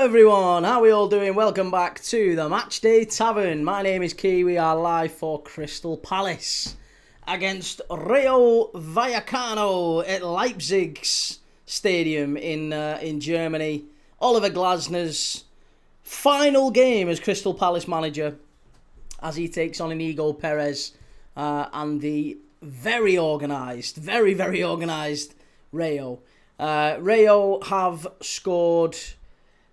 everyone, how are we all doing? Welcome back to the Matchday Tavern. My name is Key. We are live for Crystal Palace against Rayo Vallecano at Leipzig's stadium in Germany. Oliver Glasner's final game as Crystal Palace manager as he takes on Íñigo, Pérez and the very organised Rayo. Rayo have scored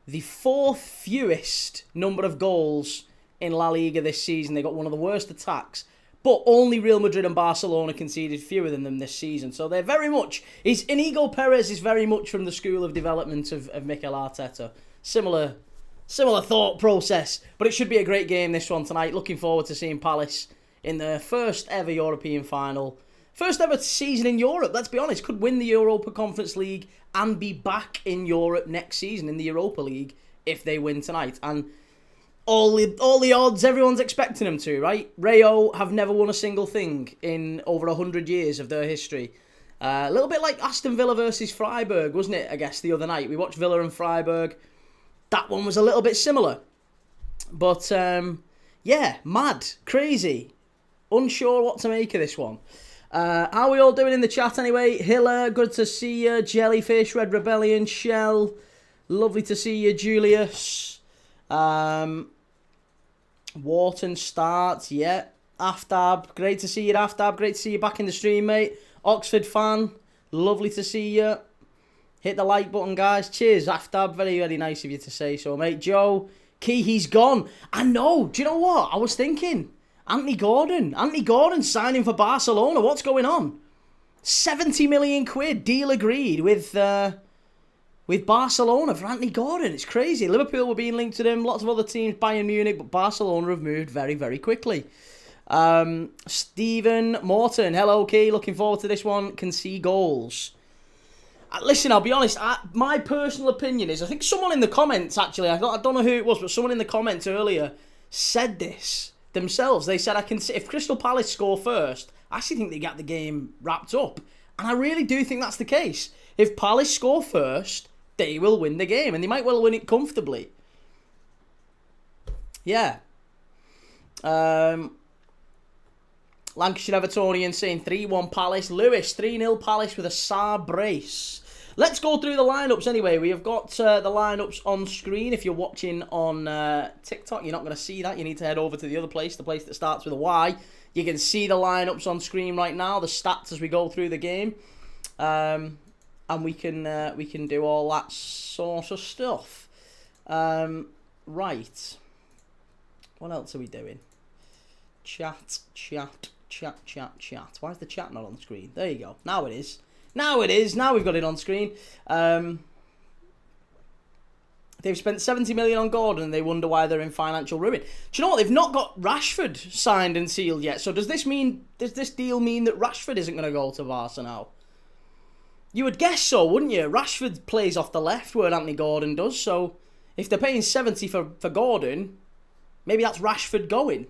the fourth fewest number of goals in La Liga this season. They got one of the worst attacks, but only Real Madrid and Barcelona conceded fewer than them this season. So they're very much... Íñigo Pérez is very much from the school of development of Mikel Arteta. Similar thought process, but it should be a great game, this one tonight. Looking forward to seeing Palace in their first ever European final. First ever season in Europe, let's be honest. Could win the Europa Conference League and be back in Europe next season in the Europa League if they win tonight. And all the odds, everyone's expecting them to, right? Rayo have never won a single thing in over 100 years of their history. A little bit like Aston Villa versus Freiburg, wasn't it, I guess, the other night? We watched Villa and Freiburg. That one was a little bit similar. But, yeah, mad, crazy. Unsure what to make of this one. How are we all doing in the chat anyway? Hiller, good to see you. Jellyfish, Red Rebellion, Shell, lovely to see you. Julius, Wharton Start, yeah. Aftab, great to see you, Aftab. Great to see you back in the stream, mate. Oxford fan, lovely to see you. Hit the like button, guys. Cheers, Aftab. Very, very nice of you to say so, mate. Joe, Key, he's gone. I know. Do you know what? I was thinking... Anthony Gordon signing for Barcelona. What's going on? 70 million quid deal agreed with Barcelona for Anthony Gordon. It's crazy. Liverpool were being linked to him. Lots of other teams, Bayern Munich, but Barcelona have moved very, very quickly. Stephen Morton, hello, Key. Looking forward to this one. Can see goals. Listen, I'll be honest. My personal opinion is, I think someone in the comments actually, I don't know who it was, but someone in the comments earlier said this themselves. They said, if Crystal Palace score first, I actually think they get the game wrapped up. And I really do think that's the case. If Palace score first, they will win the game. And they might well win it comfortably. Yeah. Lancashire Evertonian saying 3-1 Palace. Lewis, 3-0 Palace with a Saar brace. Let's go through the lineups anyway. We have got the lineups on screen. If you're watching on TikTok, you're not going to see that. You need to head over to the other place, the place that starts with a Y. You can see the lineups on screen right now, the stats as we go through the game, and we can do all that sort of stuff. Right. What else are we doing? Chat. Why is the chat not on screen? There you go. Now it is. Now we've got it on screen. They've spent 70 million on Gordon and they wonder why they're in financial ruin. Do you know what? They've not got Rashford signed and sealed yet. So does this deal mean that Rashford isn't going to go to Barca now? You would guess so, wouldn't you? Rashford plays off the left where Anthony Gordon does. So if they're paying 70 for Gordon, maybe that's Rashford going.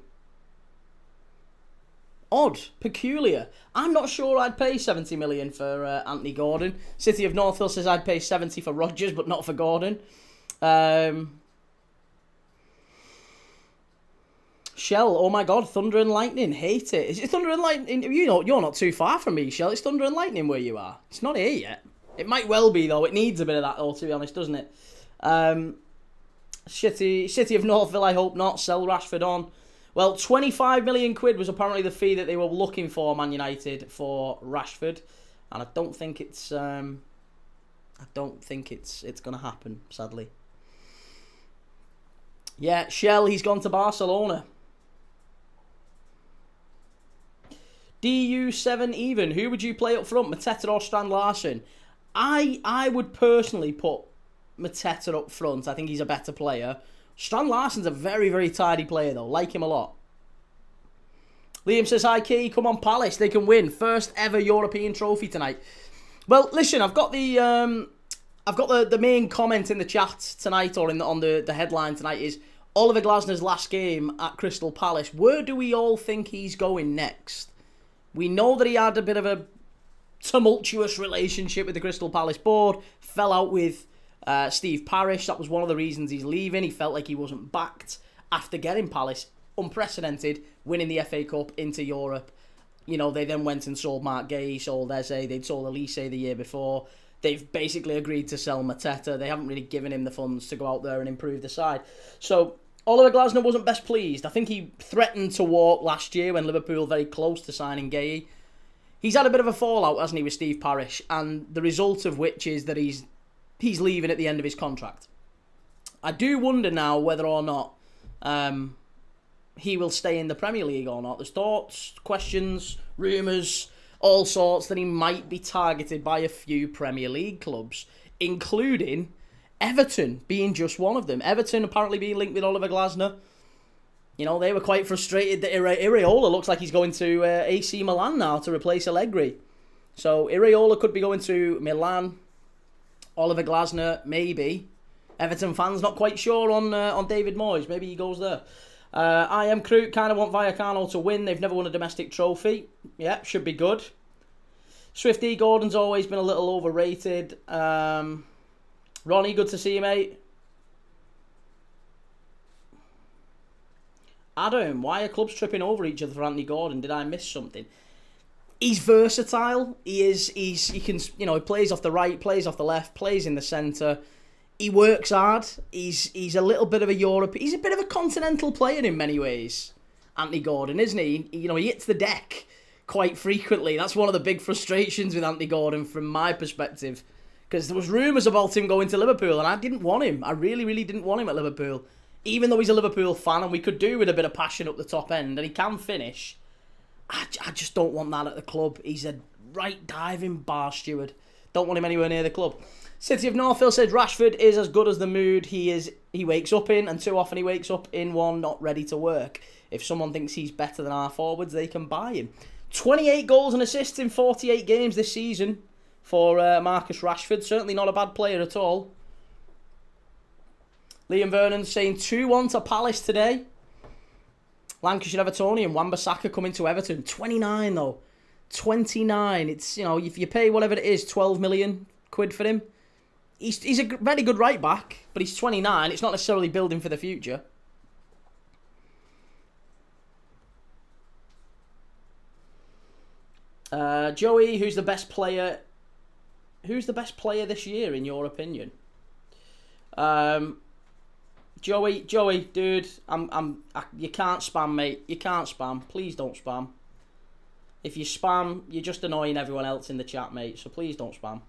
Odd, peculiar. I'm not sure I'd pay 70 million for Anthony Gordon. City of North Hill says I'd pay 70 for Rodgers, but not for Gordon. Shell, oh my God, Thunder and Lightning, hate it. Is it Thunder and Lightning? You know, you're not too far from me, Shell. It's Thunder and Lightning where you are. It's not here yet. It might well be though. It needs a bit of that though, to be honest, doesn't it? City of Northville, I hope not. Sell Rashford on. Well, 25 million quid was apparently the fee that they were looking for, Man United, for Rashford, and I don't think it's going to happen, sadly. Yeah, Shell, he's gone to Barcelona. DU7 even. Who would you play up front, Mateta or Strand Larsen? I would personally put Mateta up front. I think he's a better player. Strand Larsen's a very, very tidy player, though. Like him a lot. Liam says, hi, Key. Come on, Palace. They can win. First ever European trophy tonight. Well, listen, I've got the main comment in the chat tonight, or on the headline tonight, is Oliver Glasner's last game at Crystal Palace. Where do we all think he's going next? We know that he had a bit of a tumultuous relationship with the Crystal Palace board, fell out with Steve Parish, that was one of the reasons he's leaving. He felt like he wasn't backed after getting Palace, unprecedented, winning the FA Cup into Europe. You know, they then went and sold Mark Gay, sold Eze, they'd sold Elise the year before. They've basically agreed to sell Mateta. They haven't really given him the funds to go out there and improve the side. So Oliver Glasner wasn't best pleased. I think he threatened to walk last year when Liverpool were very close to signing Gay. He's had a bit of a fallout, hasn't he, with Steve Parish, and the result of which is that he's leaving at the end of his contract. I do wonder now whether or not he will stay in the Premier League or not. There's thoughts, questions, rumours, all sorts that he might be targeted by a few Premier League clubs, including Everton being just one of them. Everton apparently being linked with Oliver Glasner. You know, they were quite frustrated that Iraola looks like he's going to AC Milan now to replace Allegri. So Iraola could be going to Milan. Oliver Glasner, maybe. Everton fans not quite sure on David Moyes. Maybe he goes there. I am Kroot, kind of want Vallecano to win. They've never won a domestic trophy. Yeah, should be good. Swifty, Gordon's always been a little overrated. Ronnie, good to see you, mate. Adam, why are clubs tripping over each other for Anthony Gordon? Did I miss something? He's versatile. He can, you know, he plays off the right, plays off the left, plays in the centre. He works hard. He's a little bit of a he's a bit of a continental player in many ways. Anthony Gordon, isn't he? You know, he hits the deck quite frequently. That's one of the big frustrations with Anthony Gordon from my perspective. Because there was rumours about him going to Liverpool, and I didn't want him. I really, really didn't want him at Liverpool. Even though he's a Liverpool fan, and we could do with a bit of passion up the top end, and he can finish, I just don't want that at the club. He's a right diving bar steward. Don't want him anywhere near the club. City of Northville said Rashford is as good as the mood he wakes up in, and too often he wakes up in one not ready to work. If someone thinks he's better than our forwards, they can buy him. 28 goals and assists in 48 games this season for Marcus Rashford. Certainly not a bad player at all. Liam Vernon saying 2-1 to Palace today. Lancashire Evertonian, Wan-Bissaka coming to Everton. 29 though. 29. It's, you know, if you pay whatever it is, 12 million quid for him. He's a very good right back, but he's 29. It's not necessarily building for the future. Joey, who's the best player? Who's the best player this year in your opinion? Joey, dude, you can't spam, mate. You can't spam. Please don't spam. If you spam, you're just annoying everyone else in the chat, mate. So please don't spam.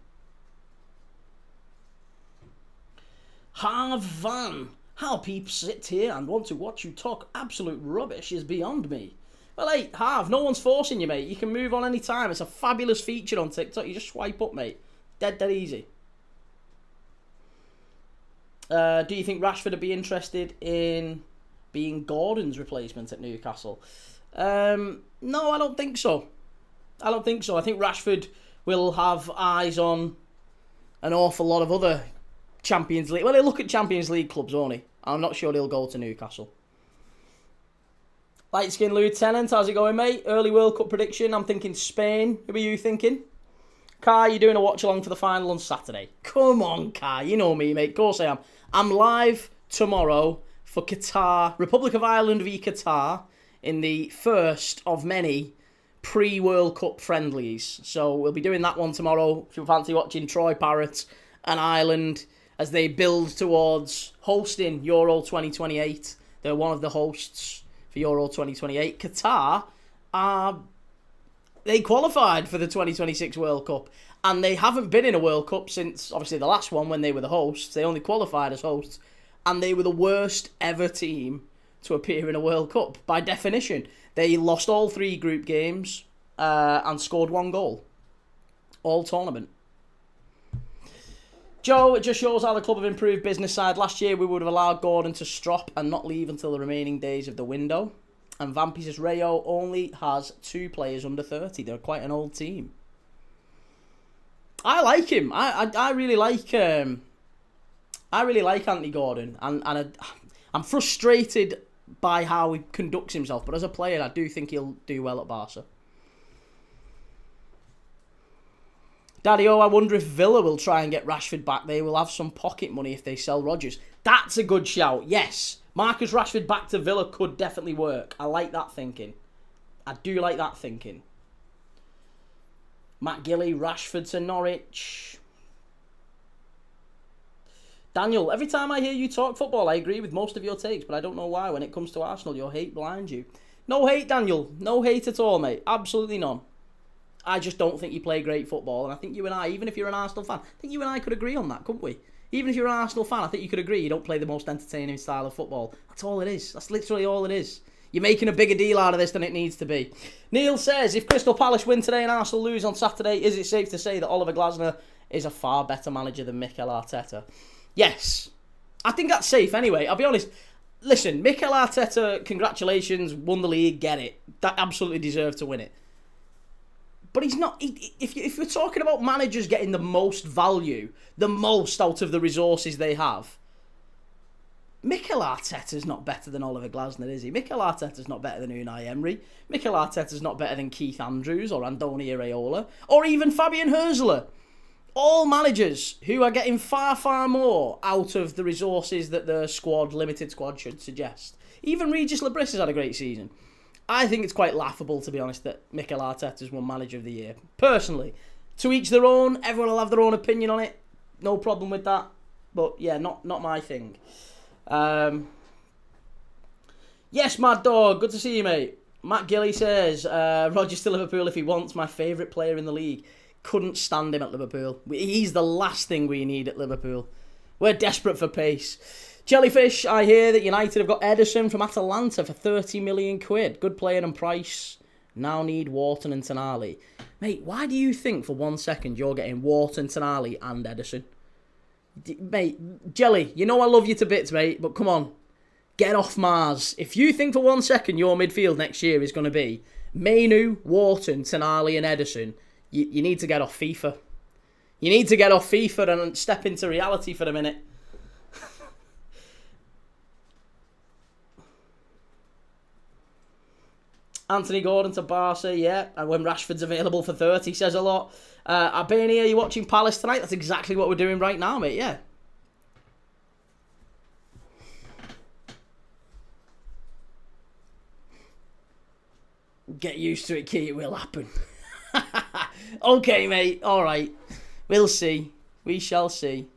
Harv Van, how peeps sit here and want to watch you talk absolute rubbish is beyond me. Well, hey, Harv, no one's forcing you, mate. You can move on any time. It's a fabulous feature on TikTok. You just swipe up, mate. Dead easy. Do you think Rashford would be interested in being Gordon's replacement at Newcastle? No, I don't think so. I think Rashford will have eyes on an awful lot of other Champions League. Well, he'll look at Champions League clubs, won't he? I'm not sure he'll go to Newcastle. Light Skin Lieutenant, how's it going, mate? Early World Cup prediction. I'm thinking Spain. Who are you thinking? Kai, you're doing a watch-along for the final on Saturday. Come on, Kai. You know me, mate. Of course I am. I'm live tomorrow for Qatar, Republic of Ireland v Qatar, in the first of many pre-World Cup friendlies. So we'll be doing that one tomorrow. If you fancy watching Troy Parrott and Ireland as they build towards hosting Euro 2028. They're one of the hosts for Euro 2028. Qatar they qualified for the 2026 World Cup, and they haven't been in a World Cup since, obviously, the last one when they were the hosts. They only qualified as hosts, and they were the worst ever team to appear in a World Cup, by definition. They lost all 3 group games and scored 1 goal. All tournament. Joe, it just shows how the club have improved business side. Last year, we would have allowed Gordon to strop and not leave until the remaining days of the window. And Vampy says Rayo only has 2 players under 30. They're quite an old team. I like him. I really like Anthony Gordon, and I'm frustrated by how he conducts himself. But as a player, I do think he'll do well at Barca. Daddy-O, I wonder if Villa will try and get Rashford back. They will have some pocket money if they sell Rodgers. That's a good shout, yes. Marcus Rashford back to Villa could definitely work. I like that thinking. I do like that thinking. Matt Gilly, Rashford to Norwich. Daniel, every time I hear you talk football, I agree with most of your takes, but I don't know why. When it comes to Arsenal, your hate blinds you. No hate, Daniel. No hate at all, mate. Absolutely none. I just don't think you play great football, and I think you and I, even if you're an Arsenal fan, I think you and I could agree on that, couldn't we? Even if you're an Arsenal fan, I think you could agree you don't play the most entertaining style of football. That's all it is. That's literally all it is. You're making a bigger deal out of this than it needs to be. Neil says, if Crystal Palace win today and Arsenal lose on Saturday, is it safe to say that Oliver Glasner is a far better manager than Mikel Arteta? Yes. I think that's safe anyway. I'll be honest. Listen, Mikel Arteta, congratulations, won the league, get it. That absolutely deserved to win it. But he's not... If we're talking about managers getting the most value, the most out of the resources they have, Mikel Arteta's not better than Oliver Glasner, is he? Mikel Arteta's not better than Unai Emery. Mikel Arteta's not better than Keith Andrews or Andoni Iraola or even Fabian Hürzeler. All managers who are getting far, far more out of the resources that the squad, limited squad, should suggest. Even Regis Labris has had a great season. I think it's quite laughable, to be honest, that Mikel Arteta's won Manager of the Year. Personally, to each their own. Everyone will have their own opinion on it. No problem with that. But yeah, not my thing. Yes, Mad Dog. Good to see you, mate. Matt Gilly says, Rodgers to Liverpool if he wants. My favourite player in the league. Couldn't stand him at Liverpool. He's the last thing we need at Liverpool. We're desperate for pace. Jellyfish, I hear that United have got Ederson from Atalanta for 30 million quid. Good player and price. Now need Wharton and Tonali. Mate, why do you think for 1 second you're getting Wharton, Tonali and Ederson? Mate, Jelly, you know I love you to bits, mate, but come on. Get off Mars. If you think for 1 second your midfield next year is going to be Mainu, Wharton, Tonali and Ederson, you need to get off FIFA. You need to get off FIFA and step into reality for a minute. Anthony Gordon to Barca, yeah. And when Rashford's available for 30, says a lot. Albania, are you watching Palace tonight? That's exactly what we're doing right now, mate, yeah. Get used to it, Key. It will happen. Okay, mate. All right. We'll see. We shall see.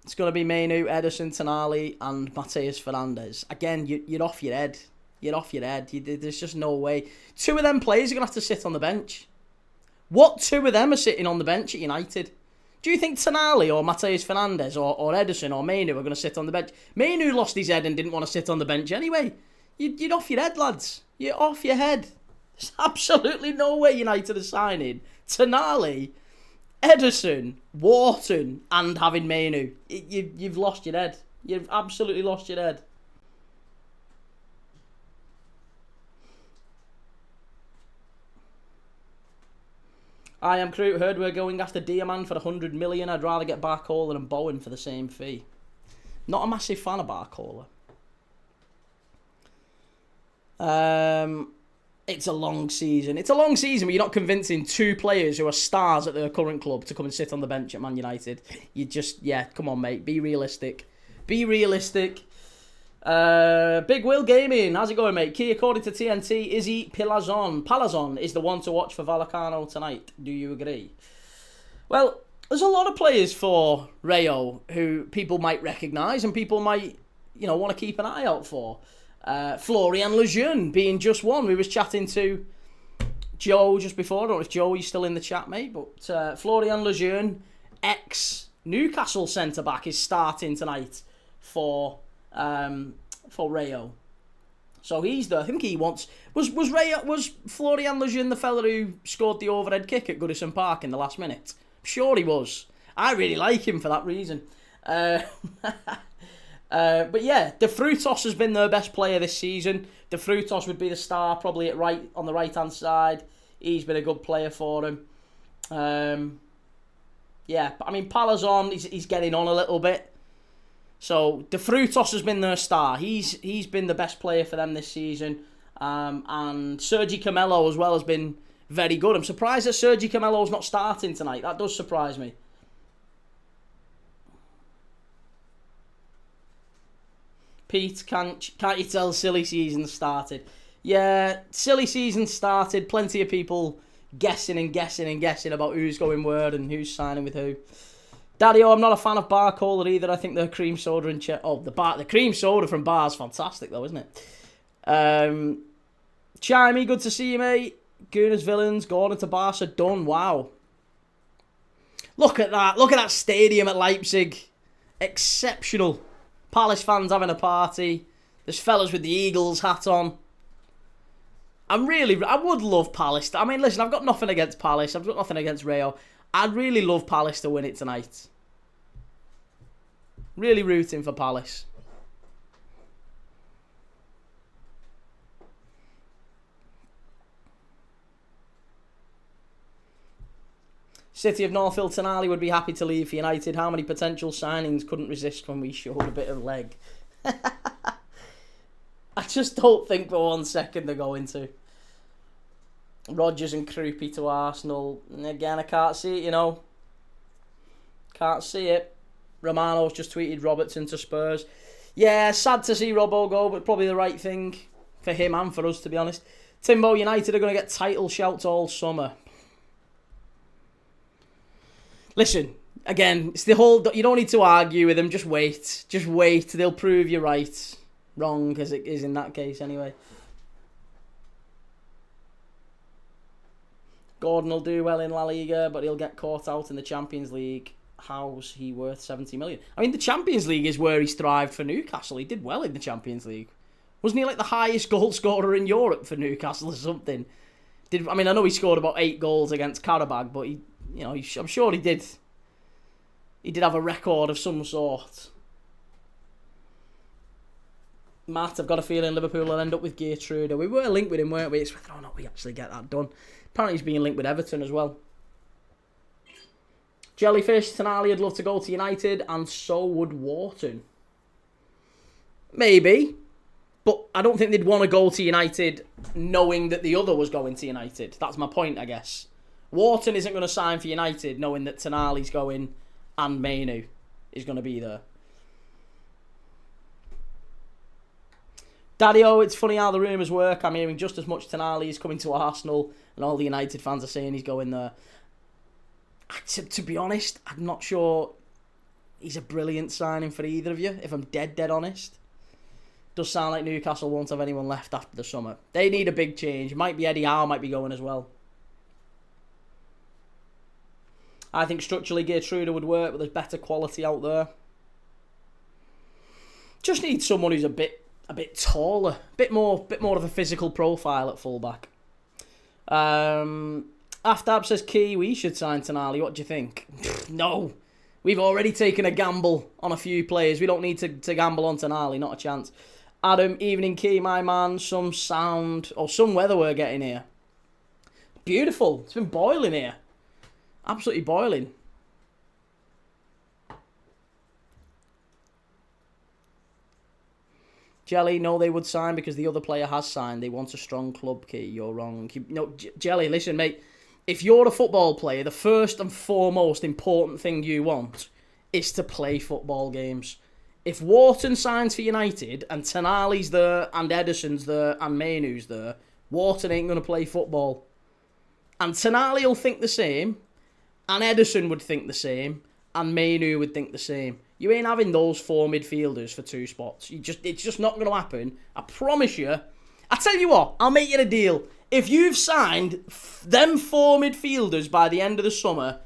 It's going to be Mainu, Ederson, Tonali and Mateus Fernandes. Again, you're off your head. You're off your head. There's just no way. Two of them players are going to have to sit on the bench. What two of them are sitting on the bench at United? Do you think Tonali or Mateus Fernandes or Ederson or Mainu are going to sit on the bench? Mainu lost his head and didn't want to sit on the bench anyway. You're off your head, lads. You're off your head. There's absolutely no way United are signing Tonali, Ederson, Wharton and having Mainu. You've lost your head. You've absolutely lost your head. I am crew. Heard we're going after Diamond for 100 million. I'd rather get Barcola and Bowen for the same fee. Not a massive fan of Barcola. It's a long season. It's a long season, but you're not convincing two players who are stars at their current club to come and sit on the bench at Man United. You just, yeah, come on, mate. Be realistic. Be realistic. Big Will Gaming. How's it going, mate? Key, according to TNT, Izzy Palazon is the one to watch for Vallecano tonight. Do you agree? Well, there's a lot of players for Rayo who people might recognise and people might, want to keep an eye out for. Florian Lejeune being just one. We was chatting to Joe just before. I don't know if Joe, you're still in the chat, mate. But Florian Lejeune, ex-Newcastle centre-back, is starting tonight for Rayo. So he's the... I think he wants... Was Florian Lejeune the fella who scored the overhead kick at Goodison Park in the last minute? I'm sure he was. I really like him for that reason. But yeah, De Frutos has been their best player this season. De Frutos would be the star, probably on the right-hand side. He's been a good player for him. Yeah, I mean, Palazon, he's getting on a little bit. So, De Frutos has been their star. He's been the best player for them this season. And Sergi Camelo as well has been very good. I'm surprised that Sergio Camelo's not starting tonight. That does surprise me. Pete, can't you tell silly season started? Yeah, silly season started. Plenty of people guessing about who's going where and who's signing with who. Daddy-O, I'm not a fan of Bar Cola either. I think the cream soda and the cream soda from Bar's fantastic though, isn't it? Chimey, good to see you, mate. Gooners Villains, Gordon to Barca, done. Wow. Look at that. Look at that stadium at Leipzig. Exceptional. Palace fans having a party. There's fellas with the Eagles hat on. I would love Palace. I mean, listen, I've got nothing against Palace. I've got nothing against Rayo. I'd really love Palace to win it tonight. Really rooting for Palace. City of Northfield Tonali would be happy to leave for United. How many potential signings couldn't resist when we showed a bit of leg? I just don't think for 1 second they're going to. Rodgers and Krupi to Arsenal. Again, I can't see it, you know. Can't see it. Romano's just tweeted Robertson to Spurs. Yeah, sad to see Robbo go, but probably the right thing for him and for us, to be honest. Timbo, United are going to get title shouts all summer. Listen, again, it's the whole... You don't need to argue with them. Just wait. Just wait. They'll prove you right. Wrong, as it is in that case, anyway. Gordon will do well in La Liga, but he'll get caught out in the Champions League. How's he worth 70 million? I mean, the Champions League is where he's thrived for Newcastle. He did well in the Champions League. Wasn't he like the highest goal scorer in Europe for Newcastle or something? I know he scored about 8 goals against Karabakh, but I'm sure he did. He did have a record of some sort. Matt, I've got a feeling Liverpool will end up with Geertruida. We were linked with him, weren't we? It's whether or not we actually get that done. Apparently he's being linked with Everton as well. Jellyfish, Tonali would love to go to United, and so would Wharton. Maybe. But I don't think they'd want to go to United knowing that the other was going to United. That's my point, I guess. Wharton isn't going to sign for United knowing that Tonali's going and Mainu is going to be there. Daddy-O, it's funny how the rumours work. I'm hearing just as much Tonali is coming to Arsenal and all the United fans are saying he's going there. To be honest, I'm not sure he's a brilliant signing for either of you, if I'm dead honest. Does sound like Newcastle won't have anyone left after the summer. They need a big change. Might be Eddie Howe might be going as well. I think structurally Geertruida would work, but there's better quality out there. Just need someone who's a bit taller, a bit more of a physical profile at fullback. Aftab says Key, we should sign Tonali. What do you think? No, we've already taken a gamble on a few players. We don't need to gamble on Tonali. Not a chance. Adam, evening Key, my man. Some sound or some weather we're getting here. Beautiful. It's been boiling here. Absolutely boiling. Jelly, no, they would sign because the other player has signed. They want a strong club, Key. You're wrong. Jelly, listen, mate. If you're a football player, the first and foremost important thing you want is to play football games. If Wharton signs for United and Tonali's there and Ederson's there and Mainu's there, Wharton ain't going to play football. And Tonali will think the same, and Ederson would think the same, and Mainu would think the same. You ain't having those 4 midfielders for 2 spots. It's just not going to happen. I promise you. I tell you what, I'll make you a deal. If you've signed them 4 midfielders by the end of the summer,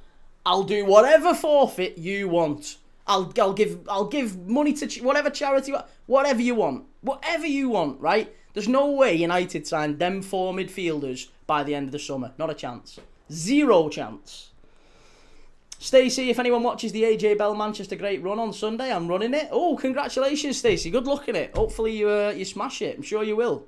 I'll do whatever forfeit you want. I'll give money to whatever charity, whatever you want, right? There's no way United signed them 4 midfielders by the end of the summer. Not a chance. 0 chance. Stacey, if anyone watches the AJ Bell Manchester Great Run on Sunday, I'm running it. Oh, congratulations, Stacey. Good luck in it. Hopefully you smash it. I'm sure you will.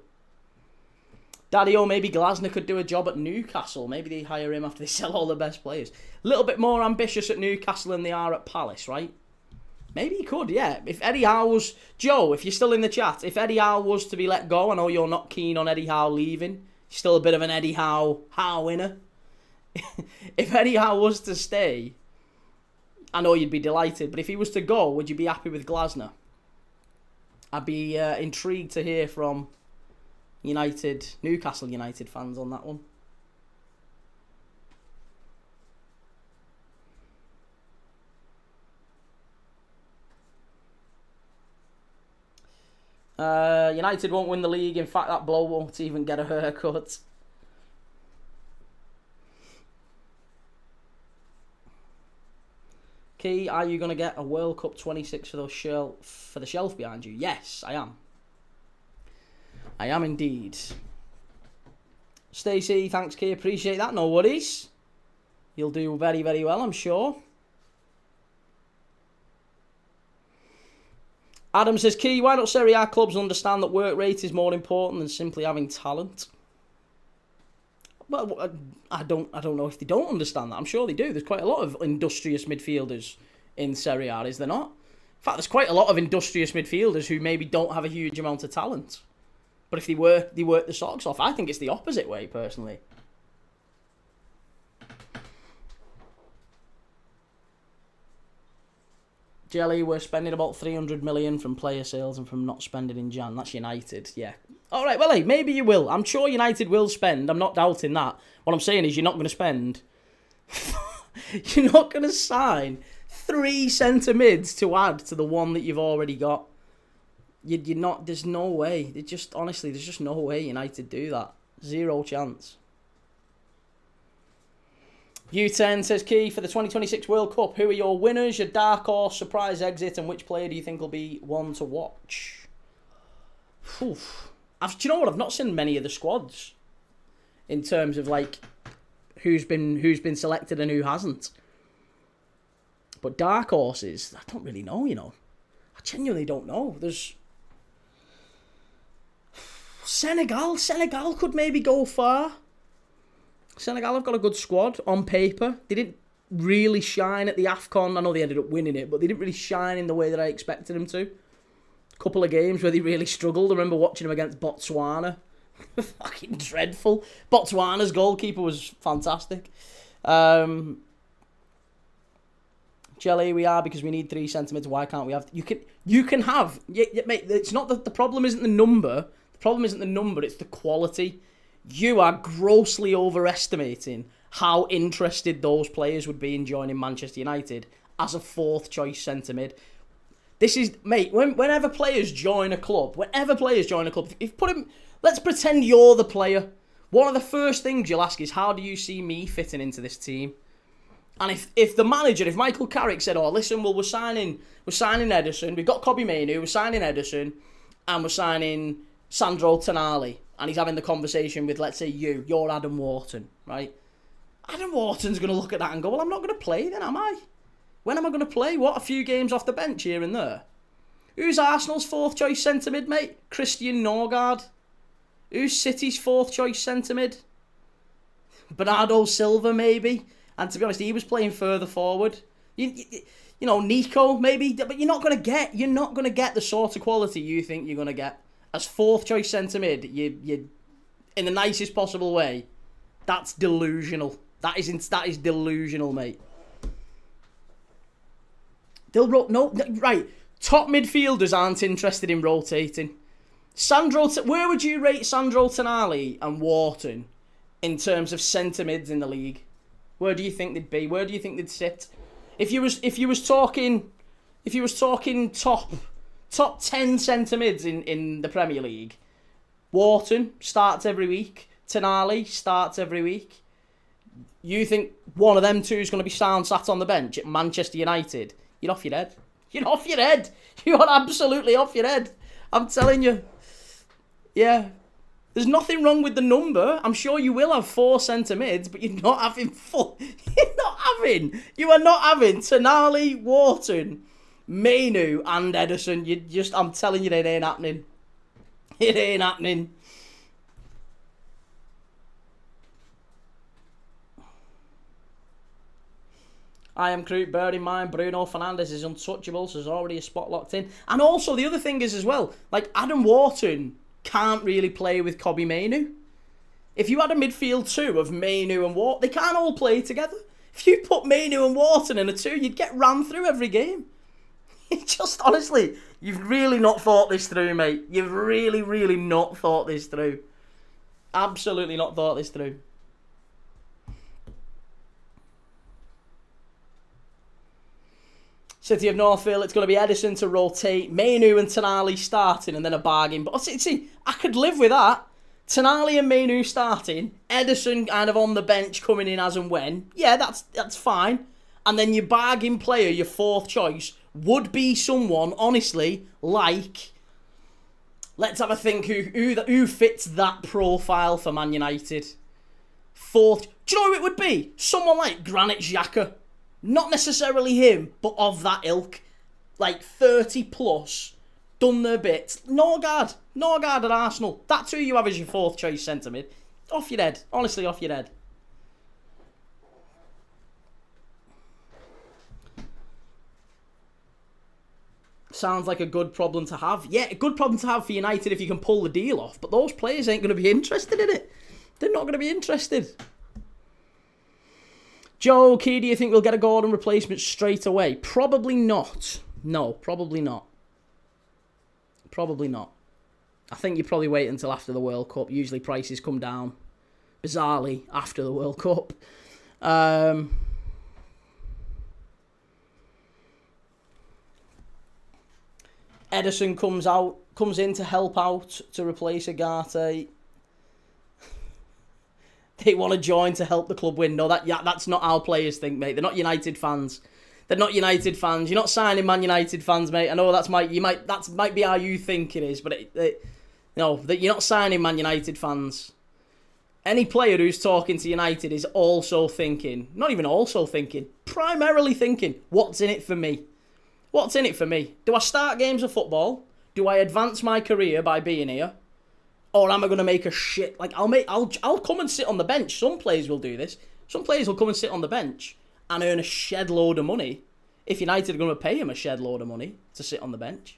Daddy-O, maybe Glasner could do a job at Newcastle. Maybe they hire him after they sell all the best players. A little bit more ambitious at Newcastle than they are at Palace, right? Maybe he could, yeah. If Eddie Howe was... Joe, if you're still in the chat, if Eddie Howe was to be let go, I know you're not keen on Eddie Howe leaving. Still a bit of an Eddie Howe winner. If Eddie Howe was to stay, I know you'd be delighted, but if he was to go, would you be happy with Glasner? I'd be intrigued to hear from Newcastle United fans on that one. United won't win the league. In fact, that blow won't even get a haircut. Key, are you going to get a World Cup 26 for the shelf behind you? Yes, I am. I am indeed. Stacey, thanks, Key. Appreciate that. No worries. You'll do very, very well, I'm sure. Adam says, Key, why don't Serie A clubs understand that work rate is more important than simply having talent? Well, I don't know if they don't understand that. I'm sure they do. There's quite a lot of industrious midfielders in Serie A, is there not? In fact, there's quite a lot of industrious midfielders who maybe don't have a huge amount of talent. But if they work the socks off. I think it's the opposite way, personally. Jelly, we're spending about 300 million from player sales and from not spending in Jan. That's United, yeah. All right, well, hey, maybe you will. I'm sure United will spend. I'm not doubting that. What I'm saying is you're not going to spend. You're not going to sign 3 centre mids to add to the one that you've already got. You're not. There's no way. Honestly, there's just no way United do that. Zero chance. U10 says, Key, for the 2026 World Cup, who are your winners, your dark horse, surprise exit, and which player do you think will be one to watch? Oof. Do you know what? I've not seen many of the squads in terms of like who's been selected and who hasn't. But dark horses, I don't really know. I genuinely don't know. There's Senegal. Senegal could maybe go far. Senegal have got a good squad on paper. They didn't really shine at the AFCON. I know they ended up winning it, but they didn't really shine in the way that I expected them to. A couple of games where they really struggled. I remember watching them against Botswana. Fucking dreadful. Botswana's goalkeeper was fantastic. Jelly, we are because we need 3 centimetres. Why can't we have... You can have... mate, it's not that the problem isn't the number. The problem isn't the number, it's the quality. You are grossly overestimating how interested those players would be in joining Manchester United as a 4th choice centre mid. This is, mate, whenever players join a club, if put him, let's pretend you're the player. One of the first things you'll ask is, how do you see me fitting into this team? And if the manager, if Michael Carrick said, oh, listen, well, we're signing Ederson, we've got Kobbie Mainoo, we're signing Ederson, and we're signing Sandro Tonali. And he's having the conversation with, let's say, you're Adam Wharton, right? Adam Wharton's going to look at that and go, well, I'm not going to play then, am I? When am I going to play? What, a few games off the bench here and there? Who's Arsenal's 4th choice centre mid, mate? Christian Norgard. Who's City's 4th choice centre mid? Bernardo Silva, maybe. And to be honest, he was playing further forward. You know, Nico, maybe. But you're not going to get the sort of quality you think you're going to get. As 4th choice centre mid, you in the nicest possible way. That's delusional. That is delusional, mate. Right. Top midfielders aren't interested in rotating. Where would you rate Sandro Tonali and Wharton in terms of centre mids in the league? Where do you think they'd be? Where do you think they'd sit? If you was talking top 10 centre mids in the Premier League, Wharton starts every week. Tonali starts every week. You think one of them two is going to be sat on the bench at Manchester United? You're off your head. You're off your head. You are absolutely off your head. I'm telling you. Yeah. There's nothing wrong with the number. I'm sure you will have 4 centre mids, but you're not having full. You are not having Tonali, Wharton, Mainoo and Ederson. I'm telling you, it ain't happening. It ain't happening. I am Crute. Bear in mind, Bruno Fernandes is untouchable, so there's already a spot locked in. And also, the other thing is as well, like, Adam Wharton can't really play with Kobbie Mainoo. If you had a midfield two of Mainu and Wharton, they can't all play together. If you put Mainu and Wharton in a two, you'd get ran through every game. It's just, honestly, you've really not thought this through, mate. You've really, really not thought this through. Absolutely not thought this through. City of Northville, it's going to be Edison to rotate, Mainu and Tonali starting, and then a bargain. But see, I could live with that. Tonali and Mainu starting, Edison kind of on the bench coming in as and when. Yeah, that's fine. And then your bargain player, your fourth choice, would be someone, honestly, like... Let's have a think who fits that profile for Man United. Fourth... Do you know who it would be? Someone like Granit Xhaka. Not necessarily him, but of that ilk. Like 30 plus, done their bits. Norgard at Arsenal. That's who you have as your fourth choice centre mid. Off your head. Honestly, off your head. Sounds like a good problem to have. Yeah, a good problem to have for United if you can pull the deal off. But those players ain't going to be interested in it. They're not going to be interested. Joe, Key, do you think we'll get a Gordon replacement straight away? Probably not. No, probably not. Probably not. I think you probably wait until after the World Cup. Usually prices come down, bizarrely, after the World Cup. Edison comes in to help out to replace Agate. They want to join to help the club win. No, that's not how players think, mate. They're not United fans. They're not United fans. You're not signing Man United fans, mate. I know that might be how you think it is, but no, you're not signing Man United fans. Any player who's talking to United is also thinking, not even also thinking, primarily thinking, what's in it for me? What's in it for me? Do I start games of football? Do I advance my career by being here? Or am I going to make a shit? Like, I'll come and sit on the bench. Some players will do this. Some players will come and sit on the bench and earn a shed load of money if United are going to pay him a shed load of money to sit on the bench.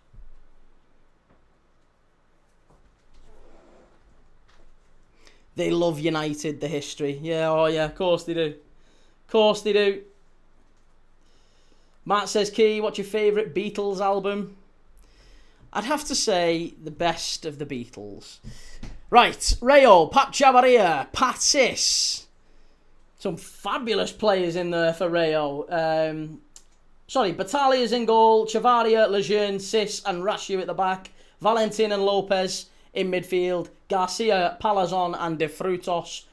They love United, the history. Yeah, oh yeah, of course they do. Of course they do. Matt says, Key, what's your favourite Beatles album? I'd have to say the best of the Beatles. Right, Rayo, Pap Chavarria, Patis. Some fabulous players in there for Rayo. Batalia's in goal, Chavarria, Lejeune, Sis and Rashu at the back. Valentin and Lopez in midfield. Garcia, Palazon and De Frutos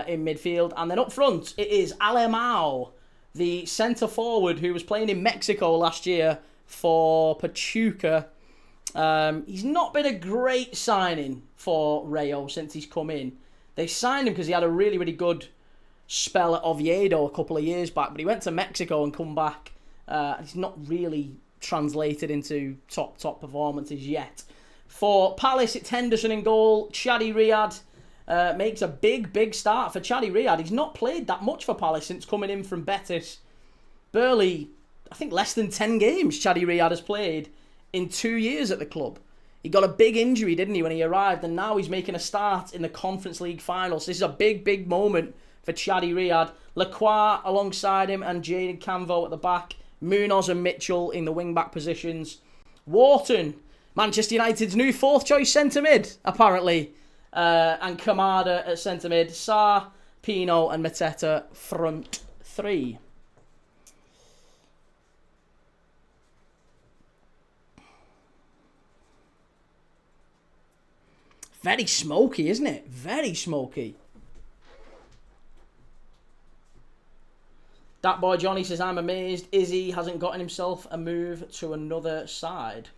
in midfield. And then up front, it is Alemão, the centre forward who was playing in Mexico last year for Pachuca. He's not been a great signing for Rayo since he's come in. They signed him because he had a really, really good spell at Oviedo a couple of years back, but he went to Mexico and come back. He's not really translated into top performances yet. For Palace, it's Henderson in goal. Chadi Riyad makes a big start for Chadi Riyad. He's not played that much for Palace since coming in from Betis. Barely, I think less than 10 games Chadi Riyad has played in 2 years at the club. He got a big injury, didn't he, when he arrived, and now he's making a start in the Conference League finals. This is a big moment for Chadi Riyad. Lacroix alongside him and Jadon Canvo at the back. Munoz and Mitchell in the wing-back positions. Wharton, Manchester United's new fourth-choice centre-mid, apparently. And Kamada at centre-mid. Sarr, Pino and Mateta front three. Very smoky, isn't it? Very smoky. That boy Johnny says, I'm amazed Izzy hasn't gotten himself a move to another side.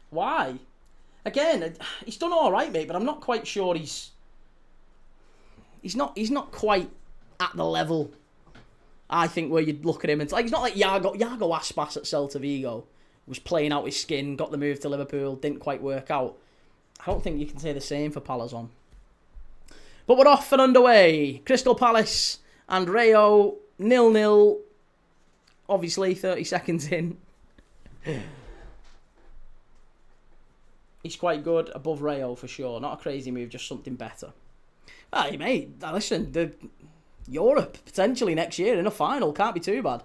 Why? Again, he's done all right, mate, but I'm not quite sure he's not quite at the level, I think, where you'd look at him and like, he's not like Iago Aspas at Celta Vigo, was playing out his skin, got the move to Liverpool, didn't quite work out. I don't think you can say the same for Palazon. But we're off and underway. Crystal Palace and Rayo 0-0. Obviously, 30 seconds in. He's quite good above Rayo for sure. Not a crazy move, just something better. Hey, mate, listen, Europe, potentially next year in a final, can't be too bad.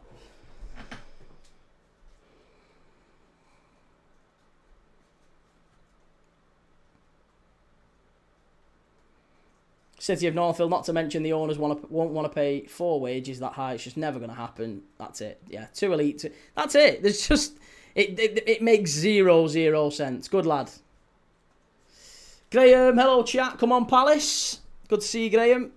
City of Northfield, not to mention the owners won't want to pay 4 wages that high. It's just never going to happen. That's it. Yeah, 2 elite. That's it. There's just it makes zero sense. Good lad. Graham, hello chat. Come on, Palace. Good to see you, Graham.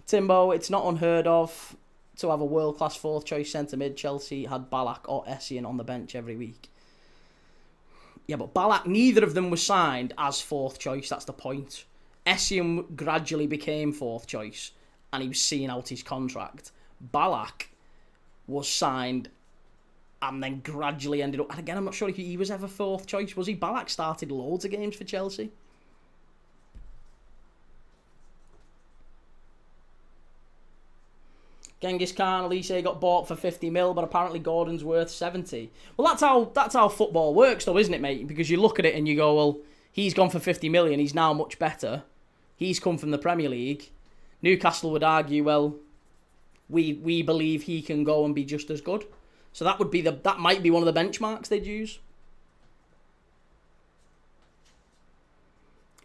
Timbo, it's not unheard of to have a world-class fourth choice centre mid. Chelsea had Ballack or Essien on the bench every week. Yeah, but Ballack, neither of them was signed as fourth choice. That's the point. Essien gradually became fourth choice, and he was seeing out his contract. Ballack was signed and then gradually ended up... And again, I'm not sure if he was ever fourth choice. Was he? Ballack started loads of games for Chelsea. Genghis Khan, Elise got bought for 50 mil, but apparently Gordon's worth 70. Well, that's how football works, though, isn't it, mate? Because you look at it and you go, well, he's gone for 50 million. He's now much better. He's come from the Premier League. Newcastle would argue, well, we believe he can go and be just as good. So that might be one of the benchmarks they'd use.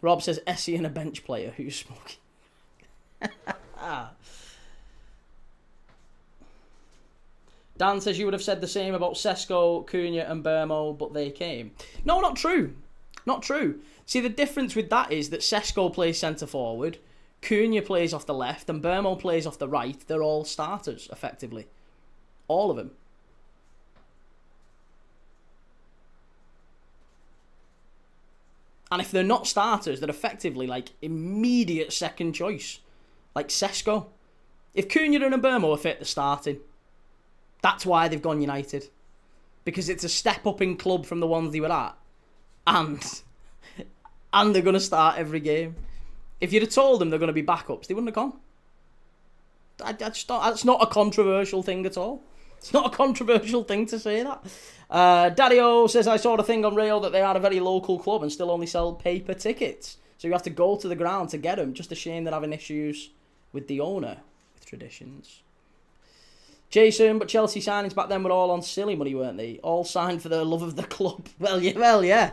Rob says Essien, a bench player who's smoking. Dan says you would have said the same about Sesko, Cunha and Bermo, but they came. No, not true. Not true. See, the difference with that is that Sesko plays centre forward, Cunha plays off the left, and Bermo plays off the right. They're all starters, effectively. All of them. And if they're not starters, they're effectively like immediate second choice. Like Sesko. If Cunha and Bermo are fit, they're starting. That's why they've gone United. Because it's a step up in club from the ones they were at. And they're going to start every game. If you'd have told them they're going to be backups, they wouldn't have gone. That's not a controversial thing at all. It's not a controversial thing to say that. Daddy-O says, I saw the thing on Rail that they are a very local club and still only sell paper tickets. So you have to go to the ground to get them. Just a shame they're having issues with the owner with traditions. Jason, but Chelsea signings back then were all on silly money, weren't they? All signed for the love of the club. Well, yeah.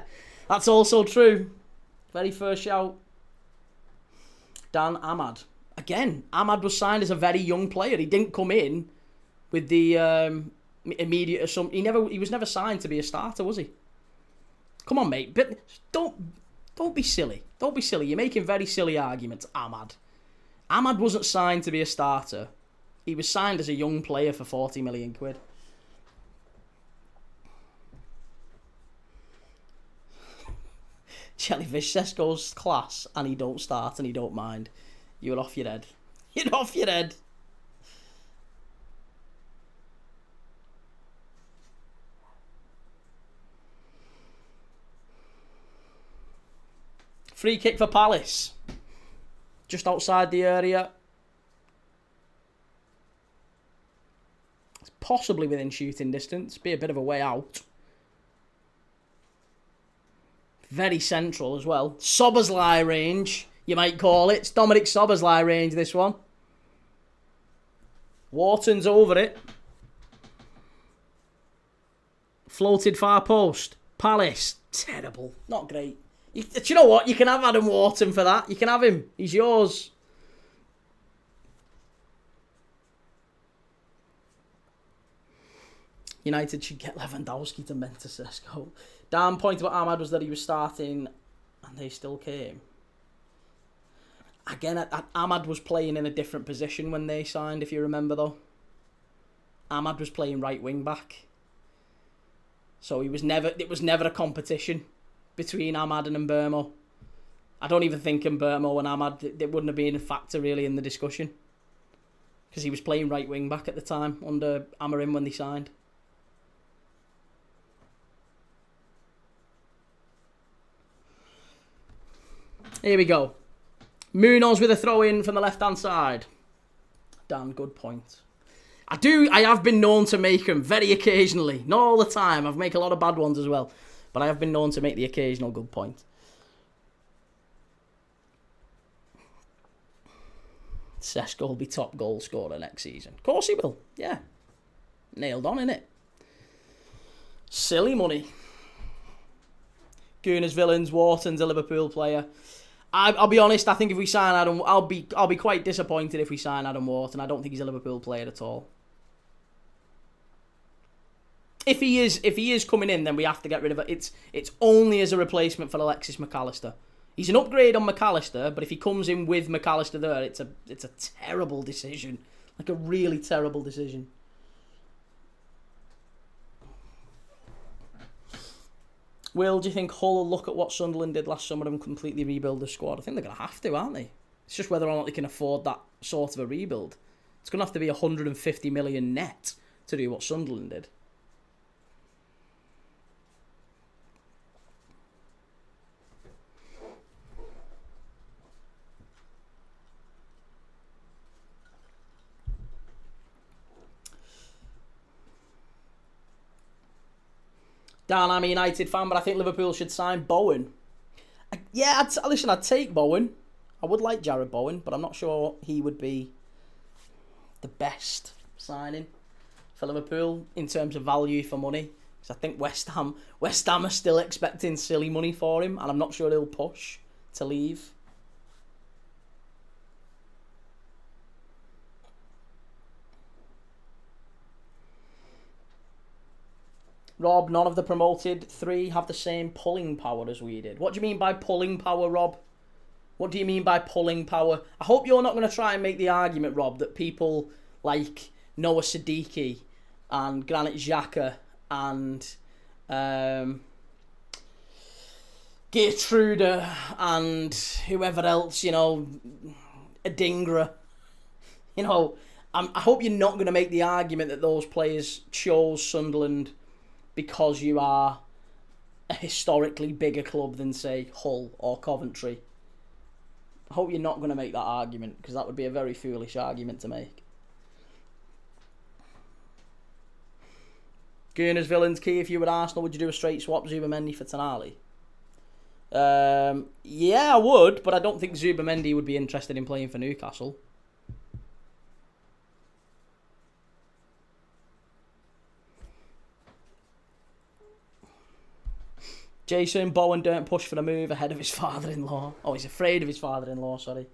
That's also true. Very first shout. Dan Ahmad. Again, Ahmad was signed as a very young player. He didn't come in with the immediate assumption. He was never signed to be a starter, was he? Come on, mate. But don't be silly. Don't be silly. You're making very silly arguments, Ahmad. Ahmad wasn't signed to be a starter. He was signed as a young player for 40 million quid. Jellyfish, Sesko's class, and he don't start and he don't mind. You're off your head. You're off your head. Free kick for Palace. Just outside the area. Possibly within shooting distance. Be a bit of a way out. Very central as well. Sobersley range, you might call it. It's Dominic Sobersley range, this one. Wharton's over it. Floated far post. Palace. Terrible. Not great. Do you know what? You can have Adam Wharton for that. You can have him. He's yours. United should get Lewandowski to mentor Sesko. Dan point about Ahmad was that he was starting and they still came. Again, Ahmad was playing in a different position when they signed, if you remember, though. Ahmad was playing right wing back. So it was never a competition between Ahmad and Mbeumo. I don't even think Mbeumo and Ahmad, they wouldn't have been a factor really in the discussion. Because he was playing right wing back at the time under Amorim when they signed. Here we go. Munoz with a throw-in from the left-hand side. Dan, good point. I have been known to make them very occasionally. Not all the time. I've made a lot of bad ones as well. But I have been known to make the occasional good point. Sesko will be top goal scorer next season. Of course he will. Yeah. Nailed on, innit? Silly money. Gooners, villains, Wharton's a Liverpool player. I'll be honest, I think if we sign Adam, I'll be quite disappointed if we sign Adam Wharton. I don't think he's a Liverpool player at all. If he is coming in, then we have to get rid of it. It's only as a replacement for Alexis McAllister. He's an upgrade on McAllister, but if he comes in with McAllister there, it's a terrible decision. Like a really terrible decision. Will, do you think Hull will look at what Sunderland did last summer and completely rebuild the squad? I think they're going to have to, aren't they? It's just whether or not they can afford that sort of a rebuild. It's going to have to be 150 million net to do what Sunderland did. Dan, I'm a United fan, but I think Liverpool should sign Bowen. Listen, I'd take Bowen. I would like Jared Bowen, but I'm not sure he would be the best signing for Liverpool in terms of value for money. Because I think West Ham are still expecting silly money for him, and I'm not sure he'll push to leave. Rob, none of the promoted 3 have the same pulling power as we did. What do you mean by pulling power, Rob? What do you mean by pulling power? I hope you're not going to try and make the argument, Rob, that people like Noah Siddiqui and Granit Xhaka and Geertruida and whoever else, Adingra. I hope you're not going to make the argument that those players chose Sunderland because you are a historically bigger club than, say, Hull or Coventry. I hope you're not going to make that argument, because that would be a very foolish argument to make. Gooners, villains, key. If you were Arsenal, would you do a straight swap Zubamendi for Tonali? Yeah, I would, but I don't think Zubamendi would be interested in playing for Newcastle. Jason, Bowen don't push for the move ahead of his father-in-law. Oh, he's afraid of his father-in-law, sorry.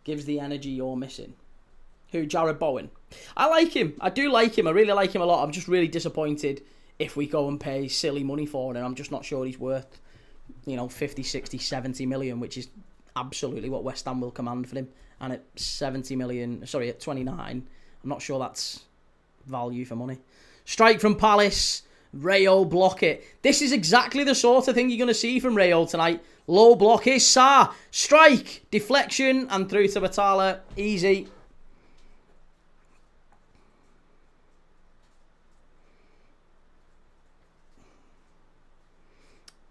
Gives the energy you're missing. Who? Jared Bowen. I like him. I do like him. I really like him a lot. I'm just really disappointed if we go and pay silly money for him. I'm just not sure he's worth, 50, 60, 70 million, which is absolutely what West Ham will command for him. And at 70 million, at 29, I'm not sure that's value for money. Strike from Palace. Rayo block it. This is exactly the sort of thing you're going to see from Rayo tonight. Low block is Sarr. Strike. Deflection and through to Batala. Easy.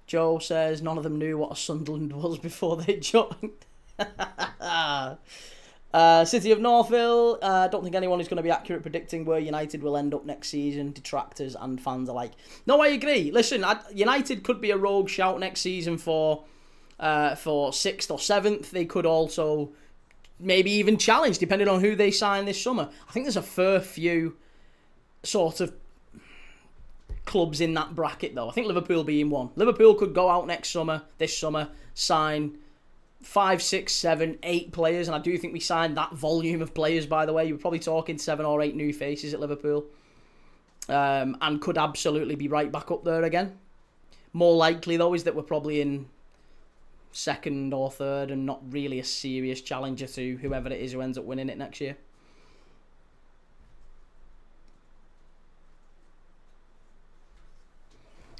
Joe says none of them knew what a Sunderland was before they joined. City of Northville, don't think anyone is going to be accurate predicting where United will end up next season, detractors and fans alike. No, I agree. Listen, United could be a rogue shout next season for 6th or 7th. They could also maybe even challenge, depending on who they sign this summer. I think there's a fair few sort of clubs in that bracket, though. I think Liverpool being one. Liverpool could go out this summer, sign 5, 6, 7, 8 players, and I do think we signed that volume of players, by the way. You're probably talking 7 or 8 new faces at Liverpool, and could absolutely be right back up there again. More likely, though, is that we're probably in 2nd or 3rd and not really a serious challenger to whoever it is who ends up winning it next year.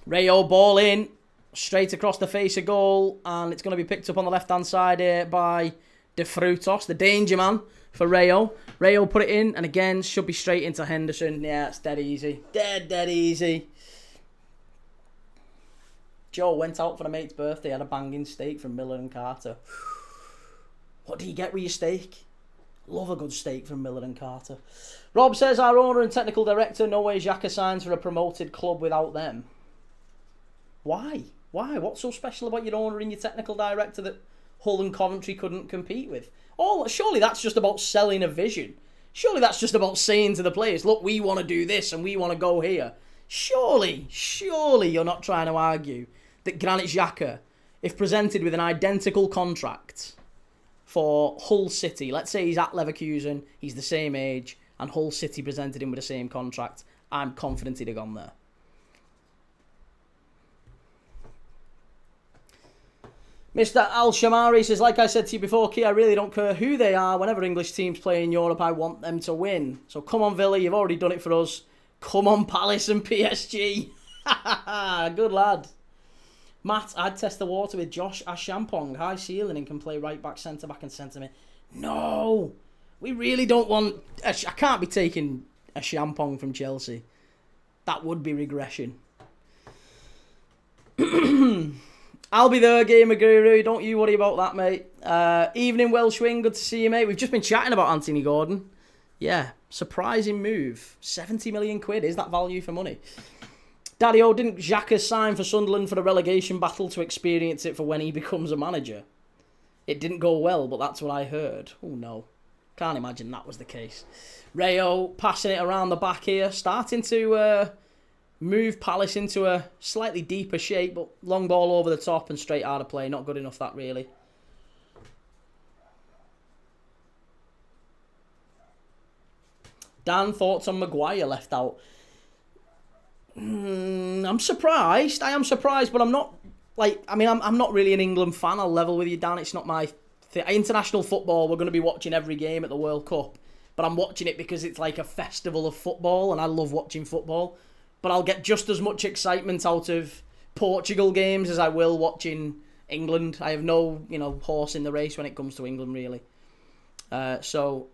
Rayo ball in. Straight across the face of goal, and it's going to be picked up on the left-hand side here by De Frutos, the danger man for Rayo. Rayo put it in, and again, should be straight into Henderson. Yeah, it's dead easy. Dead easy. Joe went out for a mate's birthday, had a banging steak from Miller and Carter. What do you get with your steak? Love a good steak from Miller and Carter. Rob says, our owner and technical director, no way Xhaka signs for a promoted club without them. Why? Why? What's so special about your owner and your technical director that Hull and Coventry couldn't compete with? Oh, surely that's just about selling a vision. Surely that's just about saying to the players, look, we want to do this and we want to go here. Surely you're not trying to argue that Granit Xhaka, if presented with an identical contract for Hull City, let's say he's at Leverkusen, he's the same age, and Hull City presented him with the same contract, I'm confident he'd have gone there. Mr. Al-Shamari says, like I said to you before, Key, I really don't care who they are. Whenever English teams play in Europe, I want them to win. So come on, Villa, you've already done it for us. Come on, Palace and PSG. Good lad. Matt, I'd test the water with Josh Ashampong. High ceiling and can play right back, centre back and centre mid. No, we really don't want... I can't be taking Ashampong from Chelsea. That would be regression. I'll be there, Gamer Guru. Don't you worry about that, mate. Evening, Welsh Wing. Good to see you, mate. We've just been chatting about Anthony Gordon. Yeah, surprising move. 70 million quid. Is that value for money? Daddy-O, didn't Xhaka sign for Sunderland for the relegation battle to experience it for when he becomes a manager? It didn't go well, but that's what I heard. Oh, no. Can't imagine that was the case. Rayo passing it around the back here. Starting to... move Palace into a slightly deeper shape, but long ball over the top and straight out of play. Not good enough, that, really. Dan, thoughts on Maguire left out? I'm surprised. I am surprised, but I'm not... I'm not really an England fan. I'll level with you, Dan. It's not my... International football, we're going to be watching every game at the World Cup. But I'm watching it because it's like a festival of football, and I love watching football. But I'll get just as much excitement out of Portugal games as I will watching England. I have no, horse in the race when it comes to England, really. So,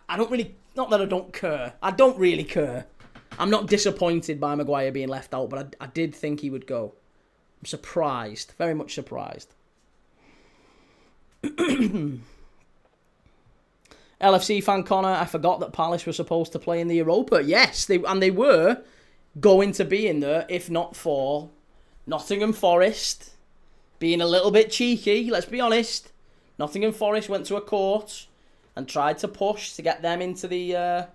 I don't really... Not that I don't care. I don't really care. I'm not disappointed by Maguire being left out, but I did think he would go. I'm surprised. Very much surprised. LFC fan Connor, I forgot that Palace were supposed to play in the Europa. Yes, they were going to be in there if not for Nottingham Forest being a little bit cheeky, let's be honest. Nottingham Forest went to a court and tried to push to get them into the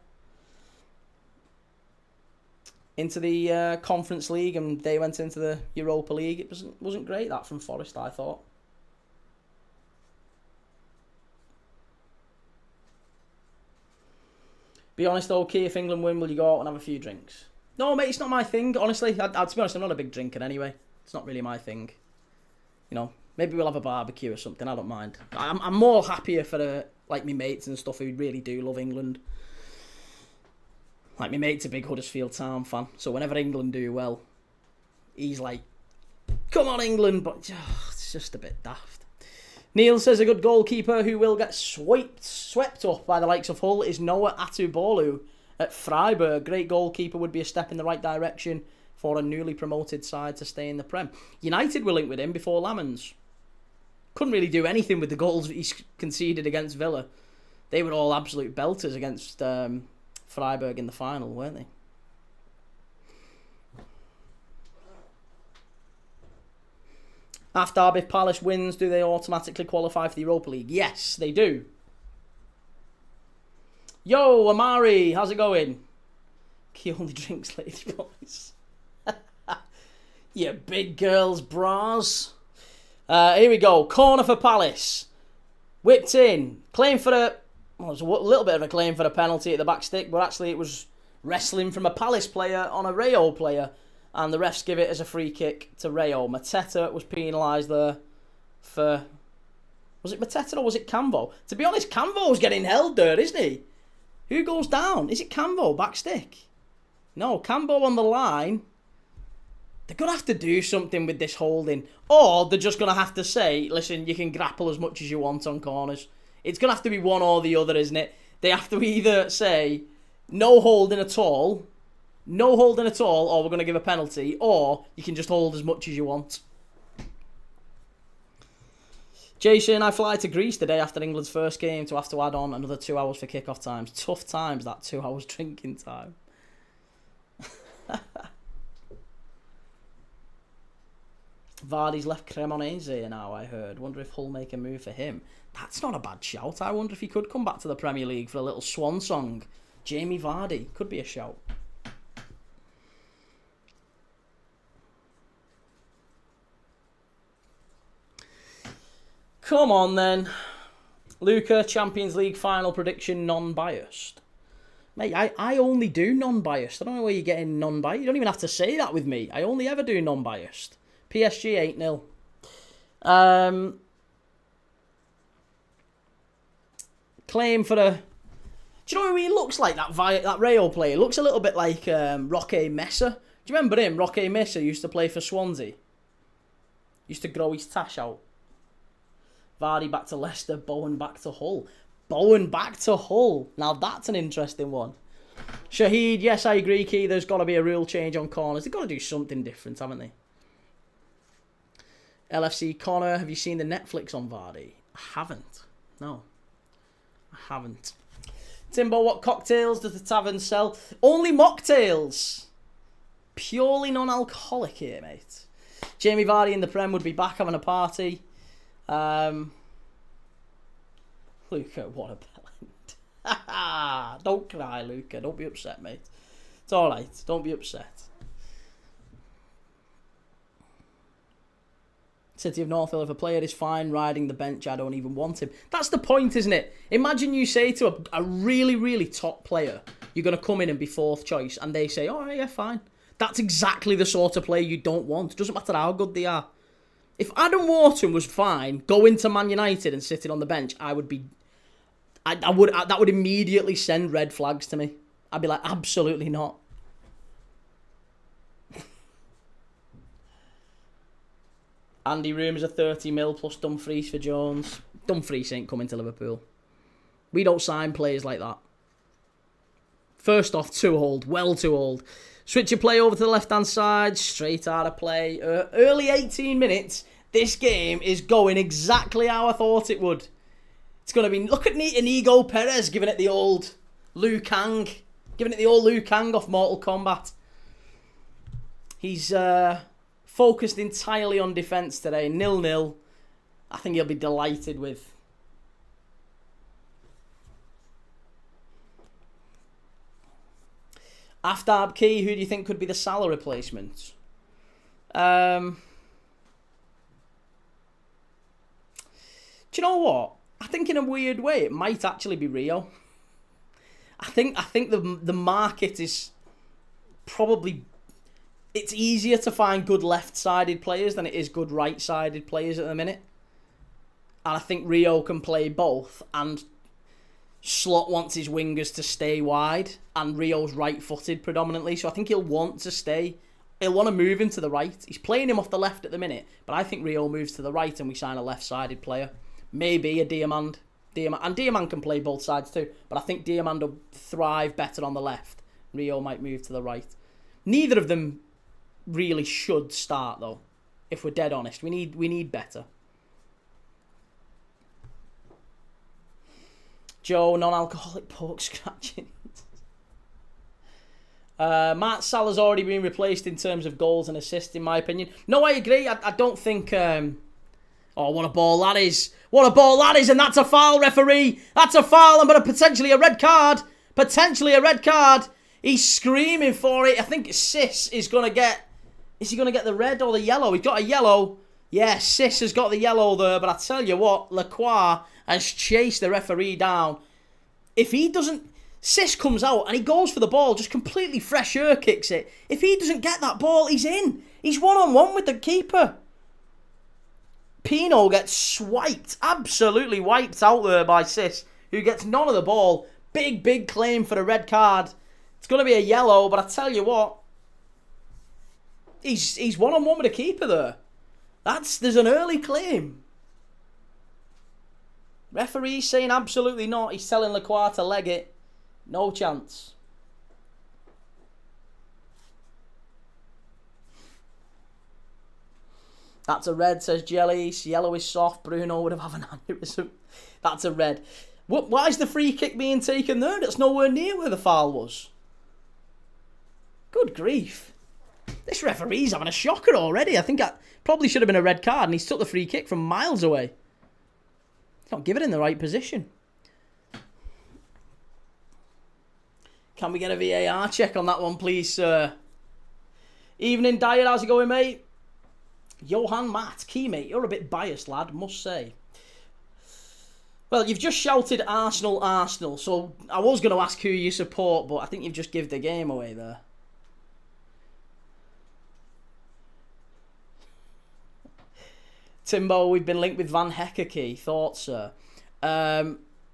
Conference League, and they went into the Europa League. It wasn't great, that, from Forest, I thought. Be honest though, Key, if England win, will you go out and have a few drinks? No, mate, it's not my thing. Honestly, to be honest, I'm not a big drinker anyway. It's not really my thing. Maybe we'll have a barbecue or something. I don't mind. I'm more happier for my mates and stuff who really do love England. Like, my mate's a big Huddersfield Town fan, so whenever England do well, he's like, "Come on, England!" But it's just a bit daft. Neil says a good goalkeeper who will get swept up by the likes of Hull is Noah Atubolu at Freiburg. Great goalkeeper, would be a step in the right direction for a newly promoted side to stay in the Prem. United were linked with him before Lamans. Couldn't really do anything with the goals that he conceded against Villa. They were all absolute belters against Freiburg in the final, weren't they? After if Palace wins, do they automatically qualify for the Europa League? Yes, they do. Yo, Amari, how's it going? He only drinks lady boys. You big girls' bras. Here we go. Corner for Palace. Whipped in. Claim for a... Well, it was a little bit of a claim for a penalty at the back stick, but actually it was wrestling from a Palace player on a Rayo player. And the refs give it as a free kick to Rayo. Mateta was penalised there for... Was it Mateta or was it Camvo? To be honest, Camvo's getting held there, isn't he? Who goes down? Is it Camvo, back stick? No, Camvo on the line. They're going to have to do something with this holding. Or they're just going to have to say, listen, you can grapple as much as you want on corners. It's going to have to be one or the other, isn't it? They have to either say, no holding at all, or we're going to give a penalty, or you can just hold as much as you want. Jason, I fly to Greece today after England's first game to have to add on another 2 hours for kick-off times. Tough times, that 2 hours drinking time. Vardy's left Cremonese now, I heard. Wonder if Hull make a move for him. That's not a bad shout. I wonder if he could come back to the Premier League for a little swan song. Jamie Vardy. Could be a shout. Come on then. Luca, Champions League final prediction, non-biased. Mate, I only do non-biased. I don't know where you're getting non-biased. You don't even have to say that with me. I only ever do non-biased. PSG 8-0. Claim for a... Do you know who he looks like, that Rayo player? He looks a little bit like Roque Mesa. Do you remember him? Roque Mesa used to play for Swansea. Used to grow his tash out. Vardy back to Leicester, Bowen back to Hull. Bowen back to Hull. Now that's an interesting one. Shahid, yes, I agree, Key. There's got to be a real change on corners. They've got to do something different, haven't they? LFC Connor, have you seen the Netflix on Vardy? I haven't. No. I haven't. Timbo, what cocktails does the tavern sell? Only mocktails. Purely non-alcoholic here, mate. Jamie Vardy in the Prem would be back having a party. Luca, what a bellend. Don't cry, Luca. Don't be upset, mate. It's alright. Don't be upset. City of North Hill, if a player is fine riding the bench, I don't even want him. That's the point, isn't it? Imagine you say to a really, really top player, you're going to come in and be fourth choice, and they say, oh, yeah, fine. That's exactly the sort of player you don't want. It doesn't matter how good they are. If Adam Wharton was fine going to Man United and sitting on the bench, I would be... that would immediately send red flags to me. I'd be like, absolutely not. Andy rumours are 30 mil plus Dumfries for Jones. Dumfries ain't coming to Liverpool. We don't sign players like that. First off, too old. Well too old. Switch your play over to the left-hand side. Straight out of play. Early 18 minutes. This game is going exactly how I thought it would. It's going to be... Look at Íñigo Pérez giving it the old Liu Kang. Giving it the old Liu Kang off Mortal Kombat. He's focused entirely on defence today. 0-0. I think he'll be delighted with... Aftab Key, who do you think could be the Salah replacement? Do you know what? I think in a weird way it might actually be Rio. I think the market is probably... It's easier to find good left-sided players than it is good right-sided players at the minute. And I think Rio can play both, and Slot wants his wingers to stay wide, and Rio's right-footed predominantly, so I think he'll want to stay. He'll want to move him to the right. He's playing him off the left at the minute, but I think Rio moves to the right and we sign a left-sided player. Maybe a Diamand. And Diamand can play both sides too, but I think Diamand will thrive better on the left. Rio might move to the right. Neither of them really should start, though, if we're dead honest. We need better. Joe, non-alcoholic pork scratching. Matt Salah's already been replaced in terms of goals and assists, in my opinion. No, I agree. I don't think... Oh, what a ball that is. What a ball that is, and that's a foul, referee. That's a foul, and but potentially a red card. Potentially a red card. He's screaming for it. I think Sis is going to get... Is he going to get the red or the yellow? He's got a yellow. Yeah, Sis has got the yellow there, but I tell you what, Lacroix has chased the referee down. If he doesn't... Sis comes out and he goes for the ball, just completely fresh air kicks it. If he doesn't get that ball, he's in. He's one-on-one with the keeper. Pino gets swiped, absolutely wiped out there by Sis, who gets none of the ball. Big claim for the red card. It's going to be a yellow, but I tell you what, he's one-on-one with the keeper there. There's an early claim. Referee saying absolutely not. He's telling Lacroix to leg it. No chance. That's a red, says Jelly. Yellow is soft. Bruno would have had an aneurysm. That's a red. Why is the free kick being taken there? That's nowhere near where the foul was. Good grief. This referee's having a shocker already. I think I probably should have been a red card, and he's took the free kick from miles away. He's not given it in the right position. Can we get a VAR check on that one, please, sir? Evening, Dyer. How's it going, mate? Johan Matt, key mate. You're a bit biased, lad, must say. Well, you've just shouted Arsenal, Arsenal. So I was going to ask who you support, but I think you've just given the game away there. Timbo, we've been linked with Van Heckerkey. Thoughts, sir?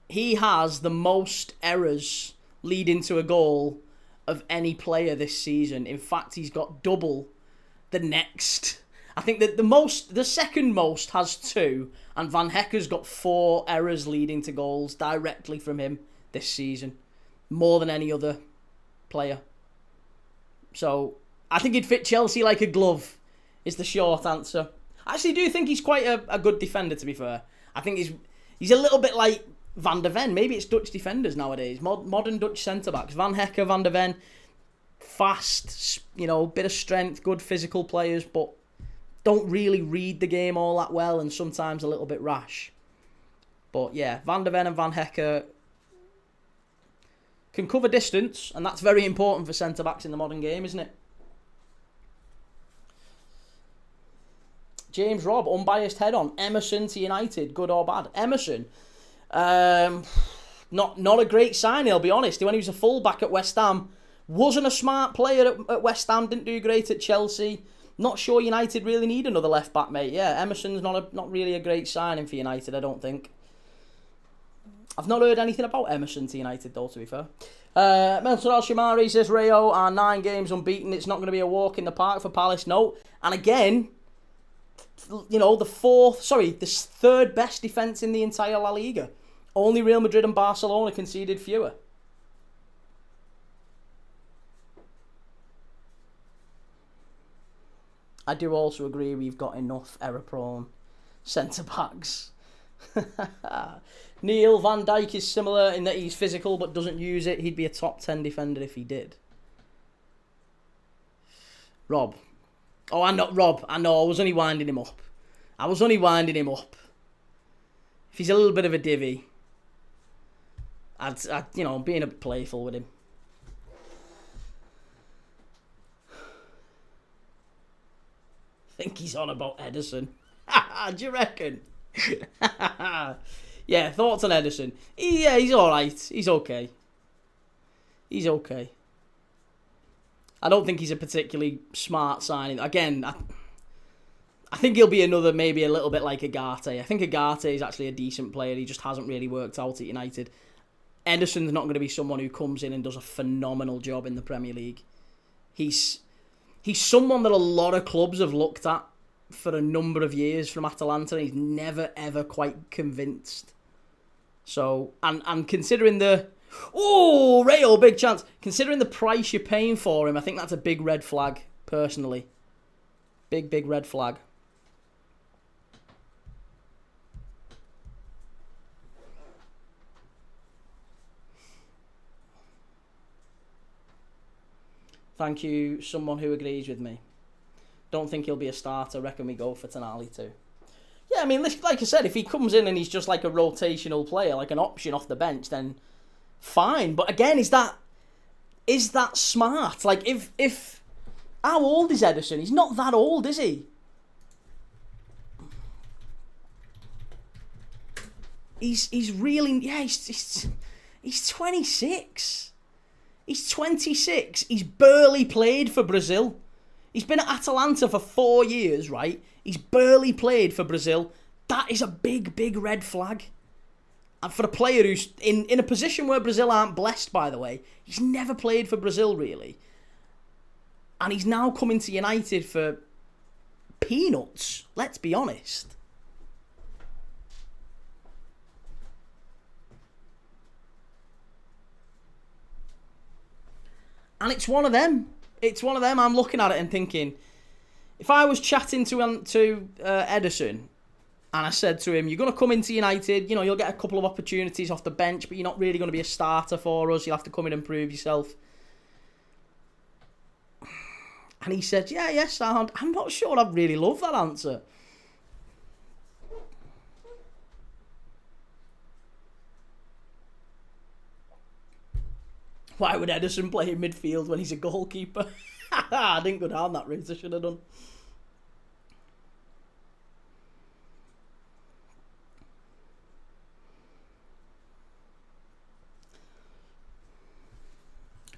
He has the most errors leading to a goal of any player this season. In fact, he's got double the next. I think that the second most has 2, and Van Hecker's got 4 errors leading to goals directly from him this season. More than any other player. So, I think he'd fit Chelsea like a glove, is the short answer. I actually do think he's quite a good defender, to be fair. I think he's a little bit like Van der Ven. Maybe it's Dutch defenders nowadays. Modern Dutch centre-backs. Van Hecker, Van der Ven. Fast, bit of strength, good physical players, but don't really read the game all that well and sometimes a little bit rash. But yeah, Van der Ven and Van Hecker can cover distance, and that's very important for centre-backs in the modern game, isn't it? James Robb, unbiased head on. Emerson to United, good or bad? Emerson, not a great signing, I'll be honest. When he was a full-back at West Ham, wasn't a smart player at West Ham, didn't do great at Chelsea. Not sure United really need another left-back, mate. Yeah, Emerson's not really a great signing for United, I don't think. I've not heard anything about Emerson to United, though, to be fair. Melton Al-Shamari says, Rayo are 9 games unbeaten. It's not going to be a walk in the park for Palace. No. And again, the third best defence in the entire La Liga. Only Real Madrid and Barcelona conceded fewer. I do also agree we've got enough error-prone centre-backs. Neil Van Dijk is similar in that he's physical but doesn't use it. He'd be a top 10 defender if he did. Rob. Oh, I know. I was only winding him up. If he's a little bit of a divvy, I'd being a bit playful with him. I think he's on about Ederson. Do you reckon? Yeah, thoughts on Ederson? Yeah, he's alright. He's okay. I don't think he's a particularly smart signing. Again, I think he'll be another, maybe a little bit like Agate. I think Agate is actually a decent player. He just hasn't really worked out at United. Ederson's not going to be someone who comes in and does a phenomenal job in the Premier League. He's someone that a lot of clubs have looked at for a number of years from Atalanta, and he's never, ever quite convinced. So, and considering Rayo, big chance. Considering the price you're paying for him, I think that's a big red flag, personally. Big red flag. Thank you, someone who agrees with me. Don't think he'll be a starter. Reckon we go for Tonali too. Yeah, I mean, like I said, if he comes in and he's just like a rotational player, like an option off the bench, then fine. But again, is that smart? Like, if how old is Ederson? He's not that old, is he? He's really, yeah, he's 26. He's 26. He's barely played for Brazil. He's been at Atalanta for 4 years, right? He's barely played for Brazil. That is a big red flag. And for a player who's in a position where Brazil aren't blessed, by the way, he's never played for Brazil, really. And he's now coming to United for peanuts, let's be honest. And it's one of them. I'm looking at it and thinking, if I was chatting to Ederson and I said to him, you're going to come into United, you'll get a couple of opportunities off the bench, but you're not really going to be a starter for us. You'll have to come in and prove yourself. And he said, yeah, sound. I'm not sure I really love that answer. Why would Ederson play in midfield when he's a goalkeeper? I didn't go down that route, I should have done.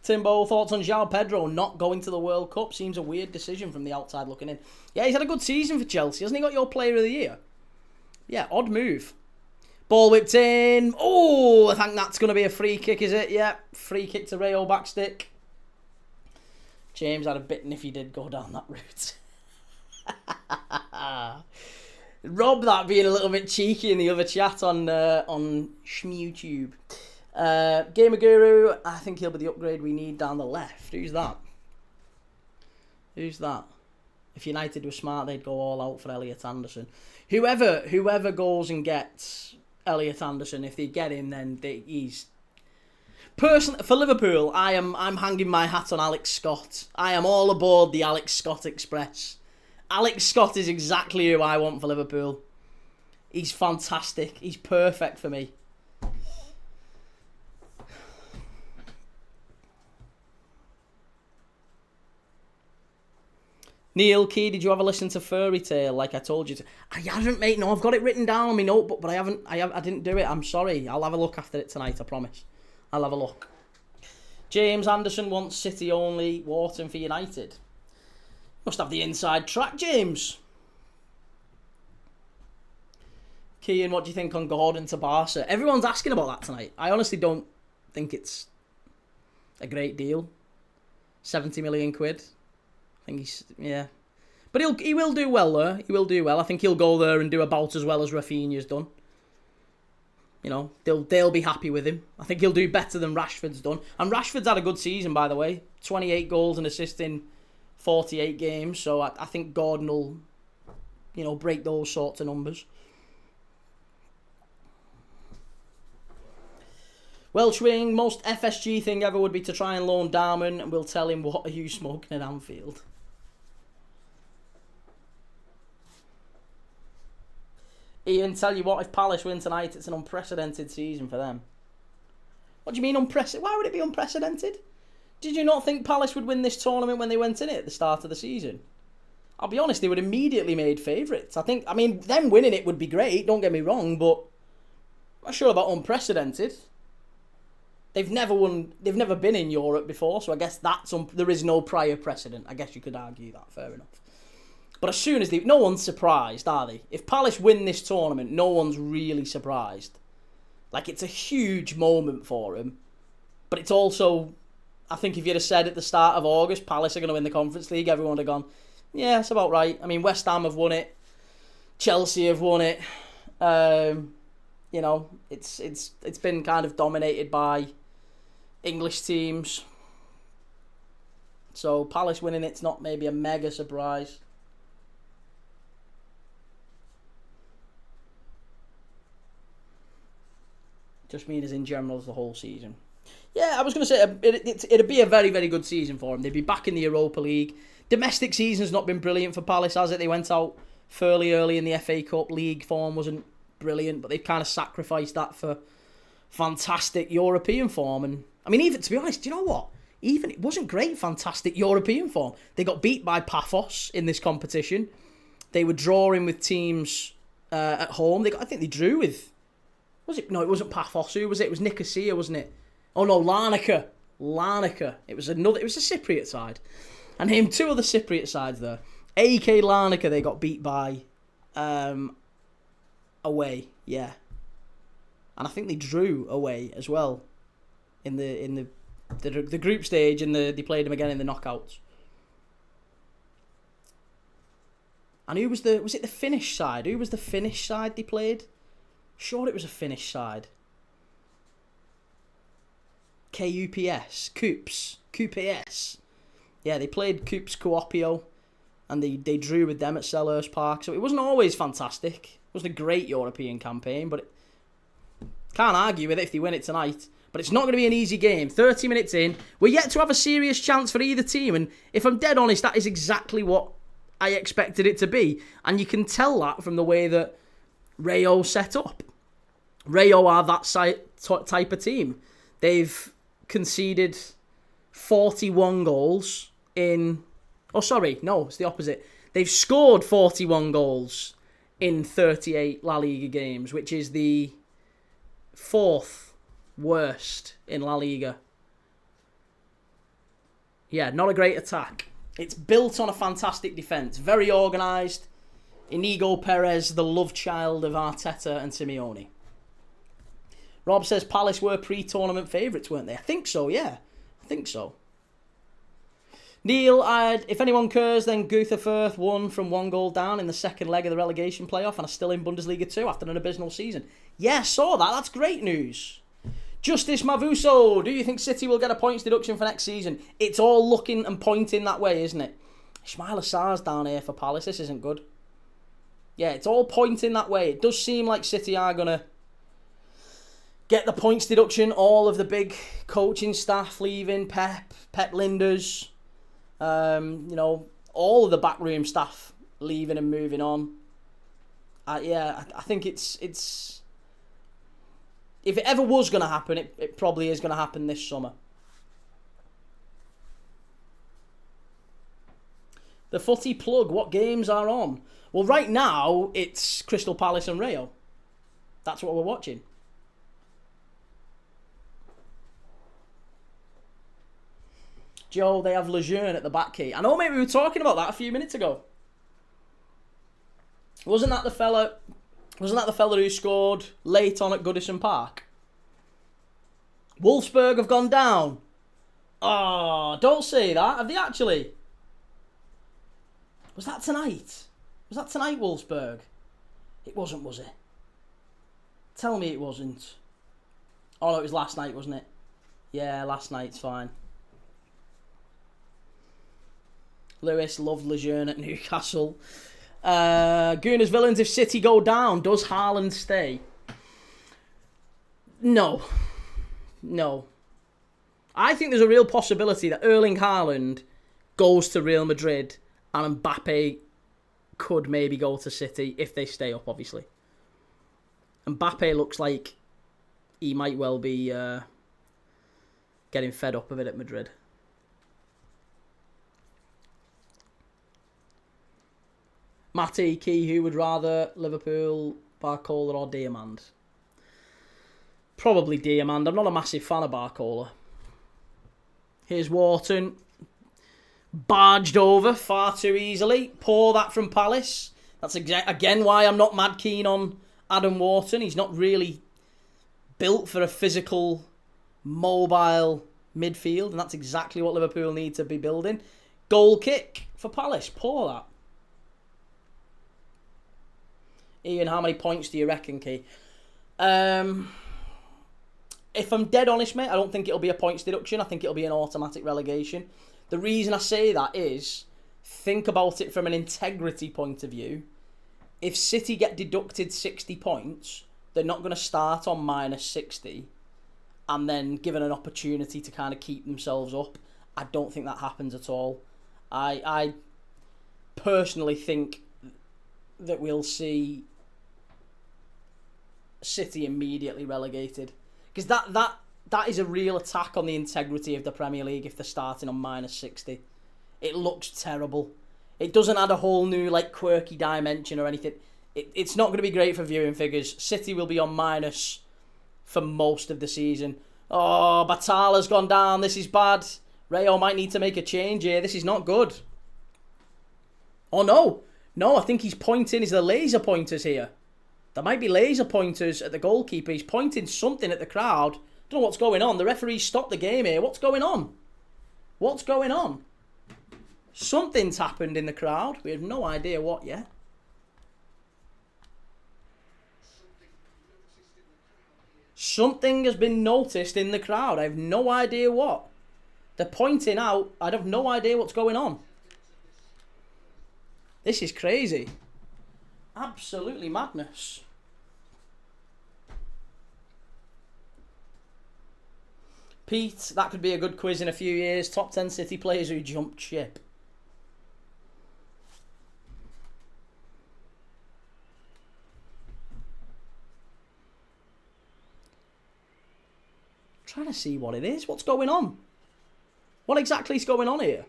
Timbo, thoughts on João Pedro not going to the World Cup? Seems a weird decision from the outside looking in. Yeah, he's had a good season for Chelsea. Hasn't he got your player of the year? Yeah, odd move. Ball whipped in. Oh, I think that's going to be a free kick, is it? Yeah, free kick to Rayo backstick. James had a bitten if he did go down that route. Rob that being a little bit cheeky in the other chat on YouTube. Gamer Guru, I think he'll be the upgrade we need down the left. Who's that? Who's that? If United were smart, they'd go all out for Elliot Anderson. Whoever goes and gets Elliot Anderson, if they get him, then he's... Personally, for Liverpool, I'm hanging my hat on Alex Scott. I am all aboard the Alex Scott Express. Alex Scott is exactly who I want for Liverpool. He's fantastic. He's perfect for me. Neil Key, did you ever listen to Fairy Tale like I told you to? I haven't, mate. No, I've got it written down on my notebook, but I didn't do it. I'm sorry. I'll have a look after it tonight, I promise. I'll have a look. James Anderson wants City only, Wharton for United. Must have the inside track, James. Kean, what do you think on Gordon to Barca? Everyone's asking about that tonight. I honestly don't think it's a great deal. 70 million quid. I think yeah. But he will do well there. He will do well. I think he'll go there and do about as well as Rafinha's done. You know, they'll be happy with him. I think he'll do better than Rashford's done. And Rashford's had a good season, by the way. 28 goals and assists in 48 games. So I think Gordon will, you know, break those sorts of numbers. Welchwing, most FSG thing ever would be to try and loan Darman, and we'll tell him, what are you smoking at Anfield? Ian, tell you what, if Palace win tonight, it's an unprecedented season for them. What do you mean unprecedented? Why would it be unprecedented? Did you not think Palace would win this tournament when they went in it at the start of the season? I'll be honest, they were immediately made favourites. I mean, them winning it would be great, don't get me wrong, but I'm not sure about unprecedented. They've never been in Europe before, so I guess there is no prior precedent. I guess you could argue that, fair enough. But as soon as no one's surprised, are they? If Palace win this tournament, no one's really surprised. Like, it's a huge moment for them. But it's also, I think if you'd have said at the start of August, Palace are going to win the Conference League, everyone would have gone, yeah, that's about right. I mean, West Ham have won it. Chelsea have won it. You know, it's been kind of dominated by English teams. So Palace winning it's not maybe a mega surprise. Just mean as in general as the whole season. Yeah, I was going to say it'd be a very, very good season for them. They'd be back in the Europa League. Domestic season's not been brilliant for Palace, has it? They went out fairly early in the FA Cup. League form wasn't brilliant, but they've kind of sacrificed that for fantastic European form. And I mean, even to be honest, do you know what? Even it wasn't great, fantastic European form. They got beat by Paphos in this competition. They were drawing with teams at home. I think they drew with. Was it? No, it wasn't Paphos. Who was it? It was Nicosia, wasn't it? Oh no, Larnaca. It was a Cypriot side, and two other Cypriot sides there. AK Larnaca, they got beat by away. Yeah. And I think they drew away as well in the group stage, and they played them again in the knockouts. And was it the Finnish side? Who was the Finnish side they played? Sure, it was a Finnish side. KUPS. Yeah, they played Kups Kuopio, and they drew with them at Selhurst Park. So it wasn't always fantastic. It wasn't a great European campaign, but can't argue with it if they win it tonight. But it's not going to be an easy game. 30 minutes in, we're yet to have a serious chance for either team. And if I'm dead honest, that is exactly what I expected it to be. And you can tell that from the way that Rayo set up. Rayo are that type of team. They've conceded 41 goals in... Oh, sorry. No, it's the opposite. They've scored 41 goals in 38 La Liga games, which is the 4th worst in La Liga. Yeah, not a great attack. It's built on a fantastic defence. Very organised. Íñigo Pérez, the love child of Arteta and Simeone. Rob says Palace were pre-tournament favourites, weren't they? I think so, yeah. I think so. Neil, if anyone cares, then Greuther Fürth won from 1 goal down in the second leg of the relegation playoff and are still in Bundesliga 2 after an abysmal season. Yeah, saw that. That's great news. Justice Mavuso, do you think City will get a points deduction for next season? It's all looking and pointing that way, isn't it? Ismail Assar's down here for Palace. This isn't good. Yeah, it's all pointing that way. It does seem like City are going to get the points deduction. All of the big coaching staff leaving. Pep Linders. All of the backroom staff leaving and moving on. I think it's... If it ever was going to happen, it probably is going to happen this summer. The footy plug, what games are on? Well, right now, it's Crystal Palace and Rayo. That's what we're watching. Joe, they have Lejeune at the back key. I know maybe we were talking about that a few minutes ago. Wasn't that the fella who scored late on at Goodison Park? Wolfsburg have gone down. Oh, don't say that. Have they actually? Was that tonight? Was that tonight, Wolfsburg? It wasn't, was it? Tell me it wasn't. Oh, no, it was last night, wasn't it? Yeah, last night's fine. Lewis loved Lejeune at Newcastle. Gunners Villains, if City go down, does Haaland stay? No. I think there's a real possibility that Erling Haaland goes to Real Madrid and Mbappe could maybe go to City if they stay up, obviously. Mbappe looks like he might well be getting fed up of it at Madrid. Matty Key, who would rather Liverpool, Barcola or Diamand? Probably Diamand. I'm not a massive fan of Barcola. Here's Wharton. Barged over far too easily. Pour that from Palace. That's again why I'm not mad keen on Adam Wharton. He's not really built for a physical, mobile midfield. And that's exactly what Liverpool need to be building. Goal kick for Palace. Pour that. Ian, how many points do you reckon, Key? If I'm dead honest, mate, I don't think it'll be a points deduction. I think it'll be an automatic relegation. The reason I say that is, think about it from an integrity point of view. If City get deducted 60 points, they're not going to start on minus 60 and then given an opportunity to kind of keep themselves up. I don't think that happens at all. I personally think that we'll see City immediately relegated. Because that is a real attack on the integrity of the Premier League if they're starting on minus 60. It looks terrible. It doesn't add a whole new quirky dimension or anything. It's not going to be great for viewing figures. City will be on minus for most of the season. Oh, Batala's gone down. This is bad. Rayo might need to make a change here. This is not good. Oh, no. No, I think he's pointing. Is there laser pointers here? There might be laser pointers at the goalkeeper. He's pointing something at the crowd. Don't know what's going on. The referee stopped the game here. What's going on? What's going on? Something's happened in the crowd. We have no idea what yet. Something has been noticed in the crowd. I have no idea what. They're pointing out. I have no idea what's going on. This is crazy. Absolutely madness. Pete, that could be a good quiz in a few years. Top 10 City players who jumped ship. Trying to see what it is. What's going on? What exactly is going on here?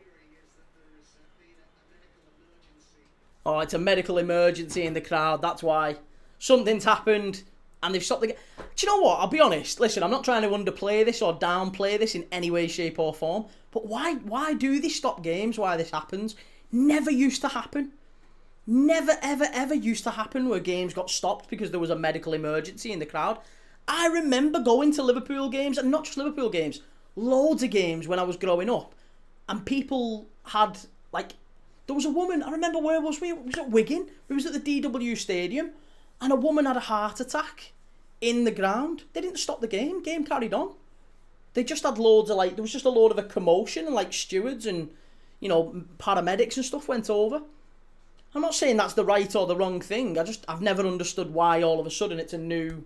Oh, it's a medical emergency in the crowd. That's why. Something's happened and they've stopped the game. Do you know what? I'll be honest. Listen, I'm not trying to underplay this or downplay this in any way, shape or form. But why do they stop games? Why this happens? Never used to happen. Never, ever, ever used to happen where games got stopped because there was a medical emergency in the crowd. I remember going to Liverpool games, and not just Liverpool games, loads of games when I was growing up. And people had, like, there was a woman, I remember where was we? It was at Wigan. We was at the DW Stadium, and a woman had a heart attack in the ground. They didn't stop the game. Game carried on. They just had loads of, like, there was just a load of a commotion, and, like, stewards and, you know, paramedics and stuff went over. I'm not saying that's the right or the wrong thing. I've never understood why all of a sudden it's a new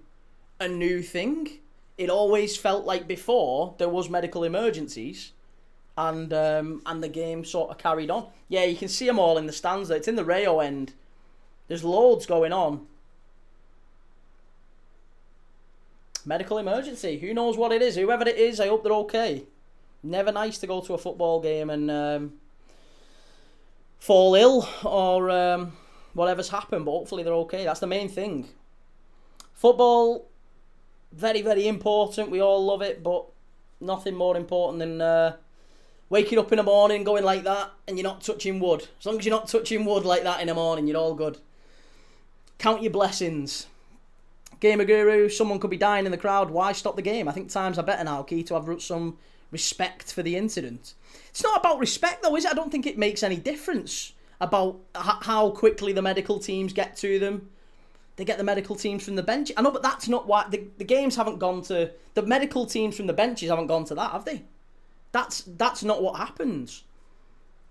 thing. It always felt like before there was medical emergencies, and the game sort of carried on. Yeah, you can see them all in the stands there. It's in the Rayo end. There's loads going on. Medical emergency. Who knows what it is? Whoever it is, I hope they're okay. Never nice to go to a football game and fall ill or whatever's happened, but hopefully they're okay. That's the main thing. Football, very, very important. We all love it, but nothing more important than waking up in the morning going like that and you're not touching wood. As long as you're not touching wood like that in the morning, you're all good. Count your blessings. Gamer Guru, someone could be dying in the crowd. Why stop the game? I think times are better now, Key, to have some respect for the incident. It's not about respect, though, is it? I don't think it makes any difference about how quickly the medical teams get to them. They get the medical teams from the bench. I know, but that's not why... The games haven't gone to... The medical teams from the benches haven't gone to that, have they? That's not what happens.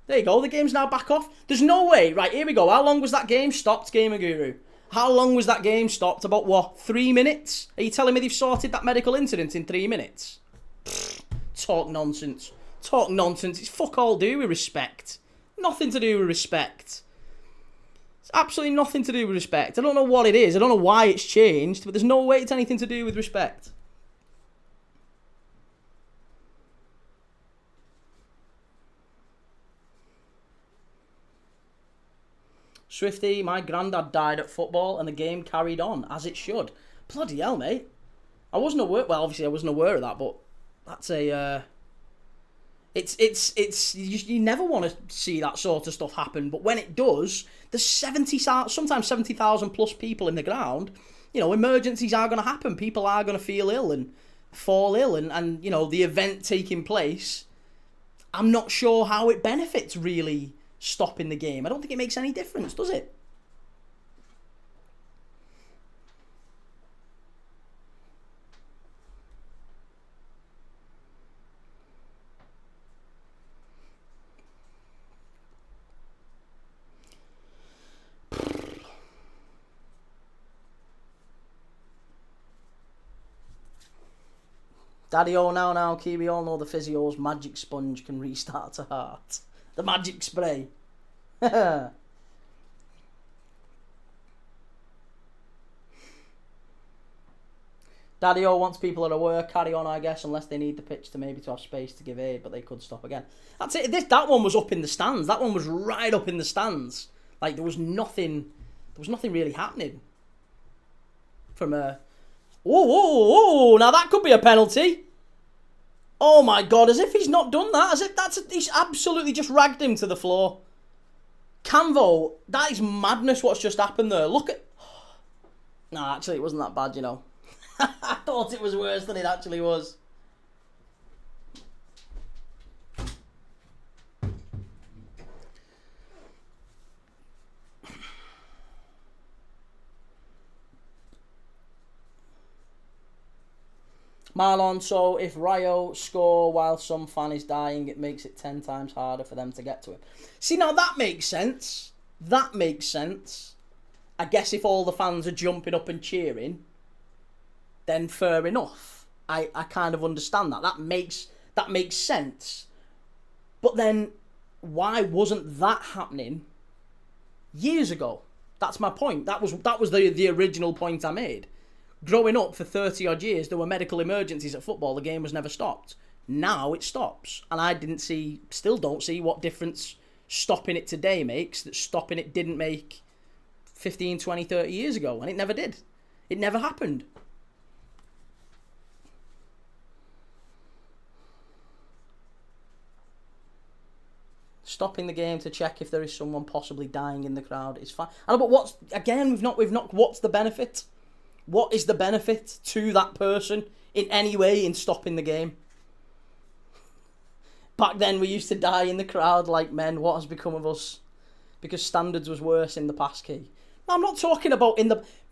There you go. The game's now back off. There's no way. Right, here we go. How long was that game stopped, Gamer Guru? How long was that game stopped? About, what, 3 minutes? Are you telling me they've sorted that medical incident in 3 minutes? Pfft, talk nonsense. Talk nonsense. It's fuck all do with respect. Nothing to do with respect. It's absolutely nothing to do with respect. I don't know what it is. I don't know why it's changed, but there's no way it's anything to do with respect. Swifty, my granddad died at football and the game carried on, as it should. Bloody hell, mate. I wasn't aware... Well, obviously I wasn't aware of that, but that's a... You never want to see that sort of stuff happen, but when it does, there's sometimes 70,000 plus people in the ground. You know, emergencies are going to happen. People are going to feel ill and fall ill, and you know, the event taking place, I'm not sure how it benefits really stopping the game. I don't think it makes any difference, does it? Daddy, oh now, Key, we all know the physio's magic sponge can restart a heart. The magic spray. Daddy O wants people at work carry on, I guess, unless they need the pitch to have space to give aid, but they could stop again. That's it. That one was up in the stands. That one was right up in the stands. Like there was nothing really happening. From a whoa! Now that could be a penalty. Oh my God! As if he's not done that. As if he's absolutely just ragged him to the floor. Canvo, that is madness. What's just happened there? Look at. Nah, actually, it wasn't that bad. You know. I thought it was worse than it actually was. Marlon, so if Rayo score while some fan is dying, it makes it 10 times harder for them to get to him. See, now that makes sense. That makes sense. I guess if all the fans are jumping up and cheering, then fair enough. I kind of understand that. That makes sense. But then, why wasn't that happening years ago? That's my point. That was the original point I made. Growing up for 30 odd years, there were medical emergencies at football. The game was never stopped. Now it stops, and I still don't see what difference stopping it today makes that stopping it didn't make 15, 20, 30 years ago, and it never did. It never happened. Stopping the game to check if there is someone possibly dying in the crowd is fine. But what's the benefit? What is the benefit to that person in any way in stopping the game? Back then we used to die in the crowd like men. What has become of us? Because standards was worse in the past, Key. I'm not talking about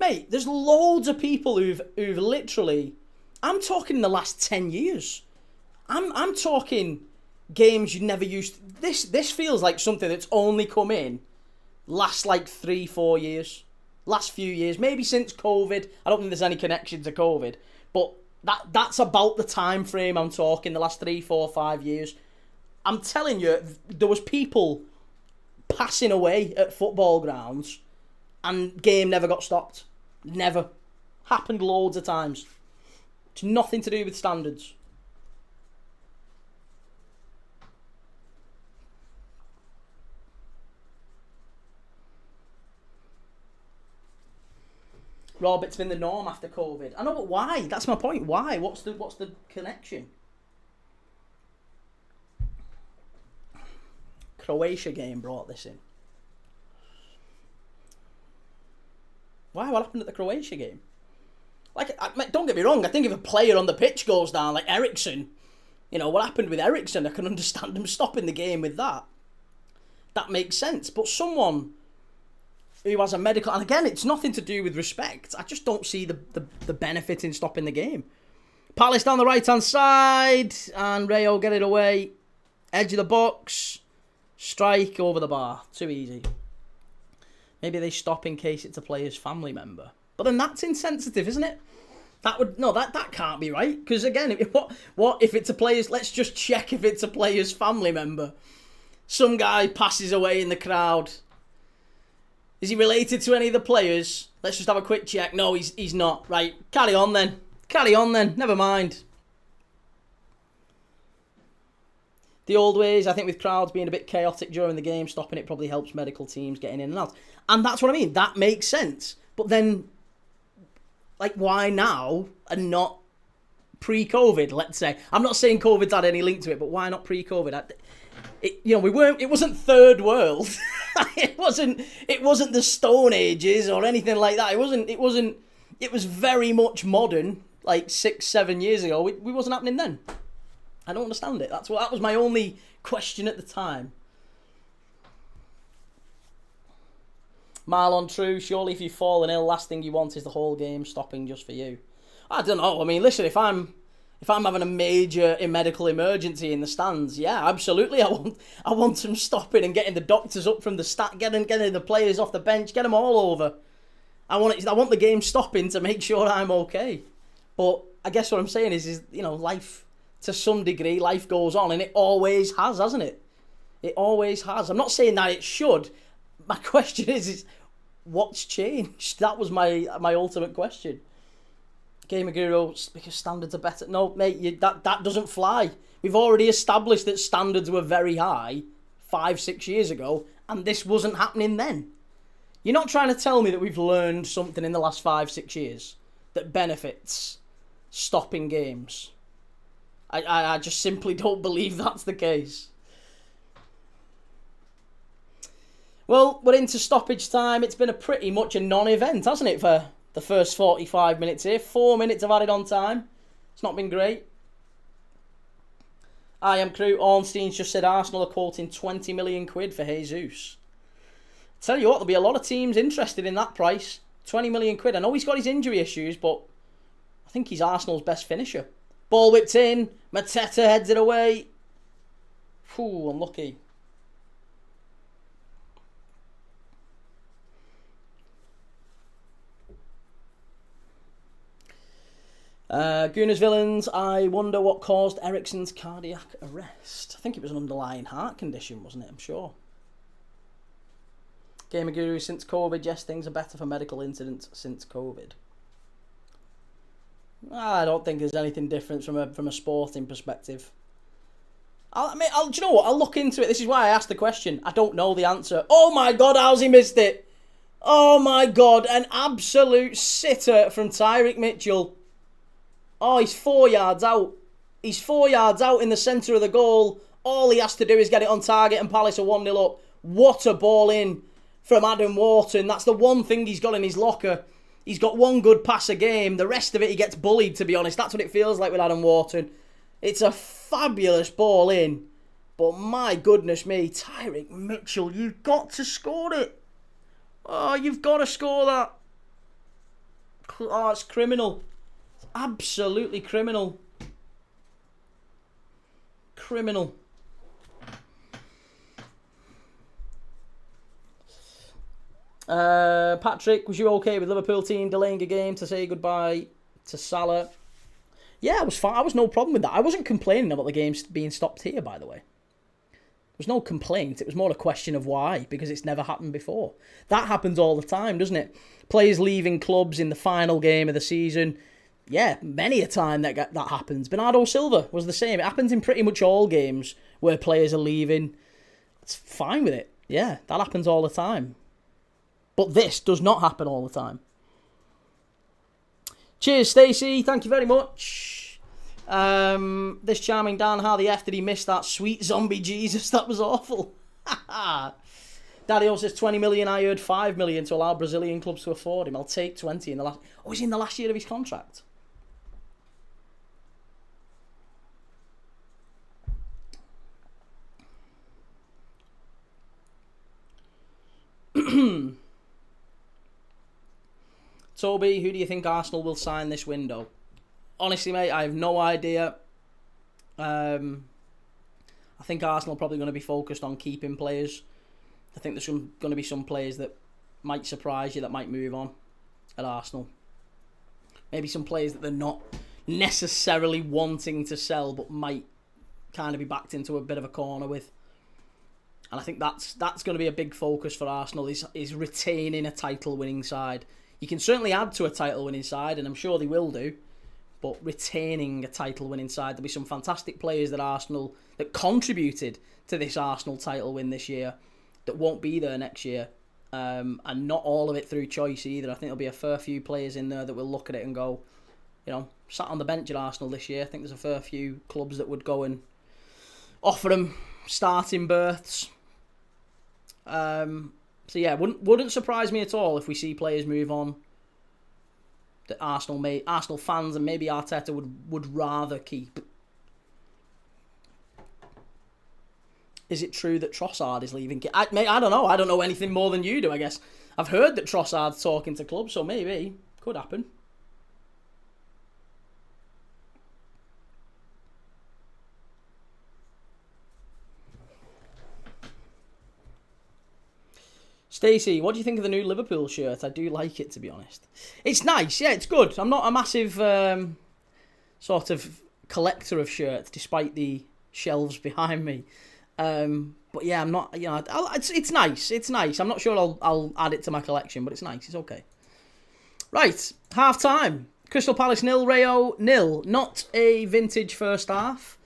mate, there's loads of people who've literally, I'm talking in the last 10 years. I'm talking games you never used. This feels like something that's only come in last like 3-4 years. Last few years. Maybe since COVID. I don't think there's any connection to COVID. But that's about the time frame I'm talking, the last 3, 4, 5 years. I'm telling you, there was people passing away at football grounds and game never got stopped. Never. Happened loads of times. It's nothing to do with standards. Rob, it's been the norm after COVID. I know, but why? That's my point. Why? What's the connection? Croatia game brought this in. Why? What happened at the Croatia game? Don't get me wrong. I think if a player on the pitch goes down, like Ericsson, what happened with Ericsson, I can understand him stopping the game with that. That makes sense. But someone who has a medical, and again, it's nothing to do with respect. I just don't see the benefit in stopping the game. Palace down the right-hand side, and Rayo get it away. Edge of the box. Strike over the bar. Too easy. Maybe they stop in case it's a player's family member. But then that's insensitive, isn't it? That can't be right. Because again, what if it's a player's... Let's just check if it's a player's family member. Some guy passes away in the crowd. Is he related to any of the players? Let's just have a quick check. No, he's not. Right, carry on then. Never mind. The old ways, I think with crowds being a bit chaotic during the game, stopping it probably helps medical teams getting in and out. And that's what I mean. That makes sense. But then, why now and not pre-COVID, let's say? I'm not saying COVID's had any link to it, but why not pre-COVID? It wasn't third world. It wasn't the Stone Ages or anything like that. It was very much modern, 6-7 years ago. We wasn't happening then. I don't understand it. That was my only question at the time. Marlon, true. Surely if you've fallen ill, last thing you want is the whole game stopping just for you. I don't know. I mean, listen, if I'm having a major medical emergency in the stands, yeah, absolutely. I want them stopping and getting the doctors up from the getting the players off the bench, get them all over. I want the game stopping to make sure I'm okay. But I guess what I'm saying is life. To some degree, life goes on, and it always has, hasn't it? It always has. I'm not saying that it should. My question is what's changed? That was my ultimate question. Gamer Guru, because standards are better. No, mate, that doesn't fly. We've already established that standards were very high 5-6 years ago, and this wasn't happening then. You're not trying to tell me that we've learned something in the last 5-6 years that benefits stopping games. I just simply don't believe that's the case. Well, we're into stoppage time. It's been pretty much a non-event, hasn't it, for the first 45 minutes here? 4 minutes of added on time. It's not been great. I am crew. Ornstein's just said Arsenal are quoting 20 million quid for Jesus. Tell you what, there'll be a lot of teams interested in that price. 20 million quid. I know he's got his injury issues, but I think he's Arsenal's best finisher. Ball whipped in. Mateta heads it away. Ooh, unlucky. Gunners Villains, I wonder what caused Eriksen's cardiac arrest. I think it was an underlying heart condition, wasn't it? I'm sure. Gamer Guru, since COVID, yes, things are better for medical incidents since COVID. I don't think there's anything different from a sporting perspective. Do you know what? I'll look into it. This is why I asked the question. I don't know the answer. Oh my God, how's he missed it? Oh my God, an absolute sitter from Tyrick Mitchell. Oh, he's 4 yards out. He's 4 yards out in the centre of the goal. All he has to do is get it on target and Palace are 1-0 up. What a ball in from Adam Wharton. That's the one thing he's got in his locker. He's got one good pass a game. The rest of it, he gets bullied, to be honest. That's what it feels like with Adam Wharton. It's a fabulous ball in. But my goodness me, Tyrick Mitchell, you've got to score it. Oh, you've got to score that. Oh, it's criminal. It's absolutely criminal. Criminal. Patrick, was you okay with Liverpool team delaying a game to say goodbye to Salah? Yeah, I was fine. I was no problem with that. I wasn't complaining about the game being stopped here, by the way. There was no complaint. It was more a question of why, because it's never happened before. That happens all the time, doesn't it? Players leaving clubs in the final game of the season. Yeah, many a time that happens. Bernardo Silva was the same. It happens in pretty much all games where players are leaving. It's fine with it. Yeah, that happens all the time. But this does not happen all the time. Cheers, Stacey. Thank you very much. This charming Dan, how the F did he miss that sweet zombie Jesus? That was awful. Daddy says 20 million. I heard 5 million to allow Brazilian clubs to afford him. I'll take 20 in the last... Oh, he's in the last year of his contract. Toby, who do you think Arsenal will sign this window? Honestly, mate, I have no idea. I think Arsenal are probably going to be focused on keeping players. I think there's going to be some players that might surprise you, that might move on at Arsenal. Maybe some players that they're not necessarily wanting to sell, but might kind of be backed into a bit of a corner with. And I think that's going to be a big focus for Arsenal, is retaining a title-winning side. You can certainly add to a title-winning side, and I'm sure they will do, but retaining a title-winning side. There'll be some fantastic players that contributed to this Arsenal title win this year that won't be there next year, and not all of it through choice either. I think there'll be a fair few players in there that will look at it and go, sat on the bench at Arsenal this year. I think there's a fair few clubs that would go and offer them starting berths. So yeah, wouldn't surprise me at all if we see players move on that Arsenal fans and maybe Arteta would rather keep. Is it true that Trossard is leaving? I don't know. I don't know anything more than you do, I guess. I've heard that Trossard's talking to clubs, so maybe. Could happen. Stacey, what do you think of the new Liverpool shirt? I do like it, to be honest. It's nice, yeah, it's good. I'm not a massive sort of collector of shirts, despite the shelves behind me. But yeah, I'm not. It's nice. It's nice. I'm not sure I'll add it to my collection, but it's nice. It's okay. Right, half time. Crystal Palace 0, Rayo 0. Not a vintage first half,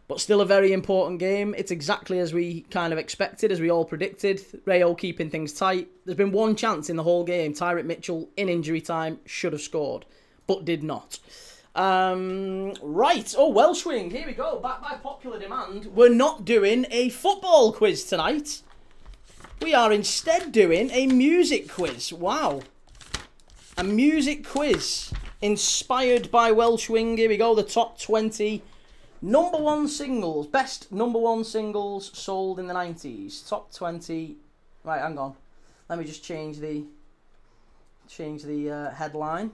but still a very important game. It's exactly as we kind of expected, as we all predicted. Rayo keeping things tight. There's been one chance in the whole game. Tyrick Mitchell, in injury time, should have scored, but did not. Right. Oh, Welsh Wing. Here we go. Back by popular demand. We're not doing a football quiz tonight. We are instead doing a music quiz. Wow. A music quiz inspired by Welsh Wing. Here we go. The top 20 number one singles. Best number one singles sold in the 90s. Top 20. Right, hang on. Let me just change the headline.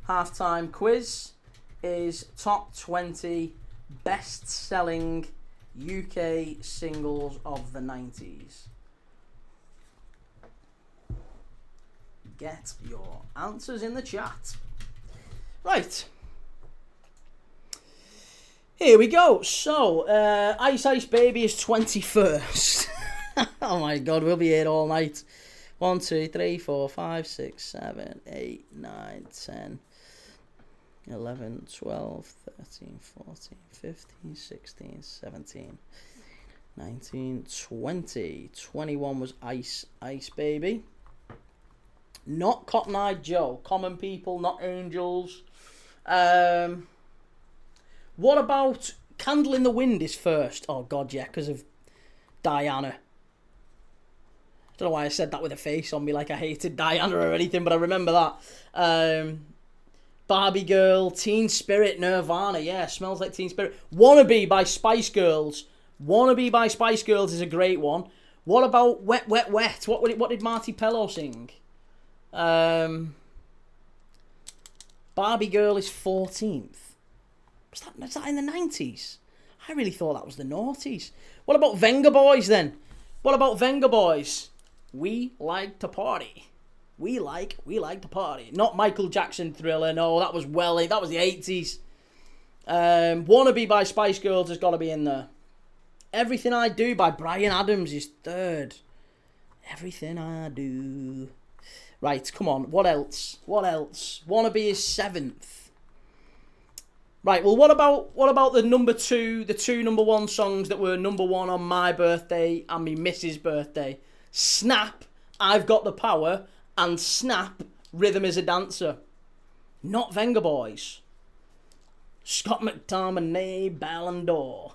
Halftime quiz is top 20 best-selling UK singles of the 90s. Get your answers in the chat. Right. Here we go. So, Ice Ice Baby is 21st. Oh my God, we'll be here all night. 1, 2, 3, 4, 5, 6, 7, 8, 9, 10, 11, 12, 13, 14, 15, 16, 17, 19, 20. 21 was Ice Ice Baby. Not Cotton Eye Joe. Common People, not Angels. What about Candle in the Wind is first? Oh God, yeah, because of Diana. I don't know why I said that with a face on me like I hated Diana or anything, but I remember that. Barbie Girl, Teen Spirit, Nirvana. Yeah, Smells Like Teen Spirit. Wannabe by Spice Girls. Wannabe by Spice Girls is a great one. What about Wet, Wet, Wet? What did Marty Pello sing? Barbie Girl is 14th. Was that in the 90s? I really thought that was the noughties. What about Venga Boys then? What about Venga Boys? We like to party. We like to party. Not Michael Jackson Thriller. No, that was the 80s. Wannabe by Spice Girls has got to be in there. Everything I Do by Bryan Adams is third. Everything I Do. Right, come on. What else? Wannabe is 7th. Right, well, what about the number 2, the 2 number 1 songs that were number 1 on my birthday and me missus' birthday? Snap, I've Got the Power, and Snap, Rhythm is a Dancer. Not Venga Boys. Scott McTominay, Ballon d'Or.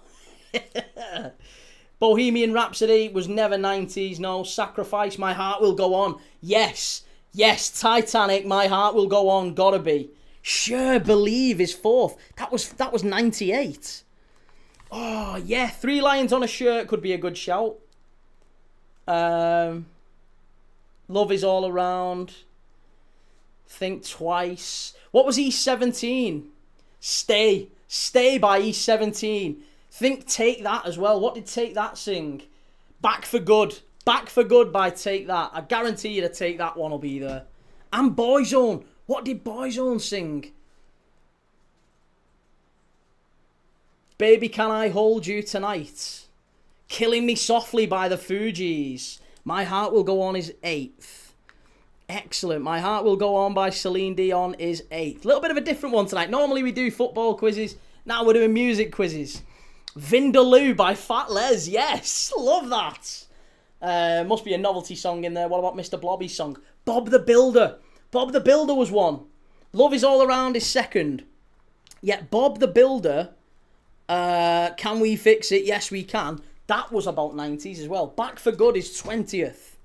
Bohemian Rhapsody was never 90s, no. Sacrifice, My Heart Will Go On. Yes, Titanic, My Heart Will Go On, gotta be. Sure, Believe is 4th. That was 98. Oh, yeah, 3 Lions on a Shirt could be a good shout. Love Is All Around. Think Twice. What was E17? Stay by E17. Think Take That as well. What did Take That sing? Back for Good by Take That. I guarantee you to Take That one will be there. And Boyzone. What did Boyzone sing? Baby Can I Hold You Tonight. Killing Me Softly by the Fugees. My Heart Will Go On is 8th. Excellent. My Heart Will Go On by Celine Dion is 8th. A little bit of a different one tonight. Normally we do football quizzes. Now we're doing music quizzes. Vindaloo by Fat Les. Yes, love that. Must be a novelty song in there. What about Mr. Blobby's song? Bob the Builder. Bob the Builder was 1. Love Is All Around is 2nd. Yet Bob the Builder, Can We Fix It? Yes, We Can. That was about 90s as well. Back for Good is 20th.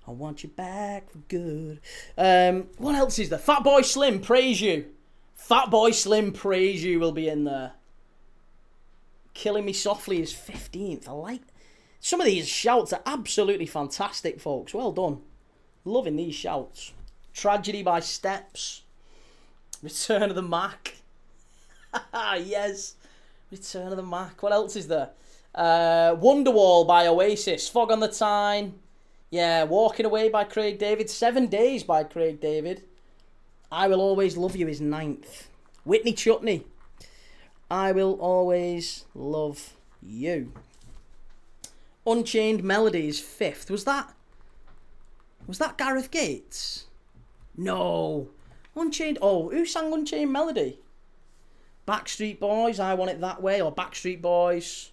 I Want You Back for Good. What else is there? Fatboy Slim, Praise You. Fatboy Slim, Praise You will be in there. Killing Me Softly is 15th. I like... Some of these shouts are absolutely fantastic, folks. Well done. Loving these shouts. Tragedy by Steps. Return of the Mac. Yes. Return of the Mac. What else is there? Wonderwall by Oasis. Fog on the Tyne. Yeah, Walking Away by Craig David. 7 Days by Craig David. I Will Always Love You is 9th. Whitney Chutney. I Will Always Love You. Unchained Melody is 5th. Was that Gareth Gates? No. Unchained... Oh, who sang Unchained Melody? Backstreet Boys, I Want It That Way. Or Backstreet Boys.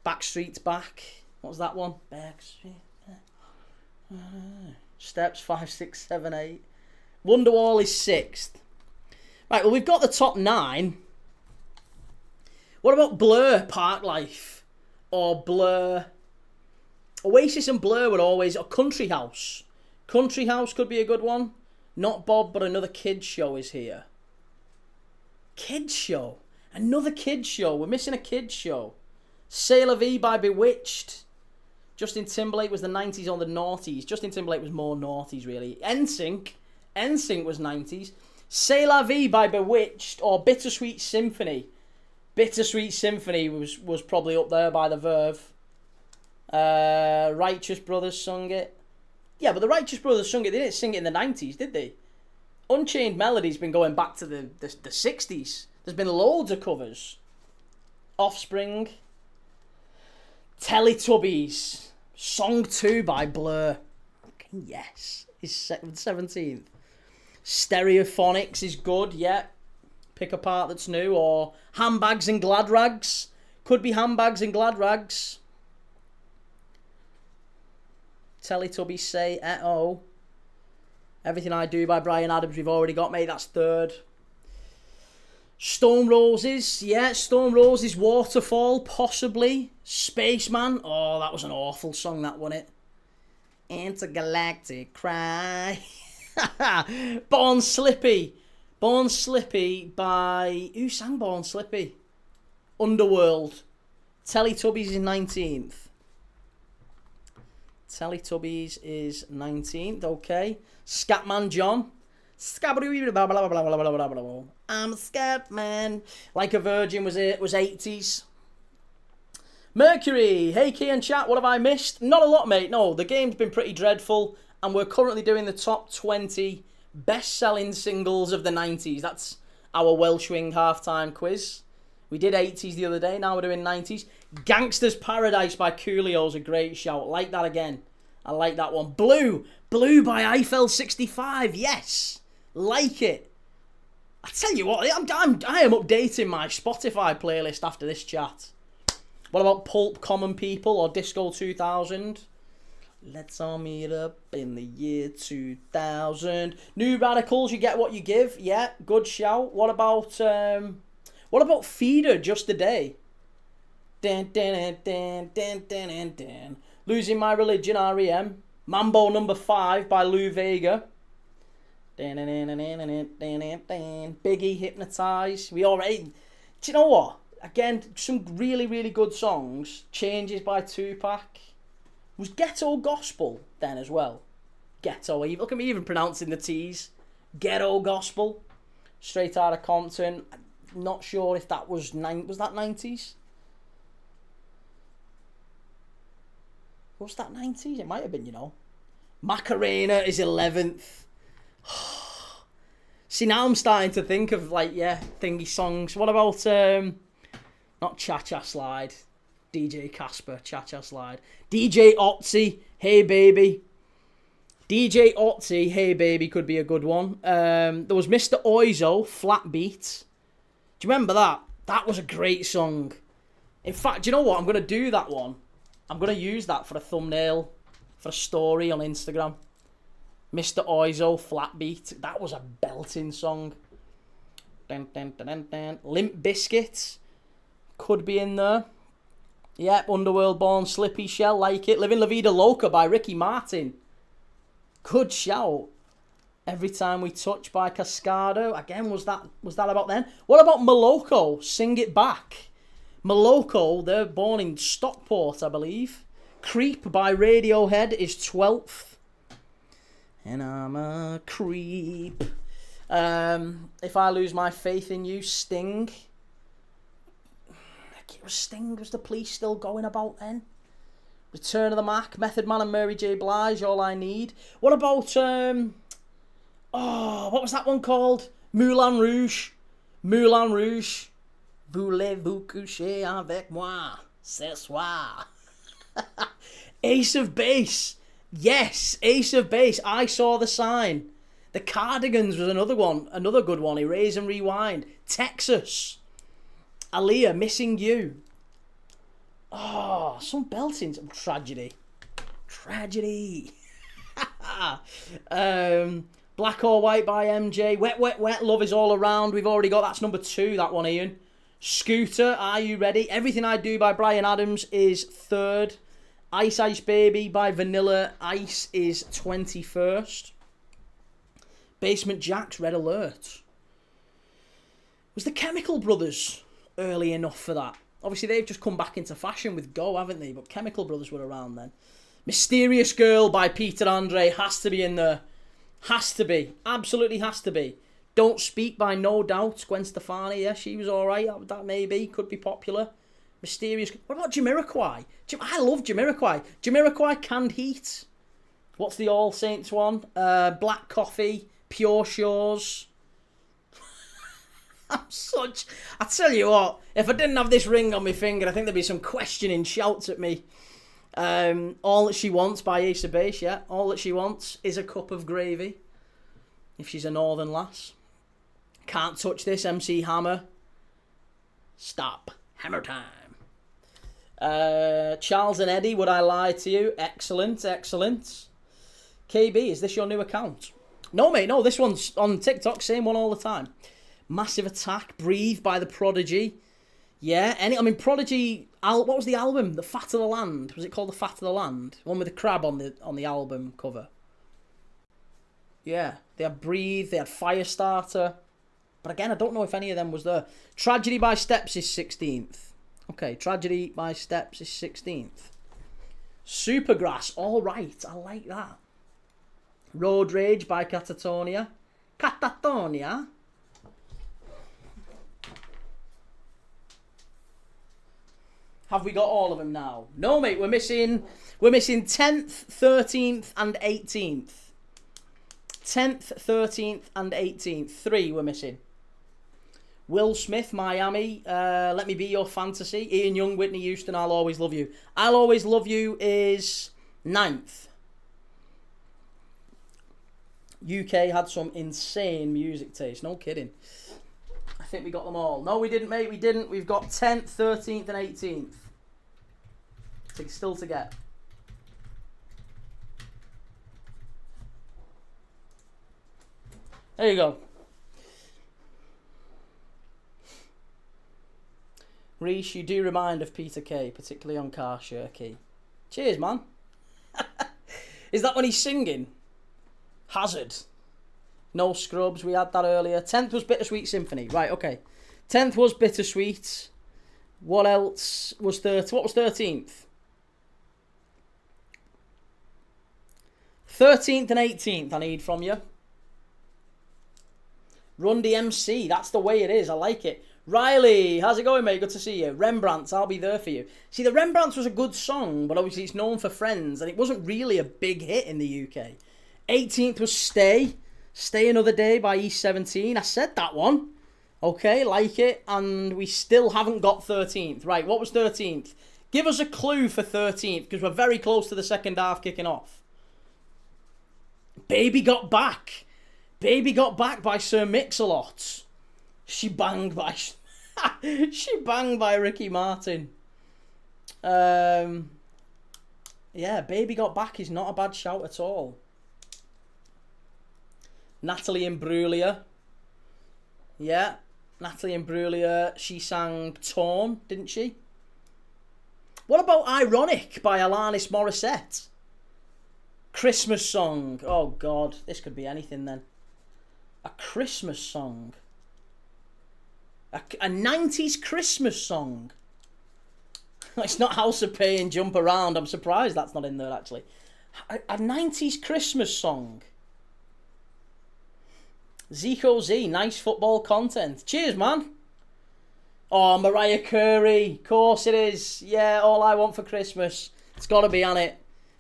Backstreet's Back. What was that one? Backstreet... Steps 5, 6, 7, 8. Wonderwall is 6th. Right, well, we've got the top 9. What about Blur, Park Life? Or Blur... Oasis and Blur were always... A Country House. Country House could be a good one. Not Bob, but another kids show is here. Kids show? Another kids show. We're missing a kids show. C'est La Vie by Bewitched. Justin Timberlake was the 90s or the noughties. Justin Timberlake was more noughties, really. NSYNC was 90s. C'est La Vie by Bewitched or Bittersweet Symphony. Bittersweet Symphony was probably up there by the Verve. Righteous Brothers sung it. Yeah, but the Righteous Brothers sung it. They didn't sing it in the 90s, did they? Unchained Melody's been going back to the 60s. There's been loads of covers. Offspring. Teletubbies. Song 2 by Blur. Yes. Is 17th. Stereophonics is good, yeah. Pick a part that's new. Or Handbags and Glad Rags. Could be Handbags and Glad Rags. Teletubbies say, oh. Everything I Do by Bryan Adams, we've already got, mate. That's 3rd. Stone Roses, yeah. Stone Roses, Waterfall, possibly. Spaceman. Oh, that was an awful song, that, wasn't it? Intergalactic Cry. Born Slippy. Born Slippy by... Who sang Born Slippy? Underworld. Teletubbies is 19th. Teletubbies is 19th, okay. Scatman John. I'm Scatman. Like a Virgin was 80s. Mercury. Hey, Key and chat, what have I missed? Not a lot, mate. No, the game's been pretty dreadful, and we're currently doing the top 20 best-selling singles of the 90s. That's our Welsh Wing halftime quiz. We did 80s the other day, now we're doing 90s. Gangster's Paradise by Coolio's a great shout. Like that again. I like that one. Blue. Blue by Eiffel 65. Yes. Like it. I tell you what, I am updating my Spotify playlist after this chat. What about Pulp, Common People, or Disco 2000? Let's all meet up in the year 2000. New Radicals, You Get What You Give. Yeah, good shout. What about Feeder, Just a Day? Dun, dun, dun, dun, dun, dun, dun. Losing My Religion, R.E.M. Mambo Number 5 by Lou Vega. Dun, dun, dun, dun, dun, dun, dun, dun. Biggie, Hypnotize. We already... Do you know what? Again, some really, really good songs. Changes by Tupac. Was Ghetto Gospel then as well? Ghetto. Look at me even pronouncing the T's. Ghetto Gospel. Straight Outta Compton. Not sure if that was... Was that 90s? Was that 90s? It might have been, you know. Macarena is 11th. See, now I'm starting to think of, like, yeah, thingy songs. What about... not Cha-Cha Slide. DJ Casper, Cha-Cha Slide. DJ Otzi, Hey Baby. DJ Otzi, Hey Baby could be a good one. There was Mr. Oizo, Flat Beat. Do you remember that? That was a great song. In fact, do you know what? I'm going to do that one. I'm going to use that for a thumbnail, for a story on Instagram. Mr. Oizo, Flat Beat. That was a belting song. Dun, dun, dun, dun, dun. Limp Bizkit could be in there. Yep, Underworld, Born Slippy, Shell, Like It. Living La Vida Loca by Ricky Martin. Good shout. Every Time We Touch by Cascado. Again, was that about then? What about Moloko? Sing It Back. Moloko, they're born in Stockport, I believe. Creep by Radiohead is 12th. And I'm a creep. If I Lose My Faith in You, Sting. Was the police still going about then? Return of the Mac, Method Man and Mary J. Blige, All I Need. What about, what was that one called? Moulin Rouge. Moulin Rouge. Voulez-vous coucher avec moi ce soir? Ace of Base. Yes, Ace of Base. I Saw the Sign. The Cardigans was another one. Another good one. Erase and Rewind. Texas. Aaliyah, Missing You. Oh, some belting. Tragedy. Black or White by MJ. Wet, Wet, Wet, Love Is All Around. We've already got, that's number 2, that one, Ian. Scooter, Are You Ready? Everything I Do by Bryan Adams is 3rd. Ice Ice Baby by Vanilla Ice is 21st. Basement Jaxx, Red Alert. Was the Chemical Brothers early enough for that? Obviously, they've just come back into fashion with Go, haven't they? But Chemical Brothers were around then. Mysterious Girl by Peter Andre has to be in there. Has to be. Absolutely has to be. Don't Speak by No Doubt. Gwen Stefani, yeah, she was alright. That maybe could be popular. Mysterious. What about Jamiroquai? I love Jamiroquai. Jamiroquai, Canned Heat. What's the All Saints one? Black Coffee. Pure Shores. I tell you what, if I didn't have this ring on my finger, I think there'd be some questioning shouts at me. All That She Wants by Asa Base, yeah. All That She Wants is a cup of gravy. If she's a northern lass. Can't Touch This, MC Hammer. Stop. Hammer time. Charles and Eddie, Would I Lie to You? Excellent, excellent. KB, is this your new account? No, mate, no, this one's on TikTok, same one all the time. Massive Attack, Breathe by The Prodigy. Yeah, Prodigy, what was the album? The Fat of the Land. Was it called The Fat of the Land? One with the crab on the album cover. Yeah, they had Breathe, they had Firestarter. But again, I don't know if any of them was there. Tragedy by Steps is 16th. Okay, Tragedy by Steps is 16th. Supergrass, all right, I like that. Road Rage by Catatonia. Catatonia? Have we got all of them now? No, mate, we're missing 10th, 13th and 18th. 10th, 13th and 18th. 3 we're missing. Will Smith, Miami, Let Me Be Your Fantasy. Ian Young, Whitney Houston, I'll Always Love You. I'll Always Love You is 9th. UK had some insane music taste, no kidding. I think we got them all. No, we didn't, mate, we didn't. We've got 10th, 13th and 18th. Still to get. There you go. Reece, you do remind of Peter Kay, particularly on Car Shirky. Cheers, man. Is that when he's singing? Hazard. No Scrubs, we had that earlier. 10th was Bittersweet Symphony. Right, okay. 10th was Bittersweet. What else was 13th? What was 13th? 13th and 18th I need from you. Run DMC, that's the way it is. I like it. Riley, how's it going, mate? Good to see you. Rembrandts, I'll be there for you. See, the Rembrandts was a good song, but obviously it's known for Friends, and it wasn't really a big hit in the UK. 18th was Stay. Stay Another Day by East 17. I said that one. Okay, like it. And we still haven't got 13th. Right, what was 13th? Give us a clue for 13th, because we're very close to the second half kicking off. Baby Got Back. Baby Got Back by Sir Mix-a-Lot. She Banged by Ricky Martin. Yeah, Baby Got Back is not a bad shout at all. Natalie Imbruglia. Yeah, Natalie Imbruglia. She sang Torn, didn't she? What about Ironic by Alanis Morissette? Christmas song. Oh, God. This could be anything then. A Christmas song. A 90s Christmas song. It's not House of Pain, Jump Around. I'm surprised that's not in there, actually. A 90s Christmas song. Zico Z, nice football content. Cheers, man. Oh, Mariah Carey. Of course it is. Yeah, All I Want for Christmas. It's got to be on it.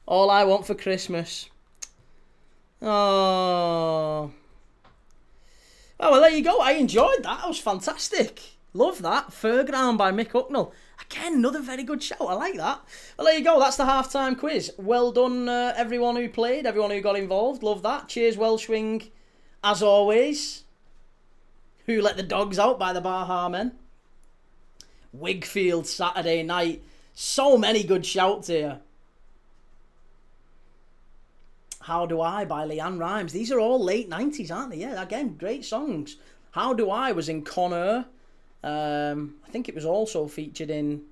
All I Want for Christmas. Oh. Oh, well, there you go. I enjoyed that. That was fantastic. Love that. Fairground by Mick Hucknall. Again, another very good show. I like that. Well, there you go. That's the halftime quiz. Well done, everyone who played, everyone who got involved. Love that. Cheers, Welshwing, as always. Who Let the Dogs Out by the Baha Men. Wigfield, Saturday Night. So many good shouts here. How Do I by Leanne Rimes. These are all late 90s, aren't they? Yeah, again, great songs. How Do I was in Con Air. I think it was also featured in...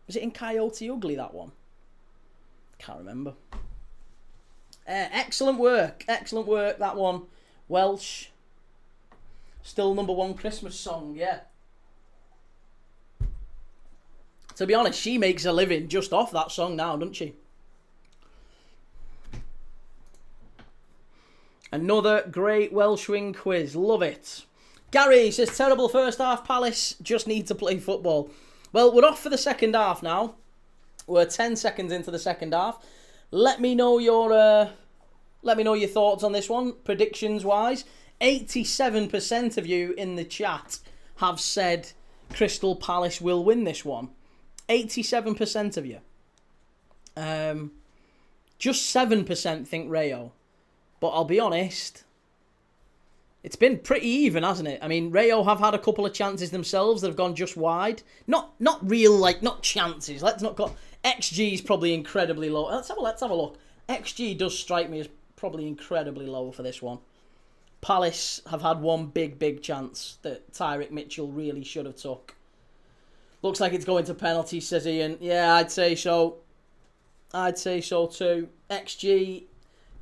Was it in Coyote Ugly, that one? Can't remember. Excellent work. Excellent work, that one. Welsh. Still #1 Christmas song, yeah. To be honest, she makes a living just off that song now, doesn't she? Another great Welshwing quiz. Love it. Gary says, terrible first half, Palace. Just need to play football. Well, we're off for the second half now. We're 10 seconds into the second half. Let me know your thoughts on this one, predictions-wise. 87% of you in the chat have said Crystal Palace will win this one. 87% of you. Just 7% think Rayo. But I'll be honest, it's been pretty even, hasn't it? I mean, Rayo have had a couple of chances themselves that have gone just wide. Not real, not chances. Let's not go... XG is probably incredibly low. Let's have a look. XG does strike me as probably incredibly low for this one. Palace have had one big chance that Tyrick Mitchell really should have took. Looks like it's going to penalty, says Ian. Yeah, I'd say so. I'd say so too. XG,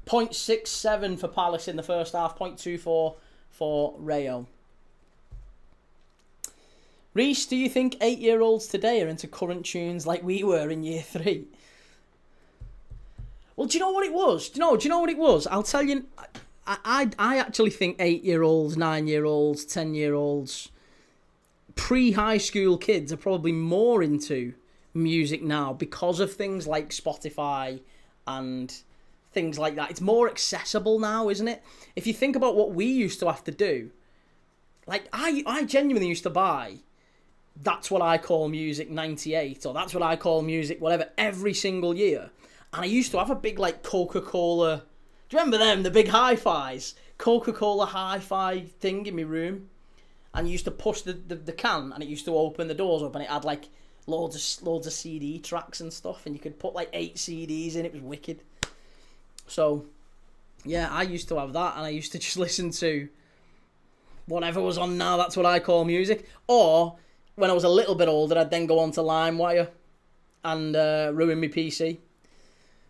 0.67 for Palace in the first half, 0.24 for Rayo. Reece, do you think 8-year-olds today are into current tunes like we were in year 3? Well, do you know what it was? Do you know what it was? I'll tell you. I actually think 8-year-olds, 9-year-olds, 10-year-olds, pre-high school kids are probably more into music now because of things like Spotify and things like that. It's more accessible now, isn't it? If you think about what we used to have to do, like I genuinely used to buy That's What I Call Music 98 or That's What I Call Music whatever every single year. And I used to have a big Coca-Cola... Do you remember them? The big hi-fis? Coca-Cola hi-fi thing in my room. And you used to push the can and it used to open the doors up and it had loads of CD tracks and stuff. And you could put 8 CDs in. It was wicked. So, yeah, I used to have that and I used to just listen to whatever was on now. That's What I Call Music. Or, when I was a little bit older, I'd then go on to LimeWire and ruin my PC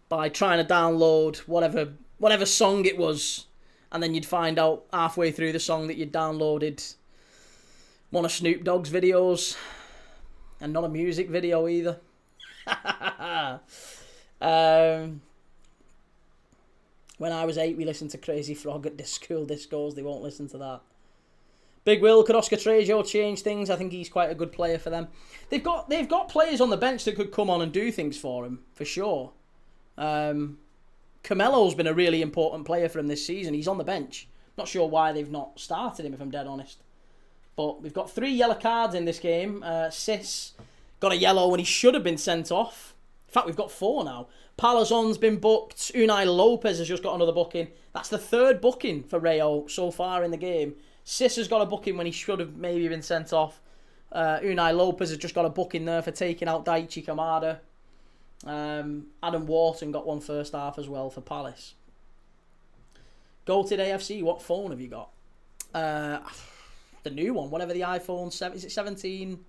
by trying to download whatever song it was, and then you'd find out halfway through the song that you'd downloaded one of Snoop Dogg's videos, and not a music video either. When I was 8, we listened to Crazy Frog at school discos. They won't listen to that. Big Will, could Oscar Trejo change things? I think he's quite a good player for them. They've got players on the bench that could come on and do things for him, for sure. Camelo's been a really important player for him this season. He's on the bench. Not sure why they've not started him, if I'm dead honest. But we've got 3 yellow cards in this game. Sis got a yellow when he should have been sent off. In fact, we've got 4 now. Palazon's been booked. Unai Lopez has just got another booking. That's the 3rd booking for Rayo so far in the game. Sis has got a booking when he should have maybe been sent off. Unai Lopez has just got a booking there for taking out Daichi Kamada. Adam Wharton got one first half as well for Palace. Goated AFC, what phone have you got? The new one, whatever the iPhone 7, is it 17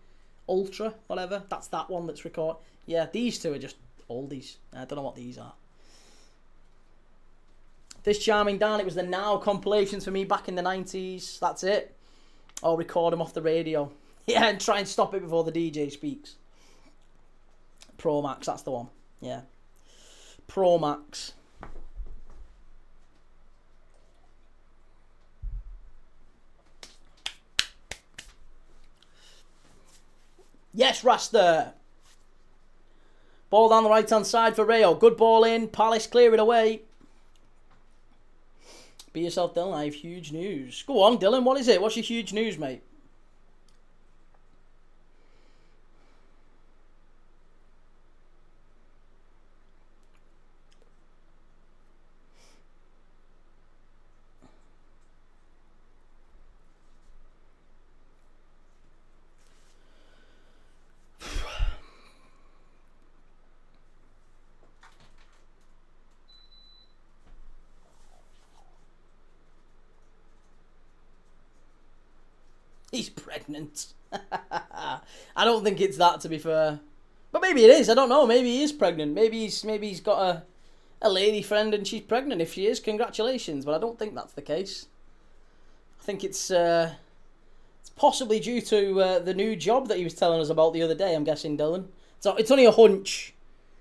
Ultra, whatever? That's that one that's recorded. Yeah, these two are just oldies. I don't know what these are. This Charming Dan, it was the Now compilations for me back in the 90s. That's it. I'll record them off the radio. Yeah, and try and stop it before the DJ speaks. Pro Max, that's the one. Yeah. Pro Max. Yes, Rasta. Ball down the right-hand side for Rayo. Good ball in. Palace clear it away. Be yourself, Dylan. I have huge news. Go on, Dylan. What is it? What's your huge news, mate? He's pregnant. I don't think it's that, to be fair. But maybe it is. I don't know. Maybe he is pregnant. Maybe he's got a lady friend and she's pregnant. If she is, congratulations. But I don't think that's the case. I think it's possibly due to the new job that he was telling us about the other day, I'm guessing, Dylan. So it's only a hunch.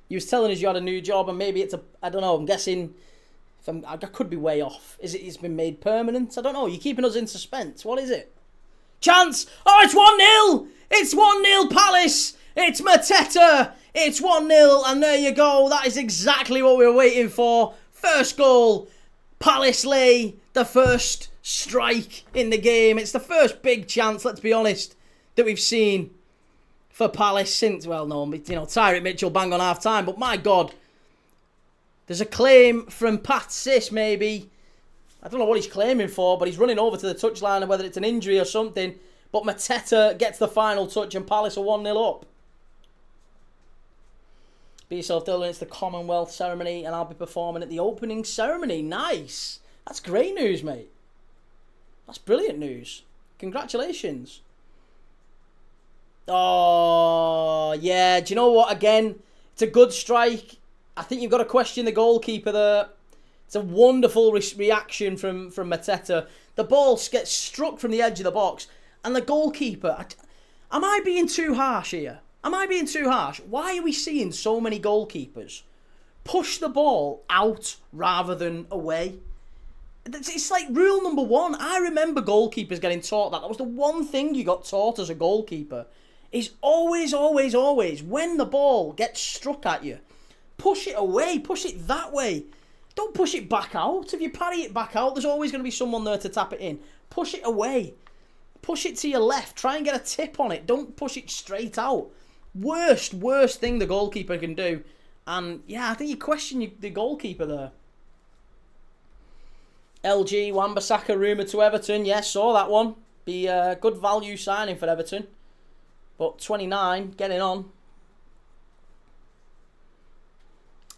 He was telling us you had a new job and maybe it's I don't know, I'm guessing... I could be way off. It's been made permanent? I don't know. You're keeping us in suspense. What is it? Chance! Oh, it's 1-0! It's 1-0 Palace! It's Mateta! It's 1-0, and there you go. That is exactly what we were waiting for. First goal. Palace lay the first strike in the game. It's the first big chance, let's be honest, that we've seen for Palace since, well, no, Tyreek Mitchell bang on half-time, but my God, there's a claim from Pat Sis, maybe. I don't know what he's claiming for, but he's running over to the touchline, and whether it's an injury or something, but Mateta gets the final touch and Palace are 1-0 up. Be yourself, Dylan. It's the Commonwealth ceremony, and I'll be performing at the opening ceremony. Nice. That's great news, mate. That's brilliant news. Congratulations. Oh, yeah. Do you know what? Again, it's a good strike. I think you've got to question the goalkeeper there. It's a wonderful reaction from Mateta. The ball gets struck from the edge of the box, and the goalkeeper... Am I being too harsh here? Am I being too harsh? Why are we seeing so many goalkeepers push the ball out rather than away? It's like rule number 1. I remember goalkeepers getting taught that. That was the one thing you got taught as a goalkeeper. Is always, always, always, when the ball gets struck at you, push it away. Push it that way. Don't push it back out. If you parry it back out, there's always going to be someone there to tap it in. Push it away. Push it to your left. Try and get a tip on it. Don't push it straight out. Worst thing the goalkeeper can do. And yeah, I think you question the goalkeeper there. LG, Wan-Bissaka rumoured to Everton. Yes, saw that one. Be a good value signing for Everton. But 29, getting on.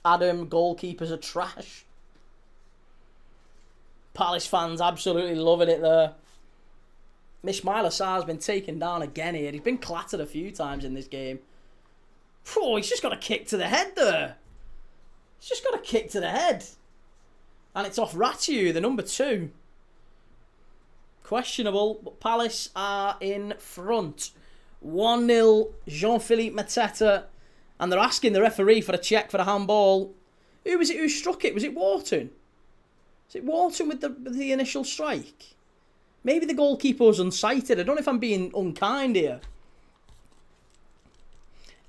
Adam, goalkeepers are trash. Palace fans absolutely loving it there. Ismaila Sarr's been taken down again here. He's been clattered a few times in this game. Oh, he's just got a kick to the head there. He's just got a kick to the head. And it's off Ratiu, the number 2. Questionable, but Palace are in front. 1-0, Jean-Philippe Mateta. And they're asking the referee for a check for a handball. Who was it who struck it? Was it Wharton? Was it Wharton with the initial strike? Maybe the goalkeeper was unsighted. I don't know if I'm being unkind here.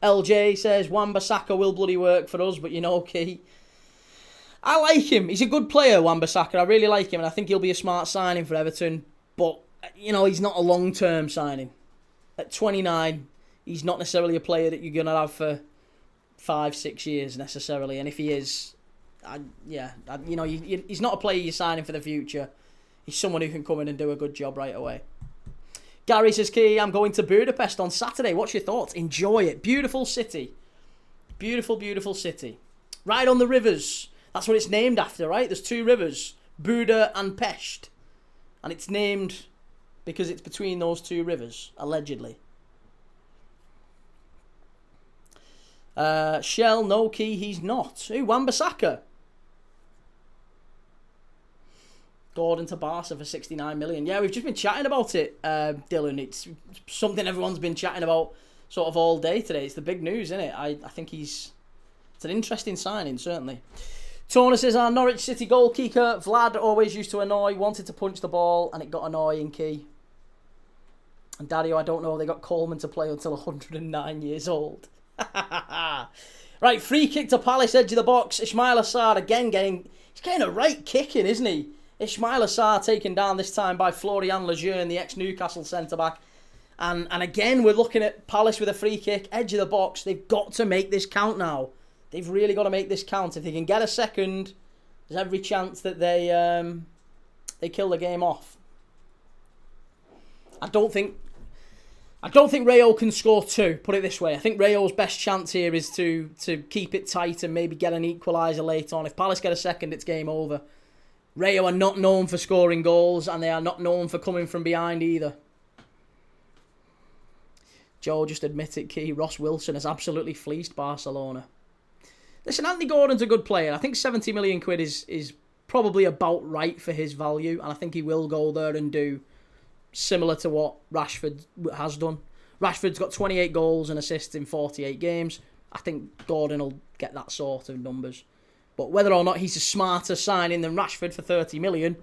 LJ says, Wan-Bissaka will bloody work for us, but you know, okay. I like him. He's a good player, Wan-Bissaka. I really like him, and I think he'll be a smart signing for Everton. But, you know, he's not a long-term signing. At 29, he's not necessarily a player that you're going to have for 5-6 years, necessarily. And if he is, he's not a player you're signing for the future. He's someone who can come in and do a good job right away. Gary says, Key, I'm going to Budapest on Saturday. What's your thoughts? Enjoy it. Beautiful city. Beautiful, beautiful city. Right on the rivers. That's what it's named after, right? There's 2 rivers. Buda and Pest. And it's named because it's between those 2 rivers, allegedly. Shell, no, Key, he's not. Who? Wan-Bissaka. Gordon to Barca for 69 million. Yeah, we've just been chatting about it, Dylan. It's something everyone's been chatting about sort of all day today. It's the big news, isn't it? I think it's an interesting signing, certainly. Tona says, our Norwich City goalkeeper, Vlad, always used to annoy, wanted to punch the ball, and it got annoying, Key. And Dario, I don't know, they got Coleman to play until 109 years old. Right, free kick to Palace, edge of the box. Ismaila Sarr again he's getting a right kicking, isn't he? Ismaila Sarr taken down this time by Florian Lejeune, the ex-Newcastle centre-back. And again, we're looking at Palace with a free kick, edge of the box. They've got to make this count now. They've really got to make this count. If they can get a second, there's every chance that they kill the game off. I don't think Rayo can score 2, put it this way. I think Rayo's best chance here is to keep it tight and maybe get an equaliser late on. If Palace get a second, it's game over. Rayo are not known for scoring goals, and they are not known for coming from behind either. Joe, just admit it, Key. Ross Wilson has absolutely fleeced Barcelona. Listen, Anthony Gordon's a good player. I think 70 million quid is probably about right for his value, and I think he will go there and do similar to what Rashford has done. Rashford's got 28 goals and assists in 48 games. I think Gordon will get that sort of numbers. But whether or not he's a smarter signing than Rashford for 30 million,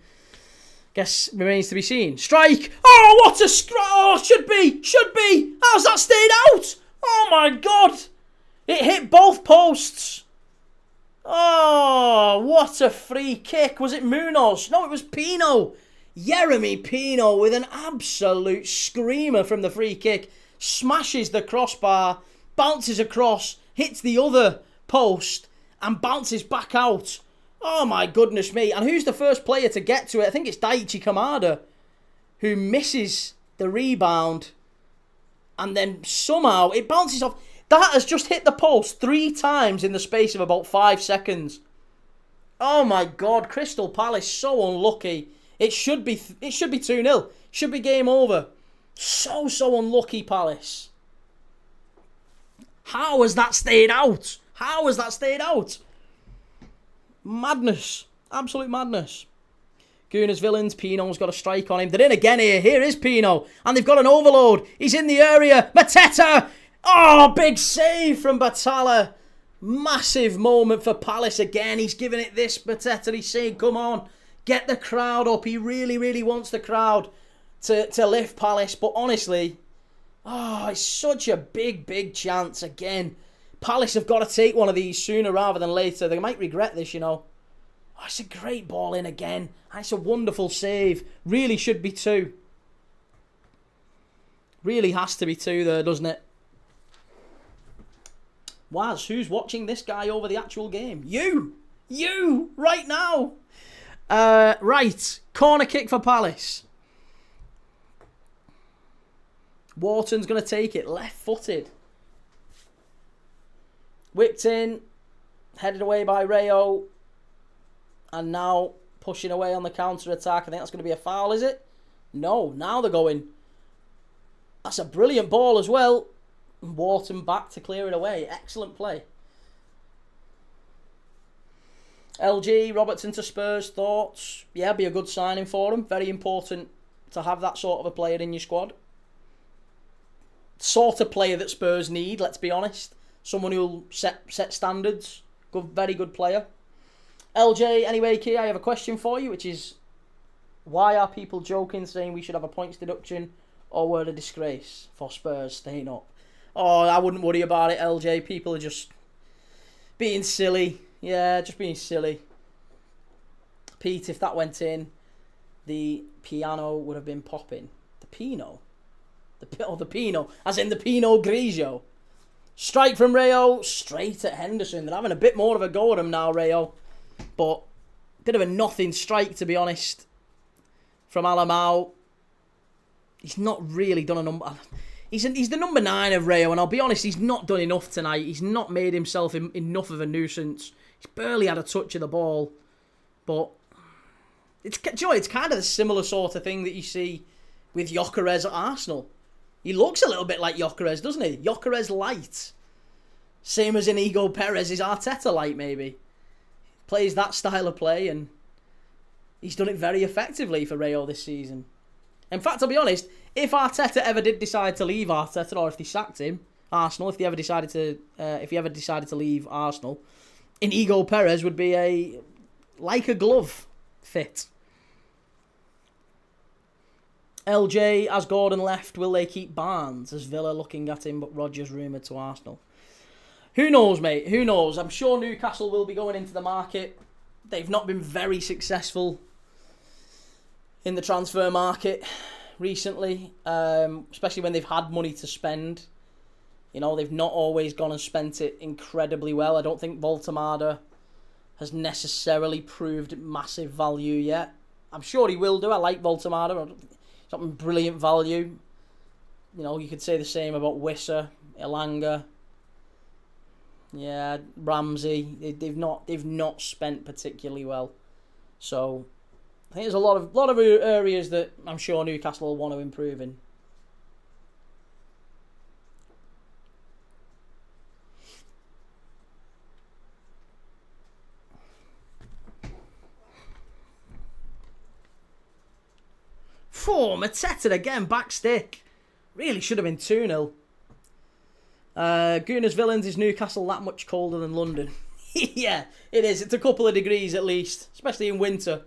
guess remains to be seen. Strike! Oh, what a strike! Oh, should be! How's that stayed out? Oh my God! It hit both posts. Oh, what a free kick. Was it Munoz? No, it was Pino. Jeremy Pino with an absolute screamer from the free kick. Smashes the crossbar, bounces across, hits the other post, and bounces back out. Oh my goodness me. And who's the first player to get to it? I think it's Daichi Kamada, who misses the rebound. And then somehow it bounces off. That has just hit the post 3 times in the space of about 5 seconds. Oh my God, Crystal Palace so unlucky. It should be 2-0. Should be game over. So unlucky, Palace. How has that stayed out? How has that stayed out? Madness. Absolute madness. Gunners Villains, Pino's got a strike on him. They're in again here. Here is Pino. And they've got an overload. He's in the area. Mateta. Oh, big save from Batalla. Massive moment for Palace again. He's giving it this, Mateta. He's saying, come on, get the crowd up. He really, really wants the crowd to lift Palace. But honestly, it's such a big chance again. Palace have got to take one of these sooner rather than later. They might regret this, you know. Oh, it's a great ball in again. It's a wonderful save. Really should be 2. Really has to be 2 there, doesn't it? Waz, who's watching this guy over the actual game? You! Right now! Right. Corner kick for Palace. Wharton's going to take it. Left-footed. Whipped in. Headed away by Rayo. And now pushing away on the counter-attack. I think that's going to be a foul, is it? No, now they're going. That's a brilliant ball as well. Wharton back to clear it away. Excellent play. LG, Robertson to Spurs. Thoughts? Yeah, be a good signing for them. Very important to have that sort of a player in your squad. Sort of player that Spurs need, let's be honest. Someone who'll set standards. Very good player. LJ, anyway, Key, I have a question for you, which is, why are people joking, saying we should have a points deduction, or were a disgrace for Spurs staying up? Oh, I wouldn't worry about it, LJ. People are just being silly. Yeah, just being silly. Pete, if that went in, the piano would have been popping. The Pino? The Pino. As in the Pinot Grigio. Strike from Rayo, straight at Henderson. They're having a bit more of a go at him now, Rayo. But a bit of a nothing strike, to be honest, from Alamau. He's not really done a number. He's the number 9 of Rayo, and I'll be honest, he's not done enough tonight. He's not made himself enough of a nuisance. He's barely had a touch of the ball. But it's kind of the similar sort of thing that you see with Gyökeres at Arsenal. He looks a little bit like Gyökeres, doesn't he? Gyökeres light. Same as Íñigo Pérez is Arteta light, maybe. Plays that style of play, and he's done it very effectively for Rayo this season. In fact, I'll be honest, if Arteta ever did decide to leave Arteta, or if they sacked him, Arsenal, if he ever decided to leave Arsenal, Íñigo Pérez would be a glove fit. LJ, as Gordon left, will they keep Barnes? As Villa looking at him, but Rodgers rumoured to Arsenal. Who knows, mate? Who knows? I'm sure Newcastle will be going into the market. They've not been very successful in the transfer market recently, especially when they've had money to spend. You know, they've not always gone and spent it incredibly well. I don't think Voltemada has necessarily proved massive value yet. I'm sure he will do. I like Voltemada. He's not been brilliant value. You know, you could say the same about Wissa, Elanga. Yeah, Ramsey. They've not spent particularly well. So I think there's a lot of areas that I'm sure Newcastle will want to improve in. Mateta again, back stick. Really should have been 2-0. Gunners Villains, is Newcastle that much colder than London? Yeah, it is. It's a couple of degrees at least, especially in winter.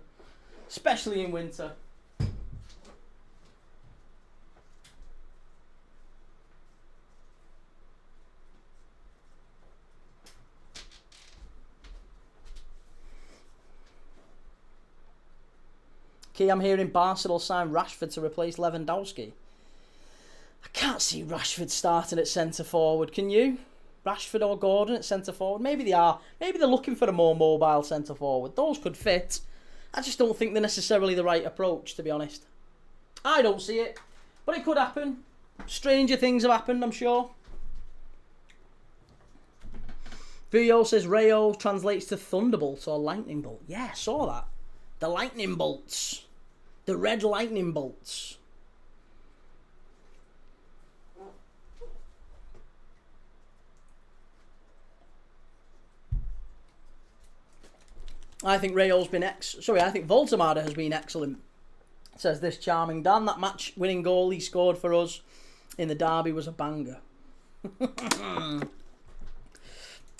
Key, I'm hearing Barcelona sign Rashford to replace Lewandowski. I can't see Rashford starting at centre-forward, can you? Rashford or Gordon at centre-forward? Maybe they are. Maybe they're looking for a more mobile centre-forward. Those could fit. I just don't think they're necessarily the right approach, to be honest. I don't see it. But it could happen. Stranger things have happened, I'm sure. Vuyo says Rayo translates to thunderbolt or lightning bolt. Yeah, I saw that. The lightning bolts. The red lightning bolts. I think Rayo's been I think Voltemada has been excellent. Says this charming Dan. That match-winning goal he scored for us in the derby was a banger.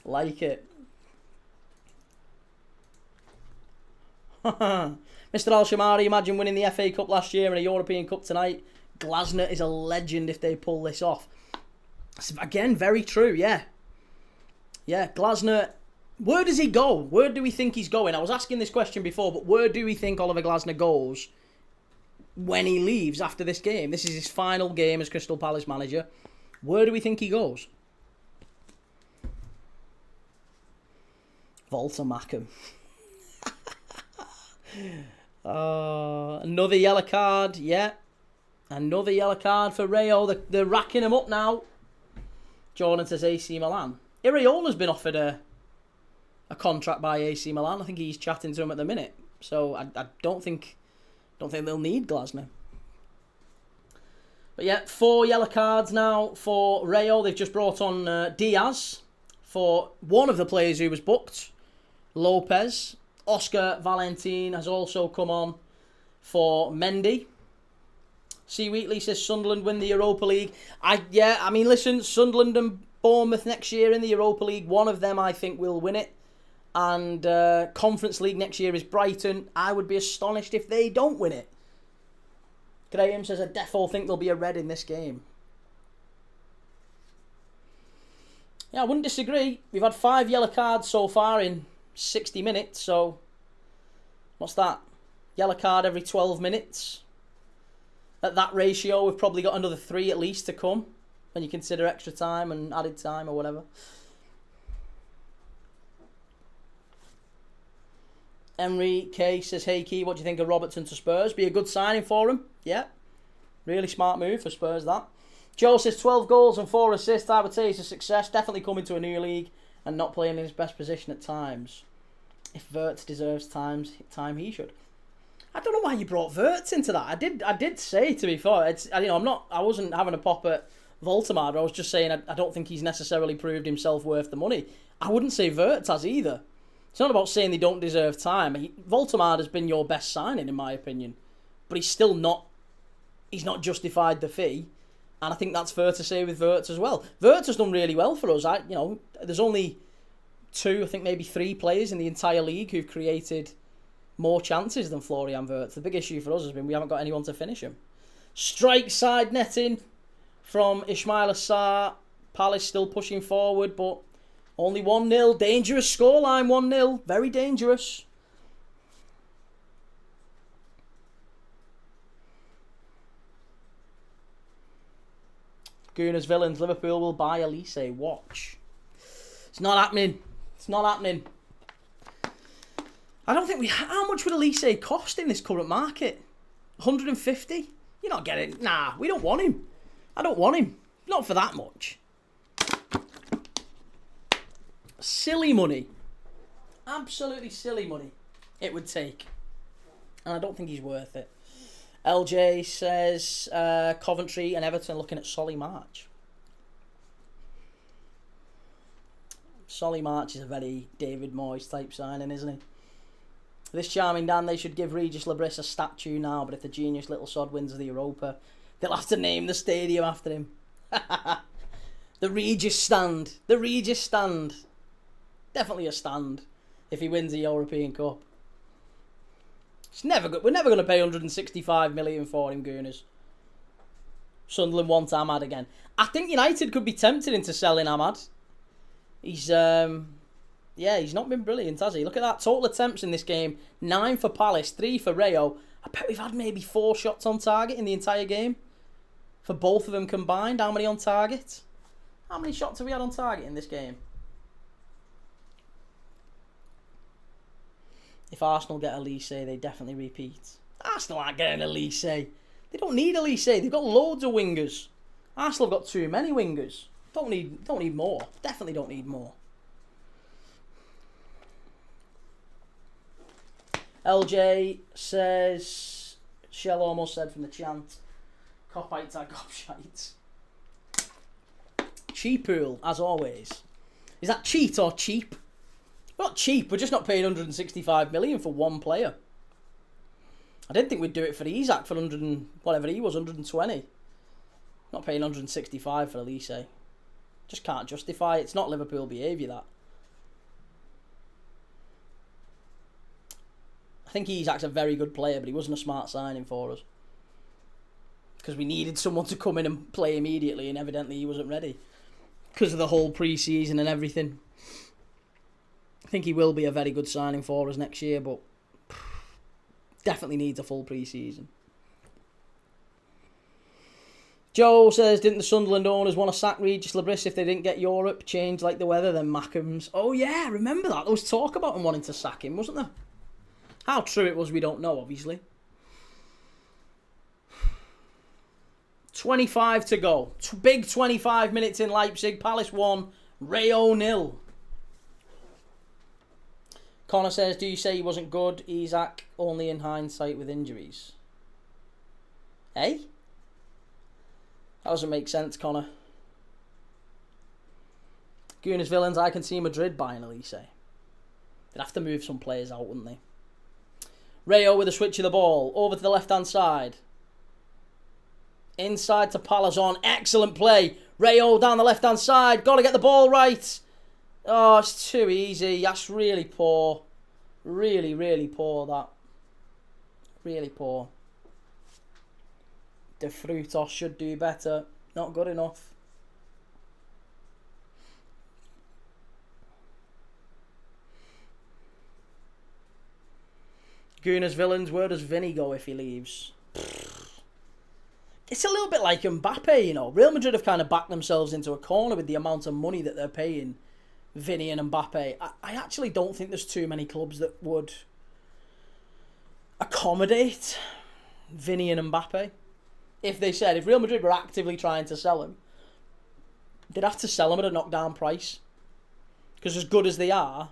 Like it. Mr. Al-Shamari, imagine winning the FA Cup last year and a European Cup tonight. Glasner is a legend if they pull this off. Again, very true, yeah. Yeah, Glasner... Where does he go? Where do we think he's going? I was asking this question before, but where do we think Oliver Glasner goes when he leaves after this game? This is his final game as Crystal Palace manager. Where do we think he goes? Volta-Mackham. Another yellow card, yeah. Another yellow card for Rayo. They're racking him up now. Jordan says AC Milan. Iraola's been offered a contract by AC Milan. I think he's chatting to him at the minute. So I don't think they'll need Glasner. But yeah, 4 yellow cards now for Rayo. They've just brought on Diaz for one of the players who was booked, Lopez. Oscar Valentin has also come on for Mendy. C. Wheatley says Sunderland win the Europa League. I mean, listen, Sunderland and Bournemouth next year in the Europa League. One of them, I think, will win it. And Conference League next year is Brighton. I would be astonished if they don't win it. Graham says, I defo think there'll be a red in this game. Yeah, I wouldn't disagree. We've had 5 yellow cards so far in 60 minutes. So, what's that? Yellow card every 12 minutes. At that ratio, we've probably got another 3 at least to come. When you consider extra time and added time or whatever. Henry K says, hey Key, what do you think of Robertson to Spurs? Be a good signing for him. Yeah. Really smart move for Spurs, that. Joe says 12 goals and 4 assists. I would say he's a success. Definitely coming to a new league and not playing in his best position at times. If Wirtz deserves time, he should. I don't know why you brought Wirtz into that. I did say, to be fair, I wasn't having a pop at Voltemada. I was just saying I don't think he's necessarily proved himself worth the money. I wouldn't say Wirtz has either. It's not about saying they don't deserve time. Voltemada has been your best signing, in my opinion. But he's still not... He's not justified the fee. And I think that's fair to say with Wirtz as well. Wirtz has done really well for us. There's only 2, I think maybe 3 players in the entire league who've created more chances than Florian Wirtz. The big issue for us has been we haven't got anyone to finish him. Strike side netting from Ismail Assar. Palace still pushing forward, but only 1-0. Dangerous scoreline, 1-0. Very dangerous. Gunners villains. Liverpool will buy Elise. Watch. It's not happening. It's not happening. I don't think we... How much would Elise cost in this current market? 150? You're not getting... Nah, we don't want him. I don't want him. Not for that much. Silly money. Absolutely silly money it would take. And I don't think he's worth it. LJ says Coventry and Everton looking at Solly March. Solly March is a very David Moyes type signing, isn't he? This charming Dan, they should give Regis Labris a statue now, but if the genius little sod wins the Europa, they'll have to name the stadium after him. The Regis stand. The Regis stand. Definitely a stand if he wins the European Cup. It's never good. We're never going to pay 165 million for him, Gooners. Sunderland want Ahmad again. I think United could be tempted into selling Ahmad. He's he's not been brilliant, has he? Look at that. Total attempts in this game. 9 for Palace, 3 for Rayo. I bet we've had maybe 4 shots on target in the entire game. For both of them combined, how many on target? How many shots have we had on target in this game? If Arsenal get Elise, they definitely repeat. Arsenal aren't getting Elise. They don't need Elise. They've got loads of wingers. Arsenal have got too many wingers. Don't need more. Definitely don't need more. LJ says, Shell almost said from the chant, Copites are gobshites. Cheapool, as always. Is that cheat or cheap? Not cheap, we're just not paying 165 million for one player. I didn't think we'd do it for Isak for 100 and whatever he was, 120. Not paying 165 for Elise. Just can't justify it. It's not Liverpool behaviour, that. I think Isak's a very good player, but he wasn't a smart signing for us. Because we needed someone to come in and play immediately, and evidently he wasn't ready. Because of the whole pre-season and everything. I think he will be a very good signing for us next year, but definitely needs a full pre-season. Joe says, didn't the Sunderland owners want to sack Regis Labris if they didn't get Europe? Change like the weather, then Mackems. Oh yeah, remember that? There was talk about him wanting to sack him, wasn't there? How true it was, we don't know, obviously. 25 to go. Big 25 minutes in Leipzig. Palace 1, Rayo 0. Connor says, do you say he wasn't good? Isak, only in hindsight with injuries. Eh? That doesn't make sense, Connor. Gooners Villains, I can see Madrid buying Elise. They'd have to move some players out, wouldn't they? Rayo with a switch of the ball. Over to the left-hand side. Inside to Palazon. Excellent play. Rayo down the left-hand side. Got to get the ball right. Oh, it's too easy. That's really poor. Really, really poor, that. Really poor. De Frutos should do better. Not good enough. Gooners Villains, where does Vinny go if he leaves? It's a little bit like Mbappe, you know. Real Madrid have kind of backed themselves into a corner with the amount of money that they're paying Vinny and Mbappe. I actually don't think there's too many clubs that would accommodate Vinny and Mbappe. If Real Madrid were actively trying to sell him, they'd have to sell him at a knockdown price. Because as good as they are,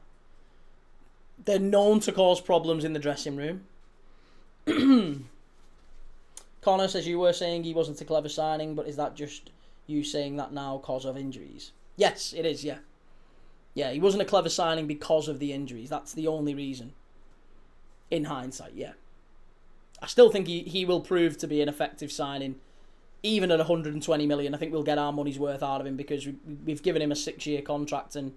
they're known to cause problems in the dressing room. Connor says, you were saying he wasn't a clever signing, but is that just you saying that now because of injuries? Yes, it is, yeah. Yeah, he wasn't a clever signing because of the injuries. That's the only reason. In hindsight, yeah. I still think he will prove to be an effective signing. Even at 120 million, I think we'll get our money's worth out of him because we've given him a 6-year contract, and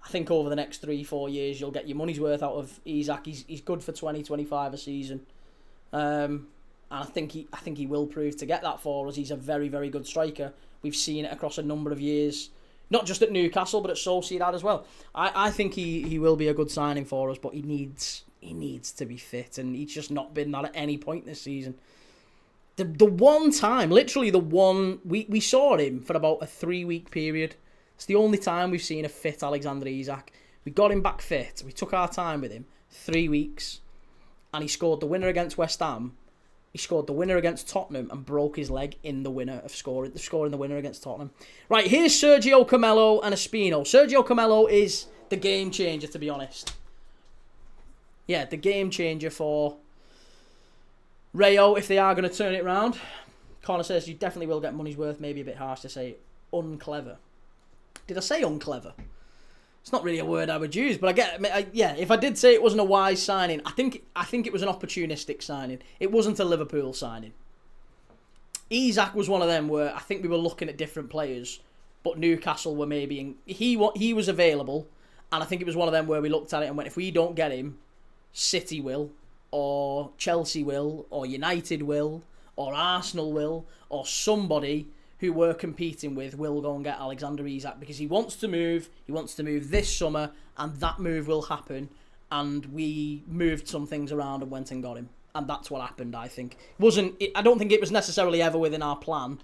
I think over the next 3-4 years you'll get your money's worth out of Isak. He's good for 20-25 a season. And I think he will prove to get that for us. He's a very, very good striker. We've seen it across a number of years. Not just at Newcastle, but at Sociedad as well. I think he will be a good signing for us, but he needs to be fit, and he's just not been that at any point this season. The one time, literally the one, we saw him for about a 3-week period. It's the only time we've seen a fit Alexander Isak. We got him back fit. We took our time with him. 3 weeks. And he scored the winner against West Ham. He scored the winner against Tottenham and broke his leg in the winner of scoring the winner against Tottenham. Right, here's Sergio Camelo and Espino. Sergio Camelo is the game changer, to be honest. Yeah, the game changer for Rayo if they are going to turn it round. Connor says you definitely will get money's worth. Maybe a bit harsh to say unclever. Did I say unclever? It's not really a word I would use, but yeah, if I did say it wasn't a wise signing, I think it was an opportunistic signing. It wasn't a Liverpool signing. Isak was one of them where I think we were looking at different players, but Newcastle were maybe he was available, and I think it was one of them where we looked at it and went, if we don't get him, City will, or Chelsea will, or United will, or Arsenal will, or somebody who we're competing with will go and get Alexander Isak because he wants to move this summer, and that move will happen, and we moved some things around and went and got him. And that's what happened, I think. I don't think it was necessarily ever within our plan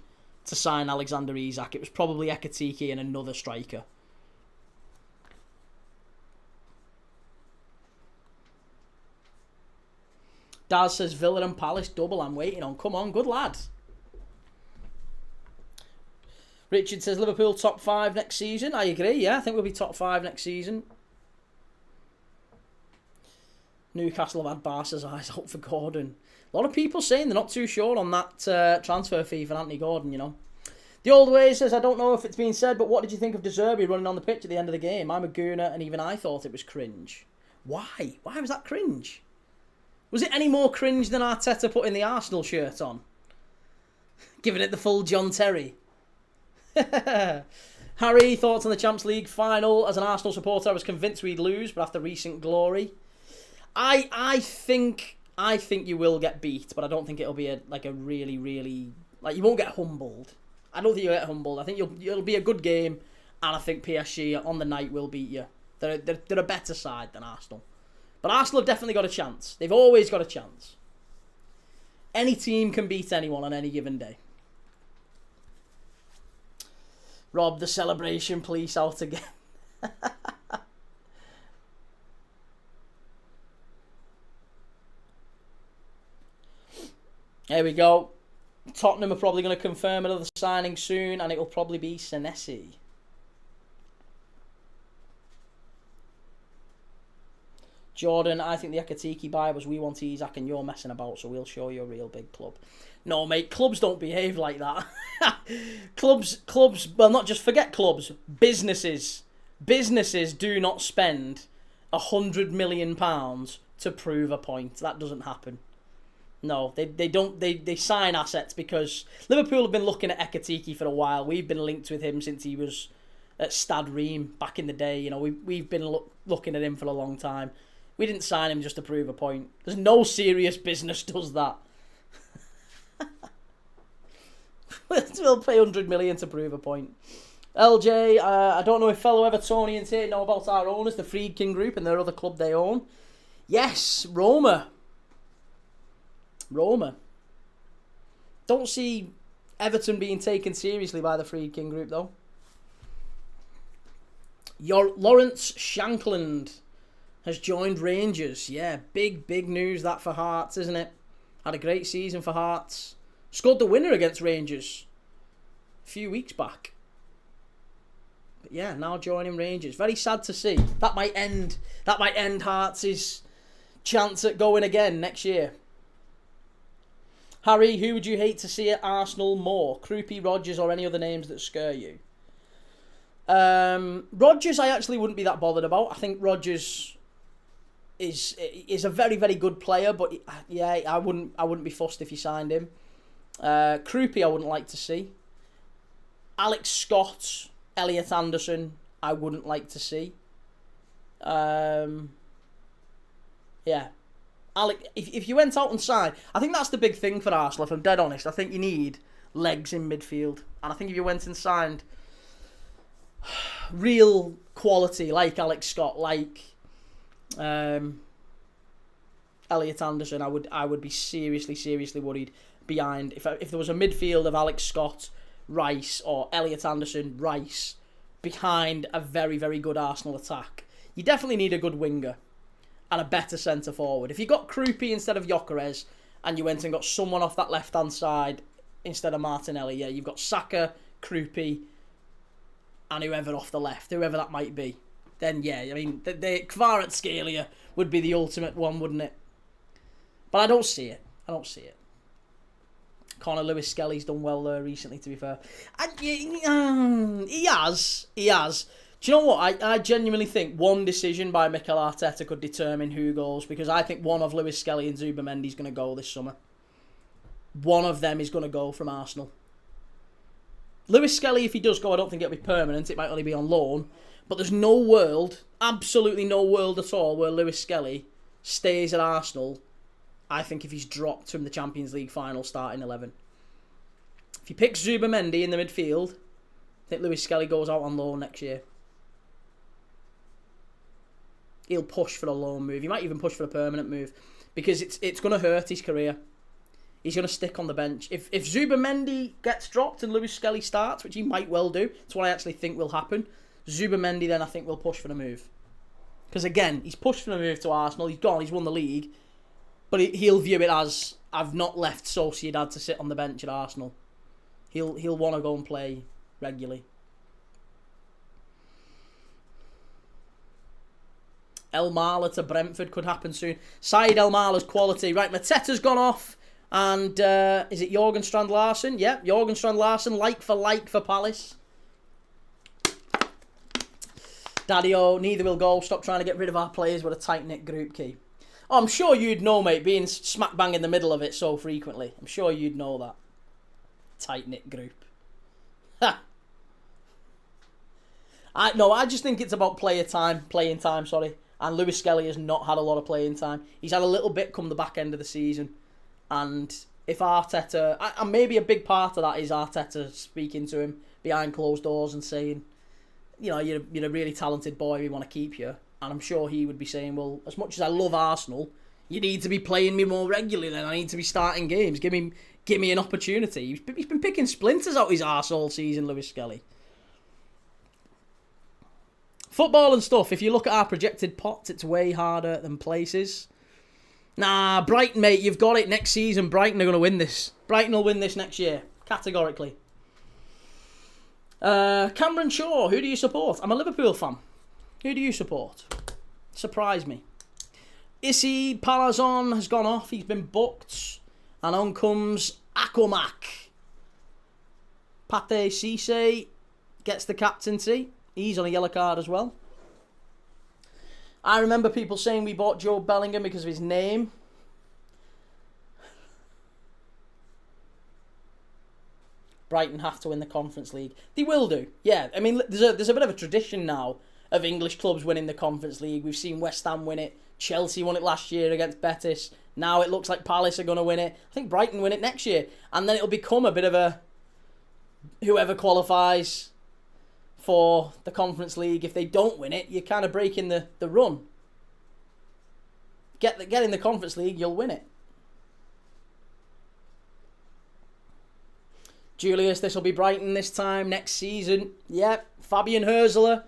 to sign Alexander Isak. It was probably Ekatike and another striker. Daz says Villa and Palace double I'm waiting on. Come on, good lad. Richard says Liverpool top 5 next season. I agree, yeah. I think we'll be top 5 next season. Newcastle have had Barca's eyes out for Gordon. A lot of people saying they're not too sure on that transfer fee for Anthony Gordon, you know. The Old Way says, I don't know if it's been said, but what did you think of De Zerbi running on the pitch at the end of the game? I'm a gooner, and even I thought it was cringe. Why? Why was that cringe? Was it any more cringe than Arteta putting the Arsenal shirt on? Giving it the full John Terry. Harry, thoughts on the Champions League final? As an Arsenal supporter, I was convinced we'd lose, but after recent glory... I think you will get beat, but I don't think it'll be a really, really... Like, you won't get humbled. I don't think you'll get humbled. I think it'll be a good game, and I think PSG on the night will beat you. They're a better side than Arsenal. But Arsenal have definitely got a chance. They've always got a chance. Any team can beat anyone on any given day. Rob, the celebration police out again. There we go. Tottenham are probably going to confirm another signing soon, and it will probably be Senesi. Jordan, I think the Ekatike buy was we want Isak and you're messing about, so we'll show you a real big club. No, mate, clubs don't behave like that. Clubs, well, not just forget clubs, businesses do not spend £100 million to prove a point. That doesn't happen. No, they don't. They sign assets because Liverpool have been looking at Ekatike for a while. We've been linked with him since he was at Stade Reims back in the day. You know, we've been looking at him for a long time. We didn't sign him just to prove a point. There's no serious business does that. We'll pay 100 million to prove a point. LJ, I don't know if fellow Evertonians here know about our owners, the Friedkin Group, and their other club they own. Yes, Roma. Don't see Everton being taken seriously by the Friedkin Group, though. Lawrence Shankland has joined Rangers. Yeah, big news that for Hearts, isn't it? Had a great season for Hearts. Scored the winner against Rangers a few weeks back. But yeah, now joining Rangers. Very sad to see. That might end Hearts' chance at going again next year. Harry, who would you hate to see at Arsenal more? Krupi, Rodgers, or any other names that scare you? Rodgers, I actually wouldn't be that bothered about. I think Rodgers is a very, very good player, but yeah, I wouldn't be fussed if you signed him. Krupi, I wouldn't like to see. Alex Scott, Elliot Anderson, I wouldn't like to see. Yeah. Alec, if you went out and signed, I think that's the big thing for Arsenal, if I'm dead honest. I think you need legs in midfield. And I think if you went and signed real quality, like Alex Scott, like Elliot Anderson, I would be seriously worried behind. If there was a midfield of Alex Scott, Rice, or Elliot Anderson, Rice, behind a very, very good Arsenal attack, you definitely need a good winger and a better centre forward. If you got Krupi instead of Gyökeres and you went and got someone off that left hand side instead of Martinelli, yeah, you've got Saka, Krupi, and whoever off the left, whoever that might be. Then yeah, I mean, the Kvaratskhelia would be the ultimate one, wouldn't it? But I don't see it. Connor Lewis Skelly's done well there recently, to be fair. He has. Do you know what? I genuinely think one decision by Mikel Arteta could determine who goes, because I think one of Lewis Skelly and Zubimendi is going to go this summer. One of them is going to go from Arsenal. Lewis Skelly, if he does go, I don't think it'll be permanent. It might only be on loan. But there's no world, absolutely no world at all, where Lewis Skelly stays at Arsenal, I think, if he's dropped from the Champions League final starting 11. If he picks Zubimendi in the midfield, I think Lewis Skelly goes out on loan next year. He'll push for a loan move. He might even push for a permanent move. because it's going to hurt his career. He's going to stick on the bench. If Zubimendi gets dropped and Lewis Skelly starts, which he might well do, that's what I actually think will happen. Zubimendi then I think will push for the move. Because again, he's pushed for the move to Arsenal. He's gone. He's won the league. But he'll view it as, I've not left Sociedad to sit on the bench at Arsenal. He'll want to go and play regularly. El Marla to Brentford could happen soon. Saeed El Marla's quality. Right, Mateta's gone off. And is it Jorgen Strand Larsen? Yep, Jorgen Strand Larsen, like for Palace. Daddy-o, neither will go. Stop trying to get rid of our players with a tight-knit group key. Oh, I'm sure you'd know, mate, being smack bang in the middle of it so frequently. I'm sure you'd know that. Tight-knit group. Ha! I just think it's about playing time, and Lewis Skelly has not had a lot of playing time. He's had a little bit come the back end of the season, and if Arteta, and maybe a big part of that is Arteta speaking to him behind closed doors and saying, you know, you're a really talented boy, we want to keep you. And I'm sure he would be saying, well, as much as I love Arsenal, you need to be playing me more regularly, then I need to be starting games. Give me an opportunity. He's been picking splinters out his arse all season, Lewis Skelly. Football and stuff, if you look at our projected pots, it's way harder than places. Nah, Brighton, mate, you've got it. Next season, Brighton are going to win this. Brighton will win this next year, categorically. Cameron Shaw, who do you support? I'm a Liverpool fan. Who do you support? Surprise me. Issy Palazon has gone off. He's been booked. And on comes Akomak. Pate Cisse gets the captaincy. He's on a yellow card as well. I remember people saying we bought Joe Bellingham because of his name. Brighton have to win the Conference League. They will do. Yeah, I mean, there's a bit of a tradition now of English clubs winning the Conference League. We've seen West Ham win it. Chelsea won it last year against Betis. Now it looks like Palace are going to win it. I think Brighton win it next year. And then it'll become a bit of a whoever qualifies for the Conference League. If they don't win it, you're kind of breaking the run. Get in the Conference League, you'll win it. Julius, this will be Brighton this time next season. Yep, Fabian Hürzeler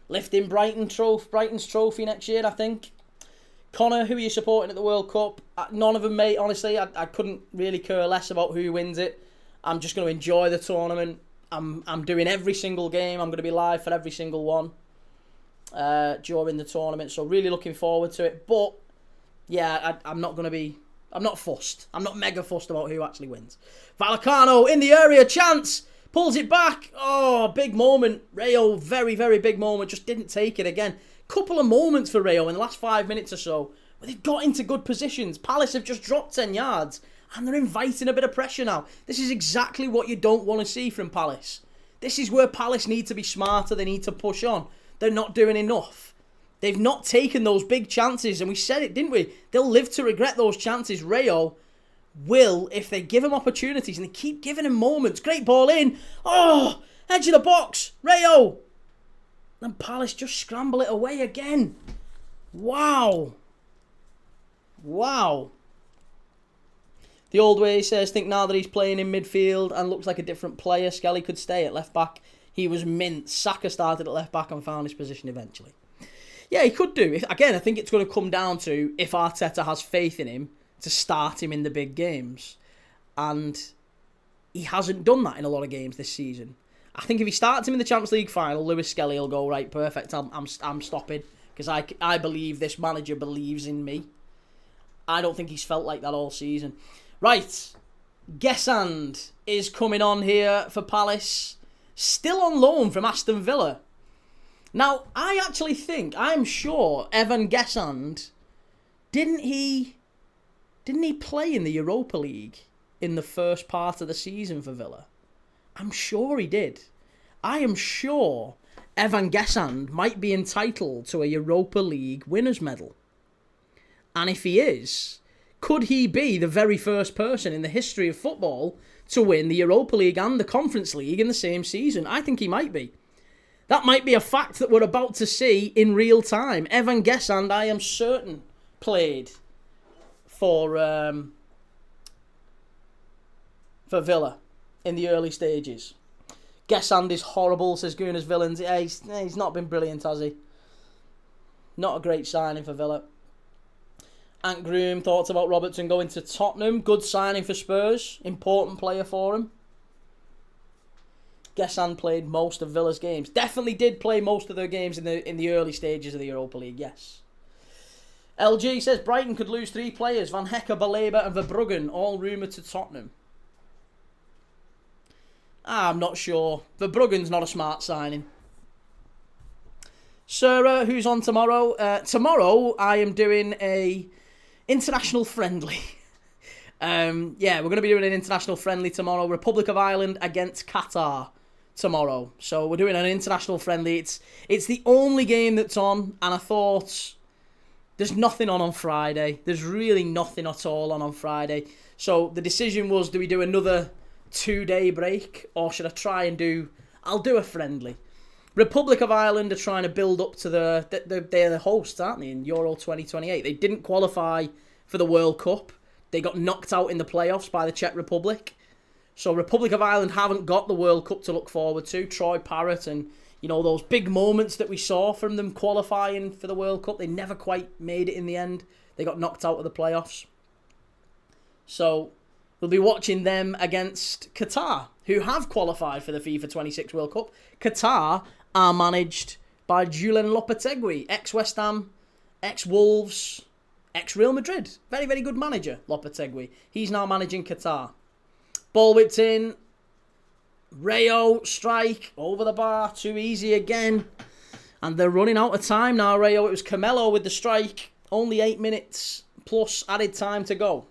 lifting Brighton's trophy next year, I think. Connor, who are you supporting at the World Cup? None of them, mate, honestly. I couldn't really care less about who wins it. I'm just going to enjoy the tournament. I'm doing every single game. I'm going to be live for every single one during the tournament. So really looking forward to it. But, yeah, I'm not fussed. I'm not mega fussed about who actually wins. Vallecano in the area, chance, pulls it back. Oh, big moment. Rayo, very, very big moment. Just didn't take it again. Couple of moments for Rayo in the last 5 minutes or so where they've got into good positions. Palace have just dropped 10 yards and they're inviting a bit of pressure now. This is exactly what you don't want to see from Palace. This is where Palace need to be smarter. They need to push on. They're not doing enough. They've not taken those big chances, and we said it, didn't we? They'll live to regret those chances. Rayo will, if they give him opportunities, and they keep giving him moments. Great ball in. Oh, edge of the box. Rayo. And Palace just scramble it away again. Wow. Wow. The old way says, think now that he's playing in midfield and looks like a different player, Skelly could stay at left back. He was mint. Saka started at left back and found his position eventually. Yeah, he could do. Again, I think it's going to come down to if Arteta has faith in him to start him in the big games. And he hasn't done that in a lot of games this season. I think if he starts him in the Champions League final, Lewis Skelly will go, right, perfect, I'm stopping. Because I believe this manager believes in me. I don't think he's felt like that all season. Right, Gesand is coming on here for Palace. Still on loan from Aston Villa. Now, I'm sure Evan Gesand, didn't he play in the Europa League in the first part of the season for Villa? I'm sure he did. I am sure Evan Gesand might be entitled to a Europa League winners medal. And if he is, could he be the very first person in the history of football to win the Europa League and the Conference League in the same season? I think he might be. That might be a fact that we're about to see in real time. Evan Gesand, I am certain, played for Villa in the early stages. Gesand is horrible, says Gunners Villains. Yeah, he's not been brilliant, has he? Not a great signing for Villa. Ant Groom, thoughts about Robertson going to Tottenham. Good signing for Spurs. Important player for him. Gesand played most of Villa's games. Definitely did play most of their games in the early stages of the Europa League, yes. LG says Brighton could lose 3 players. Van Hecke, Baleba and Verbruggen, all rumoured to Tottenham. I'm not sure. Verbruggen's not a smart signing. Sarah, who's on tomorrow? Tomorrow I am doing a international friendly. Yeah, we're going to be doing an international friendly tomorrow. Republic of Ireland against Qatar tomorrow. So we're doing an international friendly. It's the only game that's on, and I thought there's nothing on Friday. There's really nothing at all on Friday. So the decision was, do we do another 2-day break, or should I try and I'll do a friendly. Republic of Ireland are trying to build up to they're the hosts, aren't they, in Euro 2028. They didn't qualify for the World Cup. They got knocked out in the playoffs by the Czech Republic. So Republic of Ireland haven't got the World Cup to look forward to. Troy Parrott and, those big moments that we saw from them qualifying for the World Cup, they never quite made it in the end. They got knocked out of the playoffs. So we'll be watching them against Qatar, who have qualified for the FIFA 26 World Cup. Qatar are managed by Julen Lopetegui, ex-West Ham, ex-Wolves, ex-Real Madrid. Very, very good manager, Lopetegui. He's now managing Qatar. Ball whipped in. Rayo, strike, over the bar, too easy again. And they're running out of time now, Rayo. It was Camelo with the strike. Only 8 minutes plus added time to go.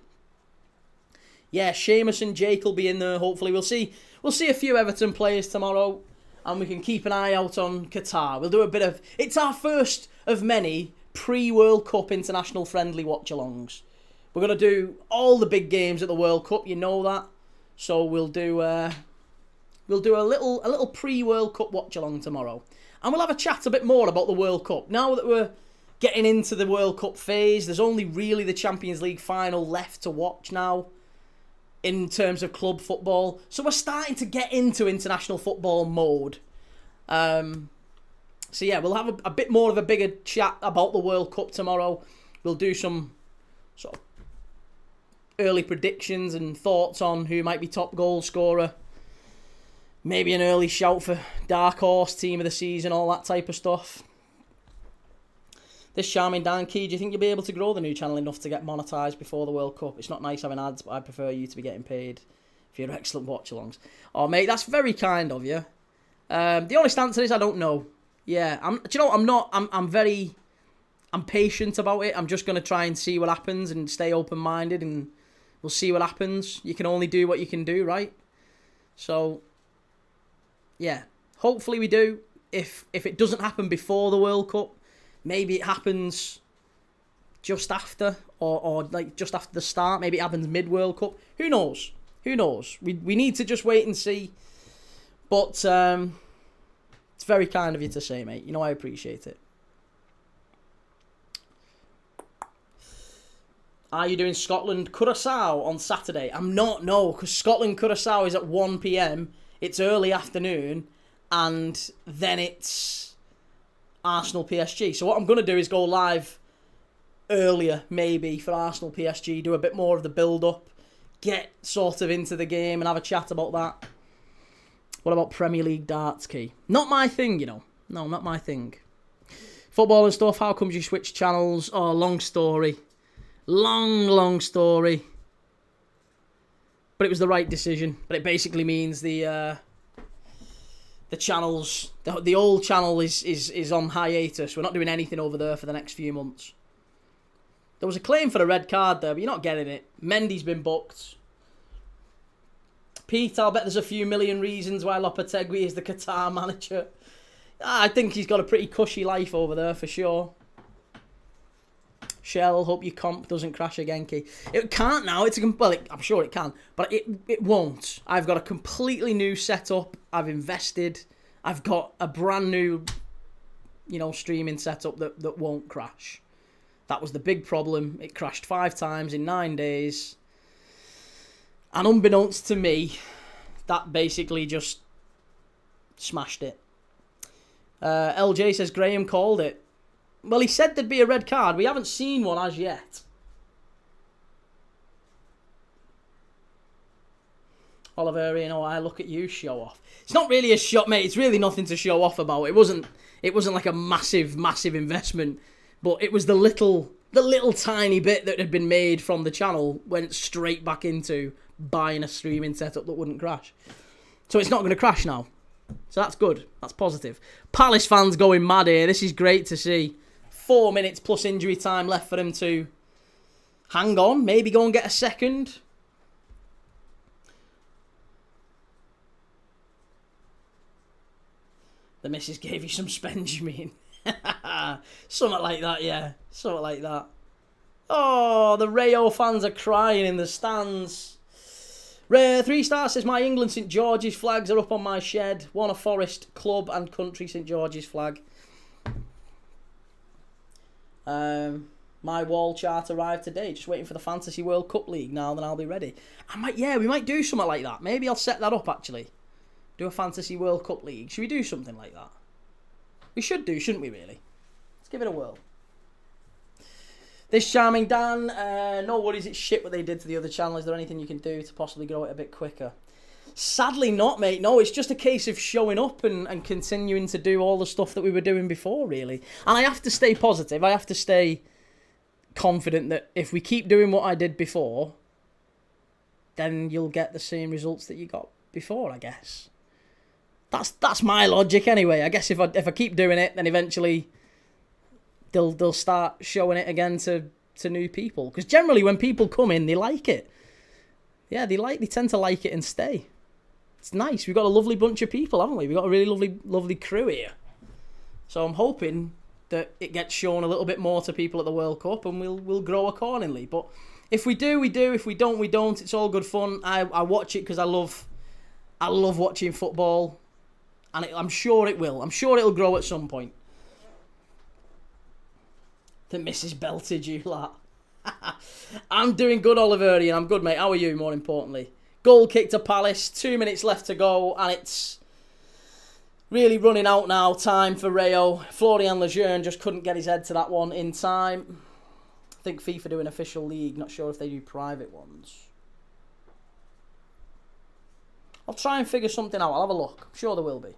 Yeah, Seamus and Jake will be in there, hopefully. We'll see a few Everton players tomorrow, and we can keep an eye out on Qatar. We'll do a bit of... It's our first of many pre-World Cup international friendly watchalongs. We're going to do all the big games at the World Cup, you know that. So we'll do a little pre-World Cup watch-along tomorrow. And we'll have a chat a bit more about the World Cup. Now that we're getting into the World Cup phase, there's only really the Champions League final left to watch now in terms of club football. So we're starting to get into international football mode. So yeah, we'll have a bit more of a bigger chat about the World Cup tomorrow. We'll do some sort of early predictions and thoughts on who might be top goal scorer. Maybe an early shout for Dark Horse, Team of the Season, all that type of stuff. This charming Dan Key, do you think you'll be able to grow the new channel enough to get monetised before the World Cup? It's not nice having ads, but I prefer you to be getting paid for your excellent watch-alongs. Oh, mate, that's very kind of you. The honest answer is I don't know. Yeah, I'm patient about it. I'm just going to try and see what happens and stay open-minded, and we'll see what happens. You can only do what you can do, right? So, yeah, hopefully we do. If it doesn't happen before the World Cup, maybe it happens just after, or like just after the start. Maybe it happens mid-World Cup. Who knows? Who knows? We need to just wait and see. But it's very kind of you to say, mate. You know I appreciate it. Are you doing Scotland Curaçao on Saturday? I'm not, no, because Scotland Curaçao is at 1 p.m. It's early afternoon, and then it's Arsenal PSG. So what I'm going to do is go live earlier, maybe, for Arsenal PSG, do a bit more of the build-up, get sort of into the game and have a chat about that. What about Premier League darts, Key? Not my thing, you know. No, not my thing. Football and stuff, how comes you switch channels? Oh, long story. Long story. But it was the right decision. But it basically means the channels, the old channel is on hiatus. We're not doing anything over there for the next few months. There was a claim for a red card there, but you're not getting it. Mendy's been booked. Pete, I'll bet there's a few million reasons why Lopetegui is the Qatar manager. I think he's got a pretty cushy life over there for sure. Shell, hope your comp doesn't crash again, Key. It can't now. I'm sure it can, but it won't. I've got a completely new setup. I've invested. I've got a brand new, streaming setup that won't crash. That was the big problem. It crashed 5 times in 9 days. And unbeknownst to me, that basically just smashed it. LJ says Graham called it. Well, he said there'd be a red card. We haven't seen one as yet. Oliver, you know, I look at you, show off. It's not really a shot, mate. It's really nothing to show off about. It wasn't like a massive investment, but it was the little tiny bit that had been made from the channel went straight back into buying a streaming setup that wouldn't crash. So it's not going to crash now. So that's good. That's positive. Palace fans going mad here. This is great to see. 4 minutes plus injury time left for him to hang on. Maybe go and get a second. The missus gave you some spends, you mean? Something like that, yeah. Something like that. Oh, the Rayo fans are crying in the stands. Rare 3 stars says, my England St George's flags are up on my shed. Won a Forest, club and country St George's flag. My wall chart arrived today. Just waiting for the Fantasy World Cup League now, then I'll be ready. We might do something like that. Maybe I'll set that up, actually. Do a Fantasy World Cup League. Should we do something like that? We should do, shouldn't we, really? Let's give it a whirl. This charming Dan, no worries, it's shit what they did to the other channel. Is there anything you can do to possibly grow it a bit quicker? Sadly not, mate. No, it's just a case of showing up and continuing to do all the stuff that we were doing before, really. And I have to stay positive. I have to stay confident that if we keep doing what I did before, then you'll get the same results that you got before, I guess. That's my logic anyway. I guess if I keep doing it, then eventually they'll start showing it again to new people. Because generally when people come in, they like it. Yeah, they tend to like it and stay. It's nice. We've got a lovely bunch of people, haven't we? We've got a really lovely crew here. So I'm hoping that it gets shown a little bit more to people at the World Cup, and we'll grow accordingly. But if we do, we do. If we don't, we don't. It's all good fun. I watch it because I love watching football. And I'm sure it will. I'm sure it'll grow at some point. The missus belted you, lot. I'm doing good, Oliverian. I'm good, mate. How are you, more importantly? Goal kick to Palace. 2 minutes left to go. And it's really running out now. Time for Rayo. Florian Lejeune just couldn't get his head to that one in time. I think FIFA do an official league. Not sure if they do private ones. I'll try and figure something out. I'll have a look. I'm sure there will be.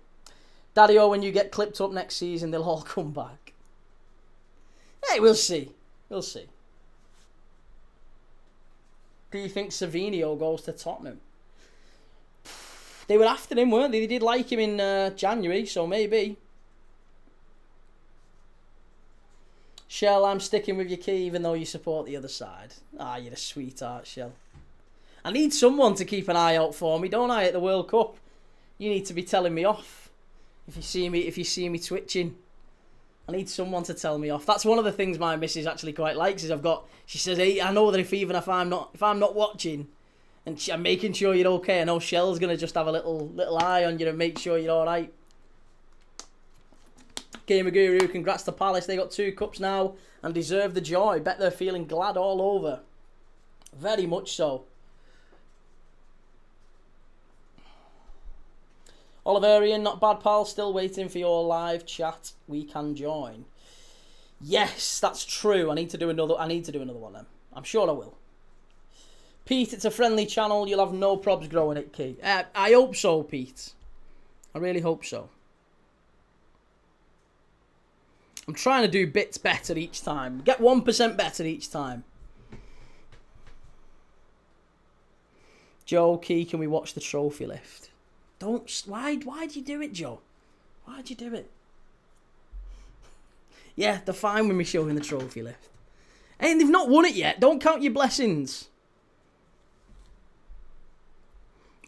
Daddy-O, when you get clipped up next season, they'll all come back. Hey, we'll see. We'll see. Do you think Savinio goes to Tottenham? They were after him, weren't they? They did like him in January, so maybe. Shell, I'm sticking with your key even though you support the other side. Ah, you're a sweetheart, Shell. I need someone to keep an eye out for me, don't I, at the World Cup? You need to be telling me off. If you see me twitching, I need someone to tell me off. That's one of the things my missus actually quite likes. Is she says, "Hey, I know that if I'm not watching, and I'm making sure you're okay, I know Shell's gonna just have a little eye on you and make sure you're all right." Gamer Guru, congrats to Palace. They got 2 cups now and deserve the joy. Bet they're feeling glad all over. Very much so. Oliverian, not bad, pal. Still waiting for your live chat. We can join. Yes, that's true. I need to do another one then. I'm sure I will. Pete, it's a friendly channel. You'll have no probs growing it, Key. I hope so, Pete. I really hope so. I'm trying to do bits better each time. Get 1% better each time. Joe, Key, can we watch the trophy lift? Why'd you do it, Joe? Why'd you do it? Yeah, they're fine with me showing the trophy lift. Hey, and they've not won it yet. Don't count your blessings.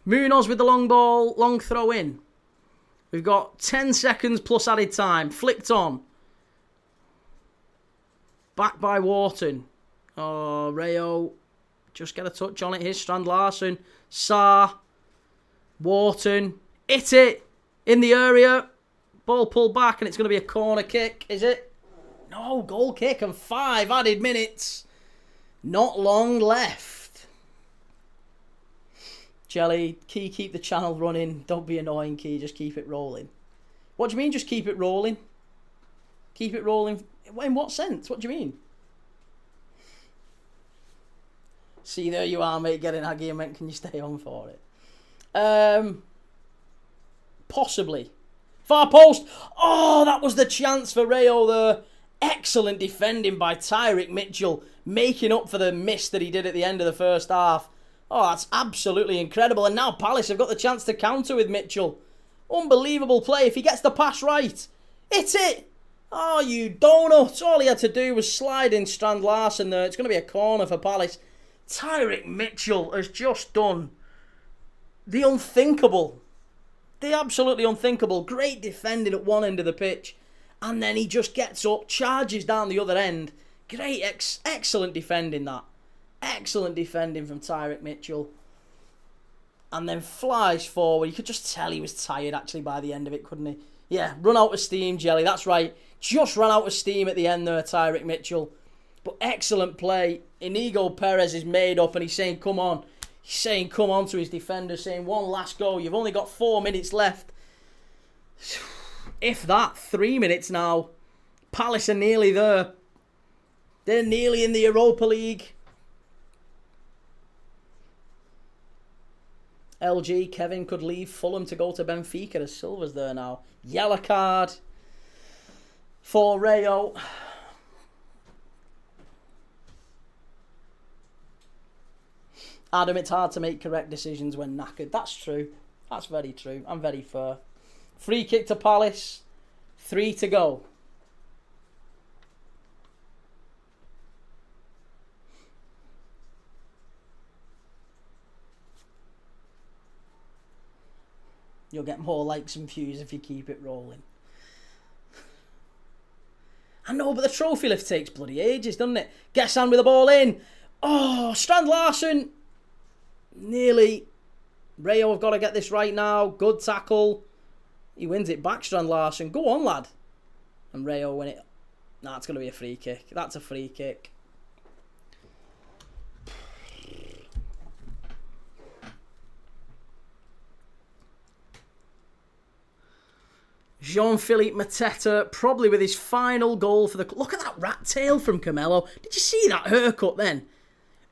Munoz with the long ball, long throw in. We've got 10 seconds plus added time. Flicked on. Back by Wharton. Oh, Rayo. Just get a touch on it. Here's Strand Larsen. Sarr. Wharton. Hit it. In the area. Ball pulled back and it's going to be a corner kick. Is it? No, goal kick and 5 added minutes. Not long left. Jelly, Key, keep the channel running. Don't be annoying, Key. Just keep it rolling. What do you mean, just keep it rolling? Keep it rolling? In what sense? What do you mean? See, there you are, mate, getting argument. Can you stay on for it? Possibly. Far post. Oh, that was the chance for Rayo there. Excellent defending by Tyrick Mitchell, making up for the miss that he did at the end of the first half. Oh, that's absolutely incredible. And now Palace have got the chance to counter with Mitchell. Unbelievable play. If he gets the pass right, it's it. Oh, you donut. All he had to do was slide in Strand Larsen there. It's going to be a corner for Palace. Tyrick Mitchell has just done the unthinkable. The absolutely unthinkable. Great defending at one end of the pitch. And then he just gets up, charges down the other end. Great, excellent defending that. Excellent defending from Tyrick Mitchell. And then flies forward. You could just tell he was tired actually by the end of it, couldn't he? Yeah, run out of steam, Jelly. That's right. Just ran out of steam at the end there, Tyrick Mitchell. But excellent play. Íñigo Pérez is made up and he's saying, come on. He's saying, come on to his defender, saying, one last go. You've only got 4 minutes left. If that, 3 minutes now. Palace are nearly there. They're nearly in the Europa League. LG, Kevin could leave Fulham to go to Benfica as Silva's there now. Yellow card for Rayo. Adam, it's hard to make correct decisions when knackered. That's true. That's very true. I'm very fair. Free kick to Palace. 3 to go. You'll get more likes and views if you keep it rolling. I know, but the trophy lift takes bloody ages, doesn't it? Gessan with the ball in. Oh, Strand Larsen. Nearly. Rayo have got to get this right now. Good tackle. He wins it back, Strand Larsen. Go on, lad. And Rayo win it. Nah, it's going to be a free kick. That's a free kick. Jean-Philippe Mateta, probably with his final goal for the... Look at that rat tail from Camelo. Did you see that haircut then?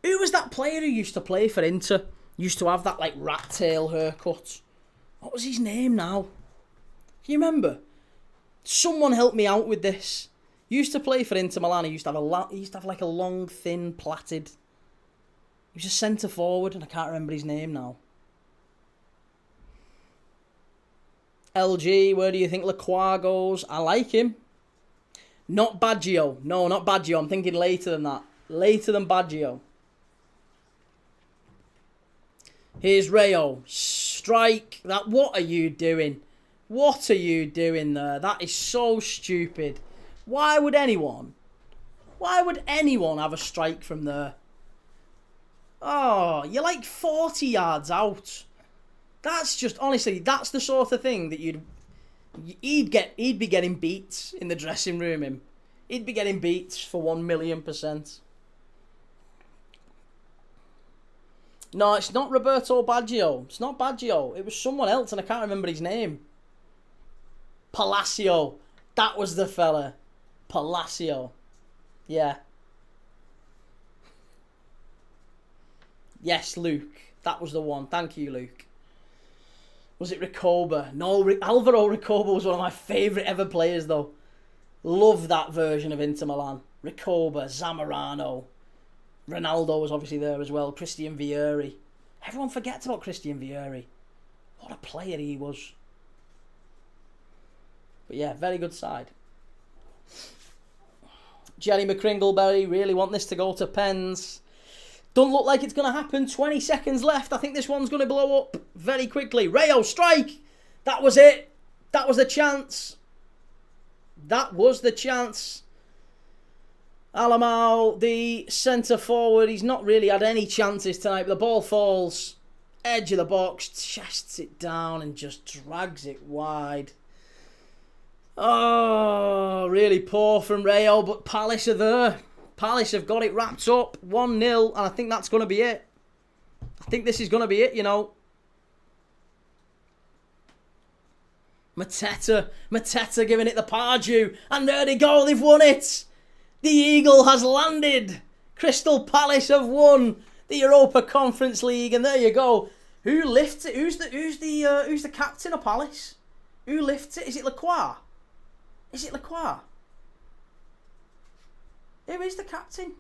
Who was that player who used to play for Inter? Used to have that, like, rat tail haircut. What was his name now? Can you remember? Someone help me out with this. Used to play for Inter Milan. He used to have like a long, thin, plaited... He was a centre forward, and I can't remember his name now. LG, where do you think Lacroix goes? I like him. Not Baggio. No, not Baggio. I'm thinking later than that. Later than Baggio. Here's Rayo. Strike. That. What are you doing? What are you doing there? That is so stupid. Why would anyone have a strike from there? Oh, you're like 40 yards out. That's just, honestly, that's the sort of thing that he'd be getting beats in the dressing room. He'd be getting beats for 1,000,000%. No, it's not Roberto Baggio. It's not Baggio. It was someone else, and I can't remember his name. Palacio. That was the fella. Palacio. Yeah. Yes, Luke. That was the one. Thank you, Luke. Was it Recoba? No, Alvaro Recoba was one of my favourite ever players, though. Love that version of Inter Milan. Recoba, Zamorano. Ronaldo was obviously there as well. Christian Vieri. Everyone forgets about Christian Vieri. What a player he was. But yeah, very good side. Jerry McCringleberry, really want this to go to pens. Don't look like it's going to happen. 20 seconds left. I think this one's going to blow up very quickly. Rayo, strike! That was it. That was the chance. That was the chance. Alamau, the centre forward, he's not really had any chances tonight. But the ball falls. Edge of the box. Chests it down and just drags it wide. Oh, really poor from Rayo, but Palace are there. Palace have got it wrapped up, 1-0, and I think that's going to be it. I think this is going to be it, you know. Mateta giving it the Pardew, and there they go, they've won it. The Eagle has landed. Crystal Palace have won the Europa Conference League, and there you go. Who lifts it? Who's the captain of Palace? Who lifts it? Is it Lacroix? Is it Lacroix? Who is the captain?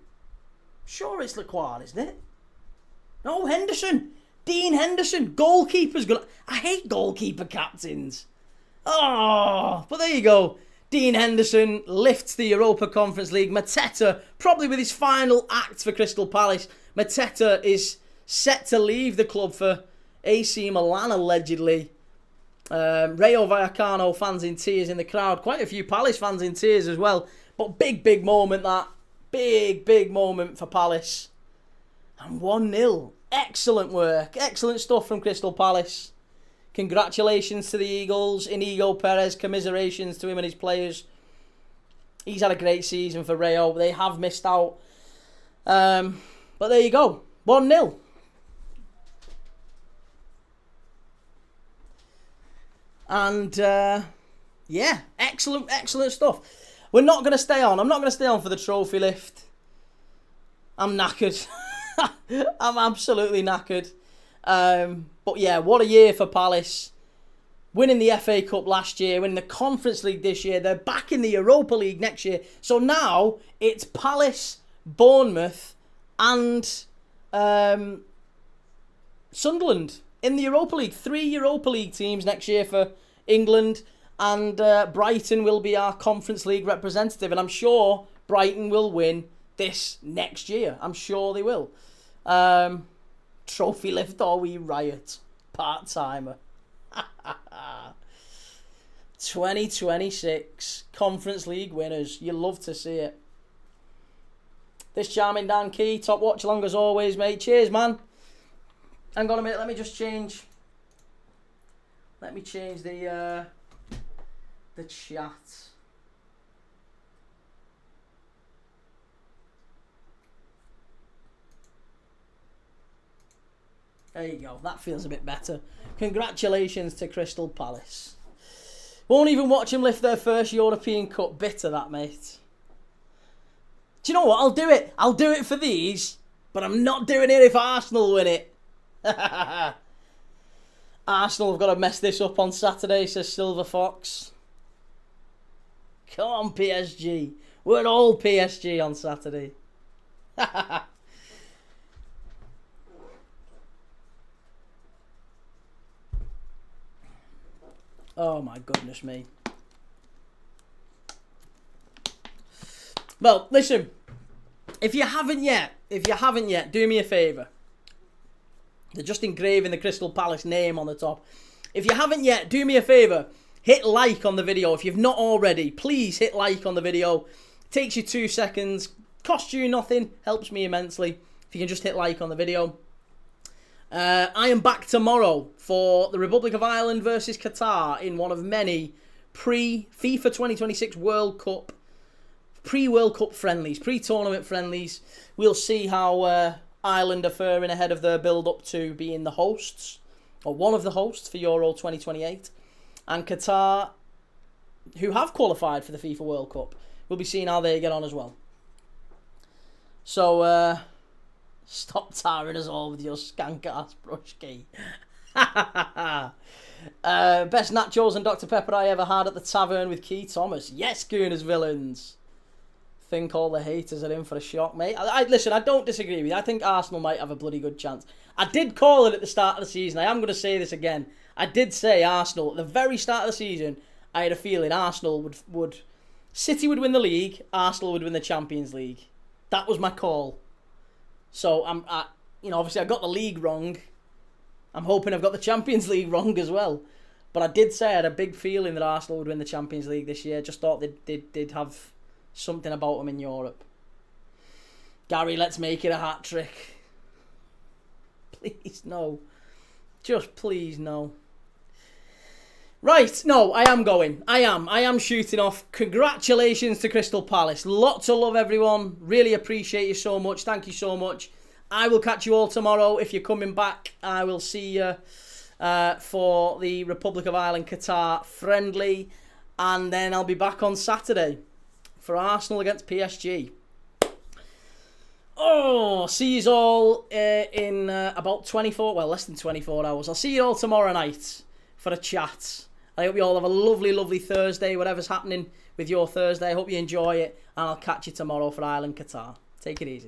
Sure, it's Lacroix, isn't it? No, Henderson. Dean Henderson. Goalkeeper's good. I hate goalkeeper captains. Oh, but there you go. Dean Henderson lifts the Europa Conference League. Mateta, probably with his final act for Crystal Palace. Mateta is set to leave the club for AC Milan, allegedly. Rayo Vallecano fans in tears in the crowd. Quite a few Palace fans in tears as well. But big moment that. Big moment for Palace. And 1-0. Excellent work. Excellent stuff from Crystal Palace. Congratulations to the Eagles. Íñigo Pérez, commiserations to him and his players. He's had a great season for Rayo. They have missed out. But there you go. 1-0. And, yeah, excellent stuff. We're not going to stay on. I'm not going to stay on for the trophy lift. I'm knackered. I'm absolutely knackered. But yeah, what a year for Palace. Winning the FA Cup last year, winning the Conference League this year. They're back in the Europa League next year. So now it's Palace, Bournemouth and Sunderland in the Europa League. 3 Europa League teams next year for England. And Brighton will be our Conference League representative. And I'm sure Brighton will win this next year. I'm sure they will. Trophy lift or we riot. Part-timer. 2026 Conference League winners. You love to see it. This charming Dan Key, top watch along as always, mate. Cheers, man. Hang on a minute, let me just change. Let me change the chat. There you go. That feels a bit better. Congratulations to Crystal Palace. Won't even watch them lift their first European Cup. Bitter, that, mate. Do you know what? I'll do it. I'll do it for these, but I'm not doing it if Arsenal win it. Arsenal have got to mess this up on Saturday, says Silver Fox. Come on, PSG. We're all PSG on Saturday. Oh my goodness me. Well, listen. If you haven't yet, do me a favour. They're just engraving the Crystal Palace name on the top. If you haven't yet, do me a favour. Hit like on the video. If you've not already, please hit like on the video. It takes you 2 seconds. Costs you nothing. Helps me immensely. If you can just hit like on the video. I am back tomorrow for the Republic of Ireland versus Qatar in one of many pre-FIFA 2026 World Cup, pre-World Cup friendlies, pre-tournament friendlies. We'll see how Ireland are faring ahead of their build-up to being the hosts, or one of the hosts for Euro 2028. And Qatar, who have qualified for the FIFA World Cup, we'll be seeing how they get on as well. So, stop tiring us all with your skank-ass brushkey. Best nachos and Dr. Pepper I ever had at the tavern with Key Thomas. Yes, Gooners villains. Think all the haters are in for a shock, mate. Listen, I don't disagree with you. I think Arsenal might have a bloody good chance. I did call it at the start of the season. I am going to say this again. I did say Arsenal at the very start of the season. I had a feeling Arsenal would City would win the league. Arsenal would win the Champions League. That was my call. So obviously I got the league wrong. I'm hoping I've got the Champions League wrong as well. But I did say I had a big feeling that Arsenal would win the Champions League this year. Just thought they'd have something about them in Europe. Gary, let's make it a hat-trick. Please, no. Just please, no. Right, no, I am going. I am shooting off. Congratulations to Crystal Palace. Lots of love, everyone. Really appreciate you so much. Thank you so much. I will catch you all tomorrow. If you're coming back, I will see you for the Republic of Ireland Qatar friendly. And then I'll be back on Saturday for Arsenal against PSG. Oh, see you all in about 24, well, less than 24 hours. I'll see you all tomorrow night for a chat. I hope you all have a lovely, lovely Thursday, whatever's happening with your Thursday. I hope you enjoy it, and I'll catch you tomorrow for Ireland Qatar. Take it easy.